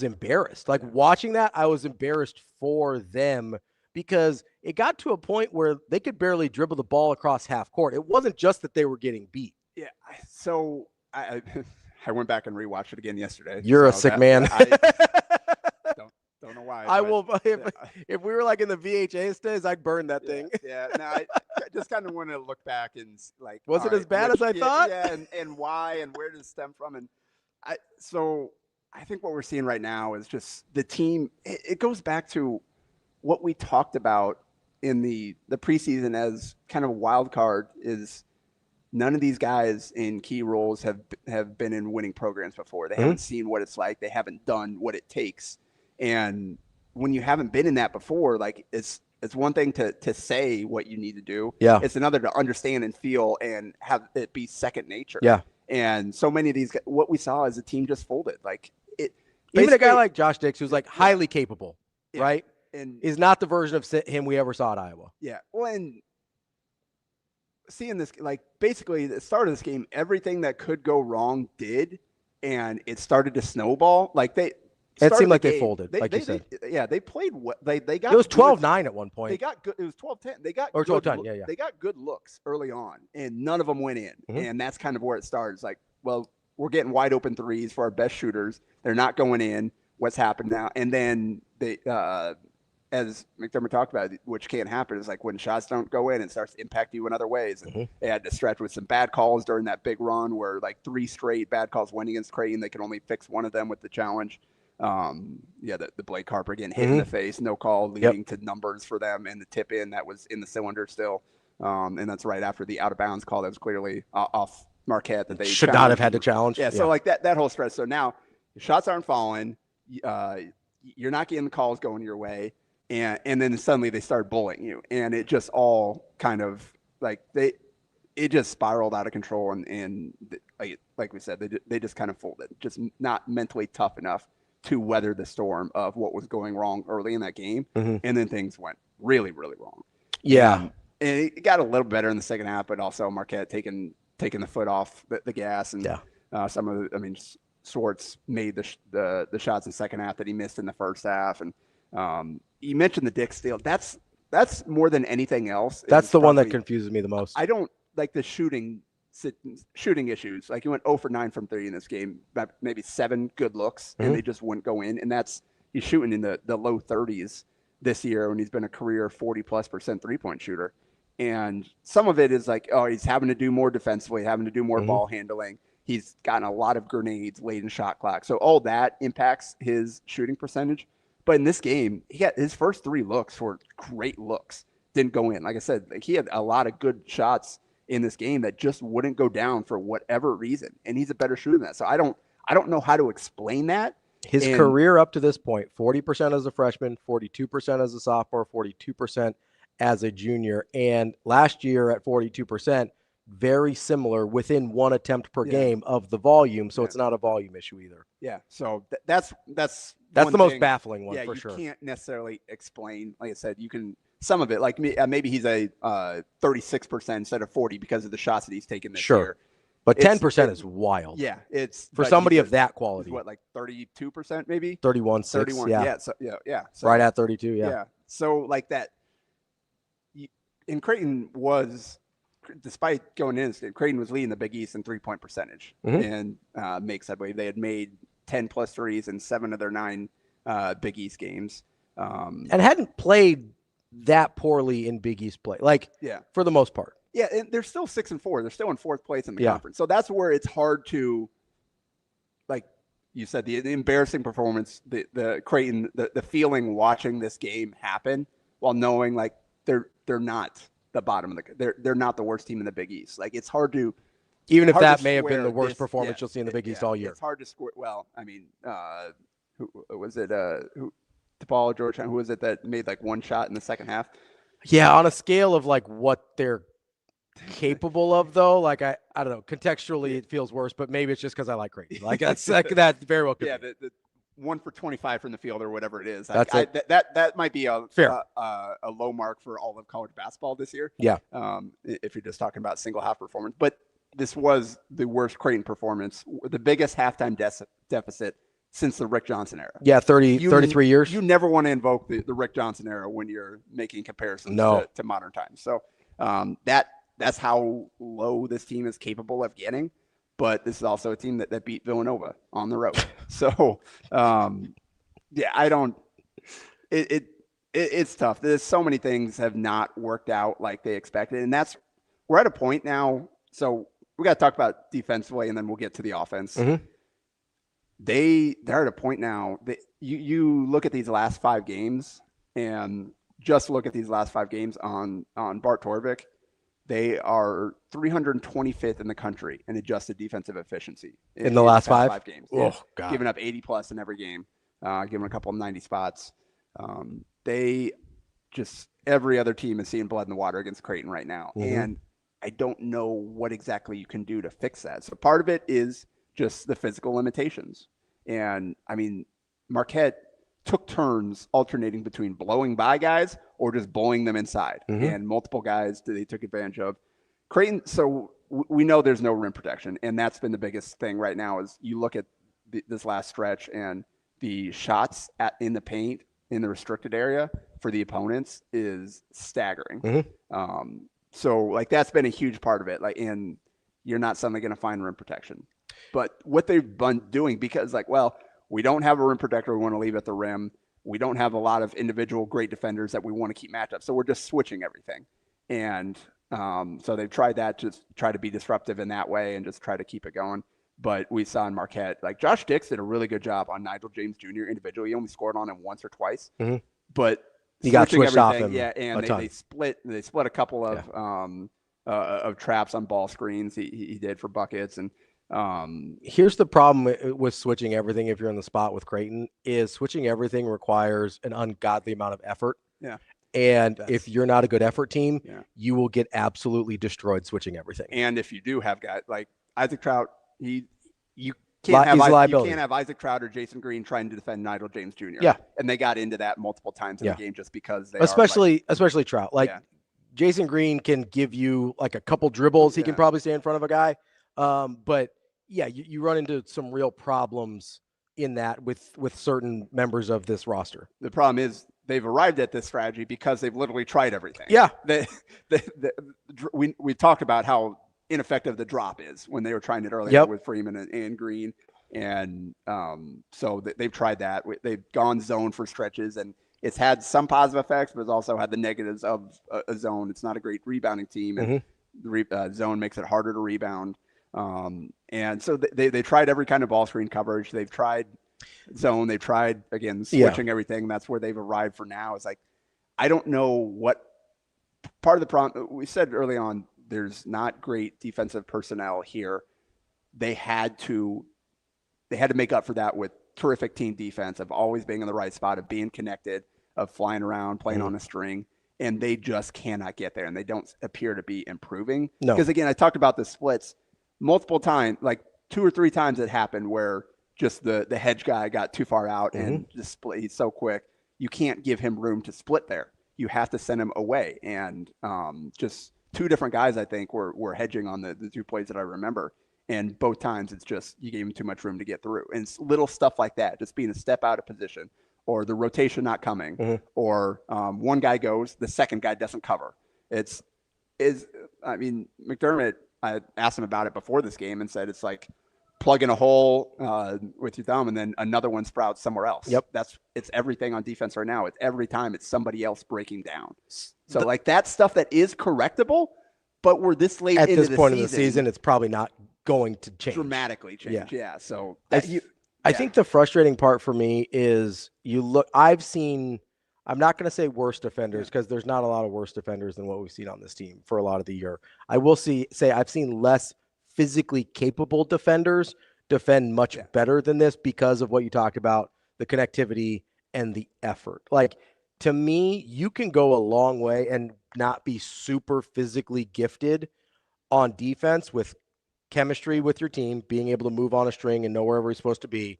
embarrassed. Like, watching that, I was embarrassed for them, because it got to a point where they could barely dribble the ball across half court. It wasn't just that they were getting beat. Yeah. So I went back and rewatched it again yesterday. You're a sick man. Don't know why. I will. If we were like in the VHS days, I'd burn that thing. Yeah. No, I just kind of want to look back and like, was it as bad as I thought? Yeah, and why, and where does it stem from? And so I think what we're seeing right now is just the team. It goes back to what we talked about in the preseason as kind of a wild card. Is none of these guys in key roles have been in winning programs before. They haven't seen what it's like. They haven't done what it takes. And when you haven't been in that before, like, it's one thing to say what you need to do. Yeah. It's another to understand and feel and have it be second nature. Yeah. And so many of these, what we saw as a team just folded. Like, even a guy like Josh Dix, who's like highly capable, right? And is not the version of him we ever saw at Iowa. Yeah. Well, and seeing this, like, basically at the start of this game, everything that could go wrong did, and it started to snowball. Like, it seemed like they folded, like you said. They played what they got. It was 12-9 at one point. They got good. It was 12-10. They got 12-10. Yeah. They got good looks early on, and none of them went in. And that's kind of where it started. It's like, well, we're getting wide open threes for our best shooters. They're not going in. What's happened now? And then they, as McDermott talked about, which can't happen, is like when shots don't go in, it starts to impact you in other ways. And they had to stretch with some bad calls during that big run, where like 3 straight bad calls went against Creighton. They could only fix one of them with the challenge. The Blake Harper getting hit in the face, no call, leading to numbers for them, and the tip in that was in the cylinder still. And that's right after the out of bounds call that was clearly off Marquette that they should not have had to challenge. Yeah, so like that whole stretch. So now your shots aren't falling. You're not getting the calls going your way. And then suddenly they start bullying you. And it just all kind of like it just spiraled out of control. And like we said, they just kind of folded, just not mentally tough enough to weather the storm of what was going wrong early in that game. Mm-hmm. And then things went really, really wrong. Yeah. And it got a little better in the second half, but also Marquette taking the foot off the gas. And some of Swartz made the shots in the second half that he missed in the first half. And you mentioned the Dick steal. That's more than anything else. That's the one that confuses me the most. I don't like the shooting issues. Like he went 0 for 9 from 3 in this game, maybe 7 good looks, and they just wouldn't go in. And he's shooting in the low 30s this year, when he's been a career 40+% 3-point shooter. And some of it is like, he's having to do more defensively, having to do more ball handling. He's gotten a lot of grenades late in shot clock. So all that impacts his shooting percentage. But in this game, he got his first 3 looks were great looks. Didn't go in. Like I said, he had a lot of good shots in this game that just wouldn't go down for whatever reason. And he's a better shooter than that. So I don't know how to explain that. His career up to this point, 40% as a freshman, 42% as a sophomore, 42% as a junior. And last year at 42%, very similar, within 1 attempt per game of the volume. So it's not a volume issue either. Yeah. So that's the most baffling one for sure. You can't necessarily explain. Like I said, you can some of it. Like maybe he's a 36% instead of 40 because of the shots that he's taken this year. But 10% is wild. Yeah, it's for somebody of that quality. What, like 32% maybe? 31.6. 31. Yeah. Yeah. So, right at 32. Yeah. So like that. And Creighton was, despite going in, Creighton was leading the Big East in 3-point percentage and makes headway. They had made 10+ threes in 7 of their 9 Big East games, and hadn't played that poorly in Big East play. For the most part. Yeah, and they're still 6-4. They're still in 4th place in the conference. So that's where it's hard to, like you said, the embarrassing performance, the Creighton, the feeling watching this game happen while knowing like they're not the bottom of they're not the worst team in the Big East. Like it's hard to, even if that may have been the worst performance you'll see in the Big East all year. It's hard to score. Well, I mean, who was it? DePaul, Georgetown. Who was it that made like 1 shot in the second half? Yeah, on a scale of like what they're capable of, though, like I don't know, contextually it feels worse, but maybe it's just because I like Creighton. Like that very well could be. The 1 for 25 from the field or whatever it is. That's that might be a low mark for all of college basketball this year. Yeah. If you're just talking about single half performance, but this was the worst Creighton performance, the biggest halftime deficit since the Rick Johnson era. Yeah, 33 years. You never want to invoke the Rick Johnson era when you're making comparisons to modern times. So that's how low this team is capable of getting. But this is also a team that beat Villanova on the road. So, it's tough. There's so many things have not worked out like they expected. And we're at a point now. So we got to talk about defensively and then we'll get to the offense. They're at a point now that you look at these last 5 games and just look at these last 5 games on Bart Torvik. They are 325th in the country in adjusted defensive efficiency in the last 5 games. Oh, God. Giving up 80+ in every game, giving a couple of 90 spots. They just, every other team is seeing blood in the water against Creighton right now. And I don't know what exactly you can do to fix that. So part of it is just the physical limitations. And I mean, Marquette took turns alternating between blowing by guys or just blowing them inside. And multiple guys they took advantage of. Creighton, so we know there's no rim protection, and that's been the biggest thing right now is you look at this last stretch and the shots in the paint in the restricted area for the opponents is staggering. So like that's been a huge part of it. Like, and you're not suddenly going to find rim protection. But what they've been doing, because like, well, we don't have a rim protector we want to leave at the rim. We don't have a lot of individual great defenders that we want to keep matchups. So we're just switching everything. And so they've tried that, just try to be disruptive in that way and just try to keep it going. But we saw in Marquette, like Josh Dix did a really good job on Nigel James Jr. individually. He only scored on him once or twice. But He got switching switched off everything. him Yeah, and they split a couple of traps on ball screens. He did for buckets. And here's the problem with switching everything. If you're in the spot with Creighton, is switching everything requires an ungodly amount of effort. Yeah. And if you're not a good effort team, you will get absolutely destroyed switching everything. And if you do have guys like Isaac Trout, you He's can't a liability. You can't have Isaac Trout or Jason Green trying to defend Nigel James Jr. Yeah. And they got into that multiple times in the game just because they especially Trout. Like Jason Green can give you like a couple dribbles. He can probably stay in front of a guy. But yeah, you run into some real problems in that with certain members of this roster. The problem is they've arrived at this strategy because they've literally tried everything. Yeah. We talked about how ineffective the drop is when they were trying it earlier with Freeman and Green. And so they've tried that. They've gone zone for stretches, and it's had some positive effects, but it's also had the negatives of a zone. It's not a great rebounding team, and the zone makes it harder to rebound. And so they tried every kind of ball screen coverage. They've tried zone. They've tried, again, switching everything. That's where they've arrived for now. It's like, I don't know what part of the problem. We said early on, there's not great defensive personnel here. They had to make up for that with terrific team defense, of always being in the right spot, of being connected, of flying around, playing on a string. And they just cannot get there, and they don't appear to be improving. No. Because, again, I talked about the splits multiple times, like 2 or 3 times it happened where just the hedge guy got too far out and just split. He's so quick. You can't give him room to split there. You have to send him away. And just 2 different guys, I think, were hedging on the 2 plays that I remember. And both times it's just you gave him too much room to get through. And it's little stuff like that, just being a step out of position, or the rotation not coming, or one guy goes, the second guy doesn't cover. McDermott, I asked him about it before this game and said it's like plugging a hole with your thumb and then another one sprouts somewhere else. Yep. It's everything on defense right now. It's every time it's somebody else breaking down. So like that's stuff that is correctable, but we're this late at into this point of the season, it's probably not going to change. Dramatically change. Yeah. So I think the frustrating part for me is I'm not going to say worse defenders, because there's not a lot of worse defenders than what we've seen on this team for a lot of the year. I will say I've seen less physically capable defenders defend much better than this because of what you talked about, the connectivity and the effort. Like, to me, you can go a long way and not be super physically gifted on defense with chemistry with your team, being able to move on a string and know wherever he's supposed to be,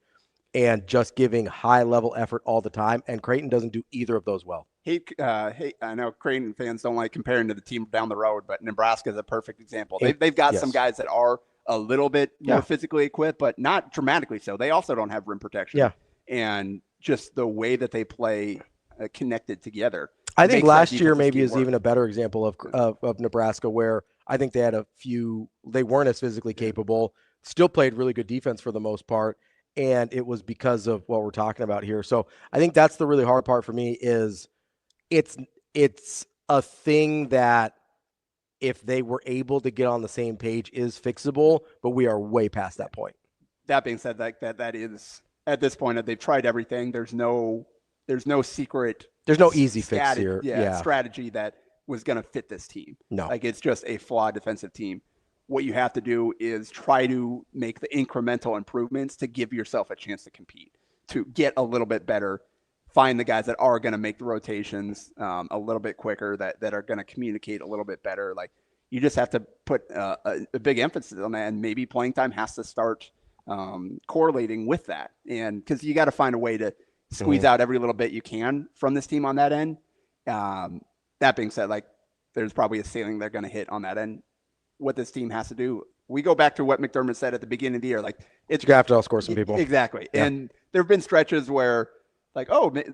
and just giving high level effort all the time. And Creighton doesn't do either of those well. Hey, I know Creighton fans don't like comparing to the team down the road, but Nebraska is a perfect example. They've got some guys that are a little bit more physically equipped, but not dramatically so. They also don't have rim protection. Yeah. And just the way that they play connected together. I think last year maybe is even a better example of Nebraska, where I think they had they weren't as physically capable, still played really good defense for the most part. And it was because of what we're talking about here. So I think that's the really hard part for me is it's a thing that if they were able to get on the same page is fixable, but we are way past that point. That being said, that is at this point they've tried everything. There's no secret. There's no easy fix here. Strategy that was going to fit this team. No, like it's just a flawed defensive team. What you have to do is try to make the incremental improvements to give yourself a chance to compete, to get a little bit better, find the guys that are going to make the rotations a little bit quicker, that are going to communicate a little bit better. Like you just have to put a big emphasis on that, and maybe playing time has to start correlating with that. And because you got to find a way to squeeze out every little bit you can from this team on that end. That being said, like there's probably a ceiling they're going to hit on that end. What this team has to do. We go back to what McDermott said at the beginning of the year. Like it's you have to outscore some people. Exactly. Yeah. And there have been stretches where like,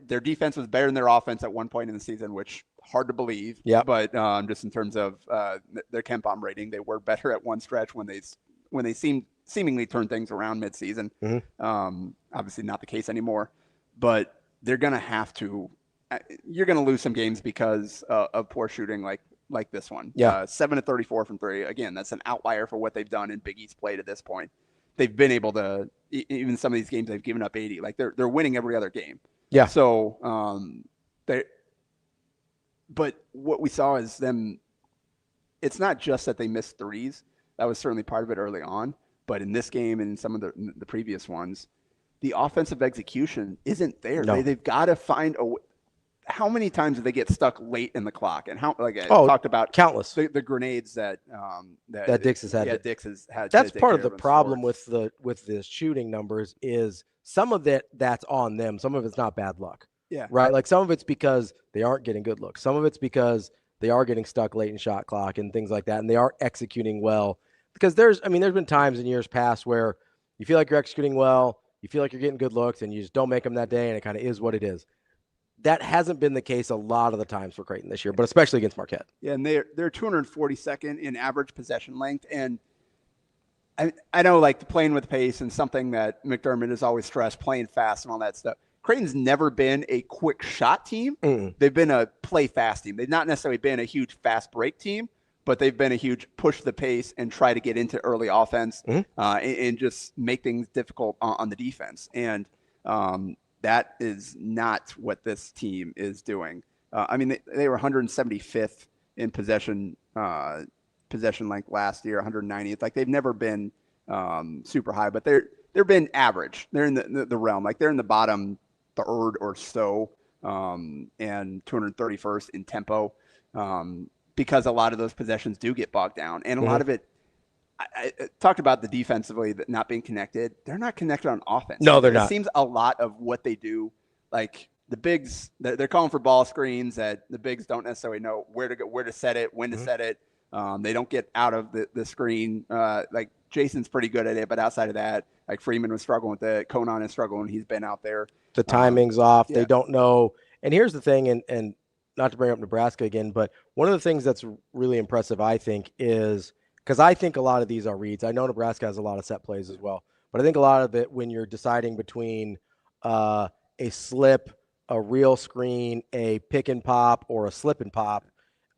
their defense was better than their offense at one point in the season, which hard to believe. Yeah. But just in terms of their KenPom rating, they were better at one stretch when they seemingly turned things around midseason. Obviously not the case anymore, but they're going to have to, you're going to lose some games because of poor shooting like this one. 7 of 34 from 3. Again, that's an outlier for what they've done in Big East play to this point. They've been able to, even some of these games they've given up 80. Like they're winning every other game. Yeah. So but what we saw is them. It's not just that they missed threes. That was certainly part of it early on. But in this game and in some of the previous ones, the offensive execution isn't there. No. They've got to find a. How many times do they get stuck late in the clock? And how, like I talked about, countless the grenades that Dix has had. Yeah, Dix has had. That's part of the problem with the shooting numbers is some of that's on them. Some of it's not bad luck. Yeah. Right. Like some of it's because they aren't getting good looks. Some of it's because they are getting stuck late in shot clock and things like that, and they are executing well. Because there's been times in years past where you feel like you're executing well, you feel like you're getting good looks, and you just don't make them that day, and it kind of is what it is. That hasn't been the case a lot of the times for Creighton this year, but especially against Marquette. Yeah, and they're 242nd in average possession length, and I know like playing with pace and something that McDermott has always stressed, playing fast and all that stuff. Creighton's never been a quick shot team. They've been a play fast team. They've not necessarily been a huge fast break team, but they've been a huge push the pace and try to get into early offense and just make things difficult on the defense. And that is not what this team is doing. I mean, they were 175th in possession length last year, 190th. Like they've never been super high, but they've been average. They're in the realm. Like they're in the bottom third or so, and 231st in tempo, because a lot of those possessions do get bogged down, and a lot of it. I talked about the defensively not being connected. They're not connected on offense. No, they're not. It seems a lot of what they do, like the bigs, they're calling for ball screens that the bigs don't necessarily know where to go, where to set it, when to set it. They don't get out of the screen. Like Jason's pretty good at it, but outside of that, like Freeman was struggling with it. Conan is struggling. He's been out there. The timing's off. Yeah. They don't know. And here's the thing, and not to bring up Nebraska again, but one of the things that's really impressive, I think, is because I think a lot of these are reads. I know Nebraska has a lot of set plays as well, but I think a lot of it when you're deciding between a slip, a real screen, a pick and pop, or a slip and pop,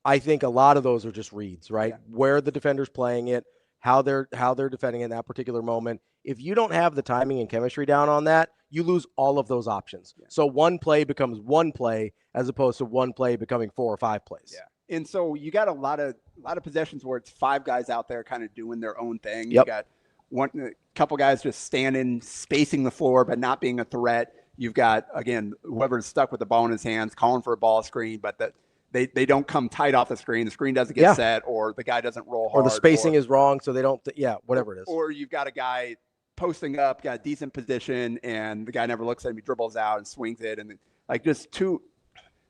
I think a lot of those are just reads, right? Yeah. Where the defender's playing it, how they're defending in that particular moment. If you don't have the timing and chemistry down on that, you lose all of those options. Yeah. So one play becomes one play as opposed to one play becoming 4 or 5 plays. Yeah. And so you got a lot of possessions where it's 5 guys out there kind of doing their own thing. Yep. You got a couple guys just standing, spacing the floor, but not being a threat. You've got, again, whoever's stuck with the ball in his hands, calling for a ball screen, but they don't come tight off the screen. The screen doesn't get set, or the guy doesn't roll hard. Or the spacing is wrong, so they don't, whatever it is. Or you've got a guy posting up, got a decent position, and the guy never looks at him. He dribbles out and swings it. And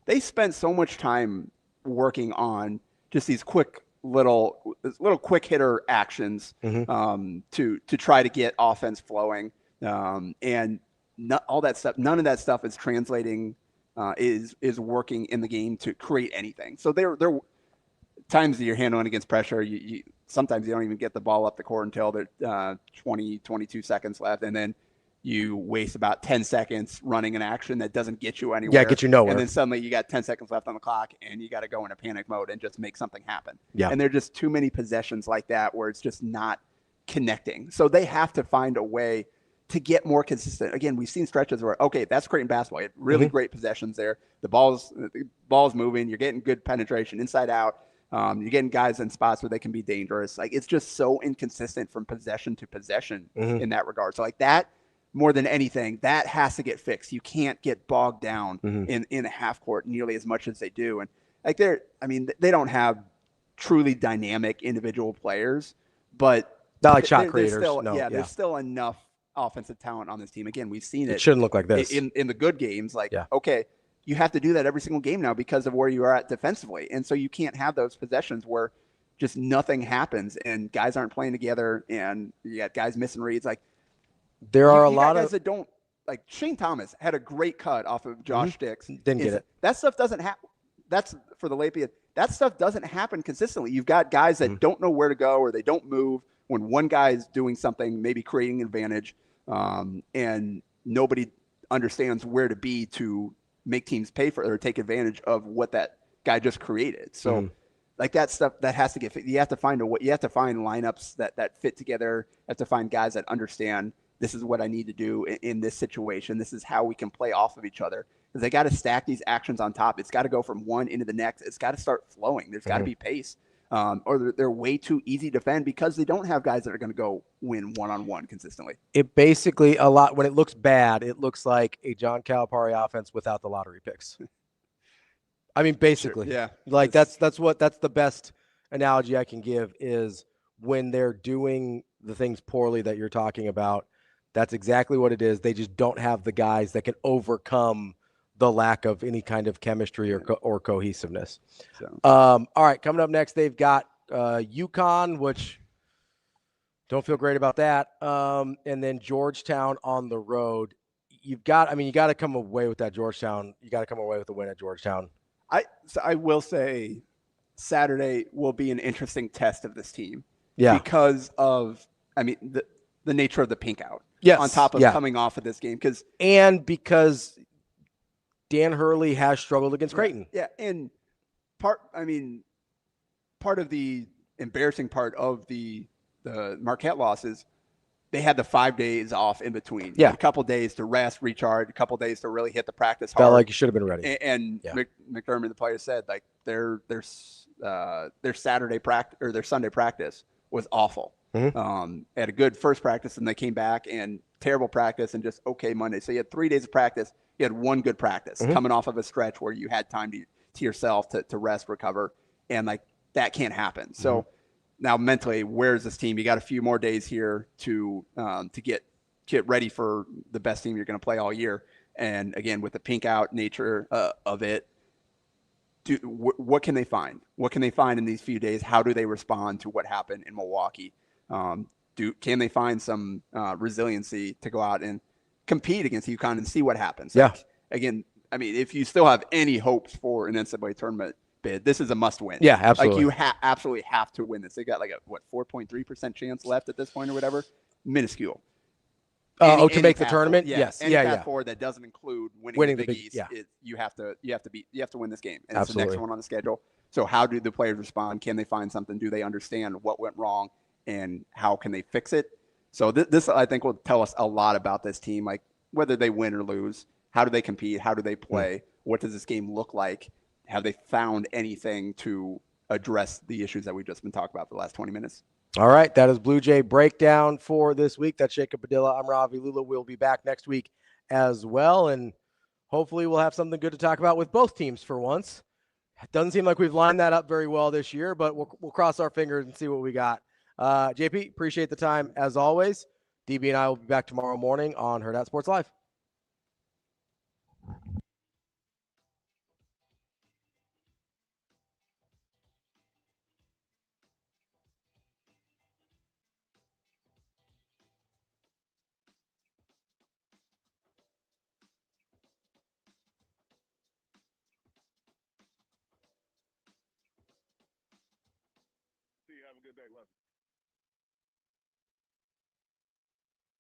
they spent so much time working on just these little quick hitter actions to try to get offense flowing, and all that stuff. None of that stuff is translating, is working in the game to create anything. So there times that you're handling against pressure. You sometimes you don't even get the ball up the court until there's 22 seconds left, and then you waste about 10 seconds running an action that doesn't get you anywhere. Yeah, get you nowhere. And then suddenly you got 10 seconds left on the clock, and you got to go into panic mode and just make something happen. Yeah. And there are just too many possessions like that where it's just not connecting. So they have to find a way to get more consistent. Again, we've seen stretches where, okay, that's Creighton basketball. You have really great possessions there. The ball's moving. You're getting good penetration inside out. You're getting guys in spots where they can be dangerous. Like, it's just so inconsistent from possession to possession in that regard. So like that, more than anything, that has to get fixed. You can't get bogged down in a half court nearly as much as they do. And like they don't have truly dynamic individual players, but not like shot creators. There's still enough offensive talent on this team. Again, we've seen it. It shouldn't look like this in the good games. Like, okay, you have to do that every single game now because of where you are at defensively. And so you can't have those possessions where just nothing happens and guys aren't playing together and you got guys missing reads. Like, there are a you lot got guys of that don't, like Shane Thomas had a great cut off of Josh Dix. Didn't get it. That stuff doesn't happen. That's for the Lapia. That stuff doesn't happen consistently. You've got guys that don't know where to go or they don't move when one guy is doing something, maybe creating an advantage, and nobody understands where to be to make teams pay for it or take advantage of what that guy just created. So like that stuff that has to get fit. You have to find lineups that fit together. You have to find guys that understand this is what I need to do in this situation. This is how we can play off of each other. is they got to stack these actions on top. It's got to go from one into the next. It's got to start flowing. There's got to be pace. Or they're way too easy to defend because they don't have guys that are going to go win one-on-one consistently. It basically when it looks bad, it looks like a John Calipari offense without the lottery picks. I mean, basically, yeah. Like that's the best analogy I can give is when they're doing the things poorly that you're talking about. That's exactly what it is. They just don't have the guys that can overcome the lack of any kind of chemistry or cohesiveness. So. All right, coming up next, they've got UConn, which don't feel great about that, and then Georgetown on the road. You got to come away with that Georgetown. You got to come away with a win at Georgetown. I will say Saturday will be an interesting test of this team. Yeah. Because of, the nature of the pink out. Yes. On top of coming off of this game. Because Dan Hurley has struggled against Creighton. Yeah. And part of the embarrassing part of the Marquette losses, they had the 5 days off in between. Yeah. A couple days to rest, recharge, a couple days to really hit the practice hard. Felt like you should have been ready. And McDermott, the player, said like their Saturday practice or their Sunday practice was awful. Mm-hmm. Had a good first practice and they came back and terrible practice and just okay Monday. So you had 3 days of practice. You had one good practice coming off of a stretch where you had time to yourself to rest, recover, and like that can't happen. So now mentally, where's this team? You got a few more days here to get ready for the best team you're going to play all year. And again, with the pink out nature of it, what can they find? What can they find in these few days? How do they respond to what happened in Milwaukee? Can they find some resiliency to go out and compete against UConn and see what happens? Yeah. Like, again, if you still have any hopes for an NCAA tournament bid, this is a must win. Yeah, absolutely. Like you absolutely have to win this. They got like a 4.3% chance left at this point or whatever. Minuscule. To make the tournament? Yes. Any path forward that doesn't include winning the Big East. Yeah. You have to win this game. And Absolutely. It's the next one on the schedule. So how do the players respond? Can they find something? Do they understand what went wrong and how can they fix it? So this I think will tell us a lot about this team, like whether they win or lose. How do they compete? How do they play? What does this game look like? Have they found anything to address the issues that we've just been talking about for the last 20 minutes? All right, that is Blue Jay breakdown for this week. That's Jacob Padilla. I'm Ravi. Lulla will be back next week as well, and hopefully we'll have something good to talk about with both teams for once. It doesn't seem like we've lined that up very well this year, but we'll cross our fingers and see what we got. JP, appreciate the time as always. DB and I will be back tomorrow morning on Hurrdat Sports Live. See you. Have a good day. Love you.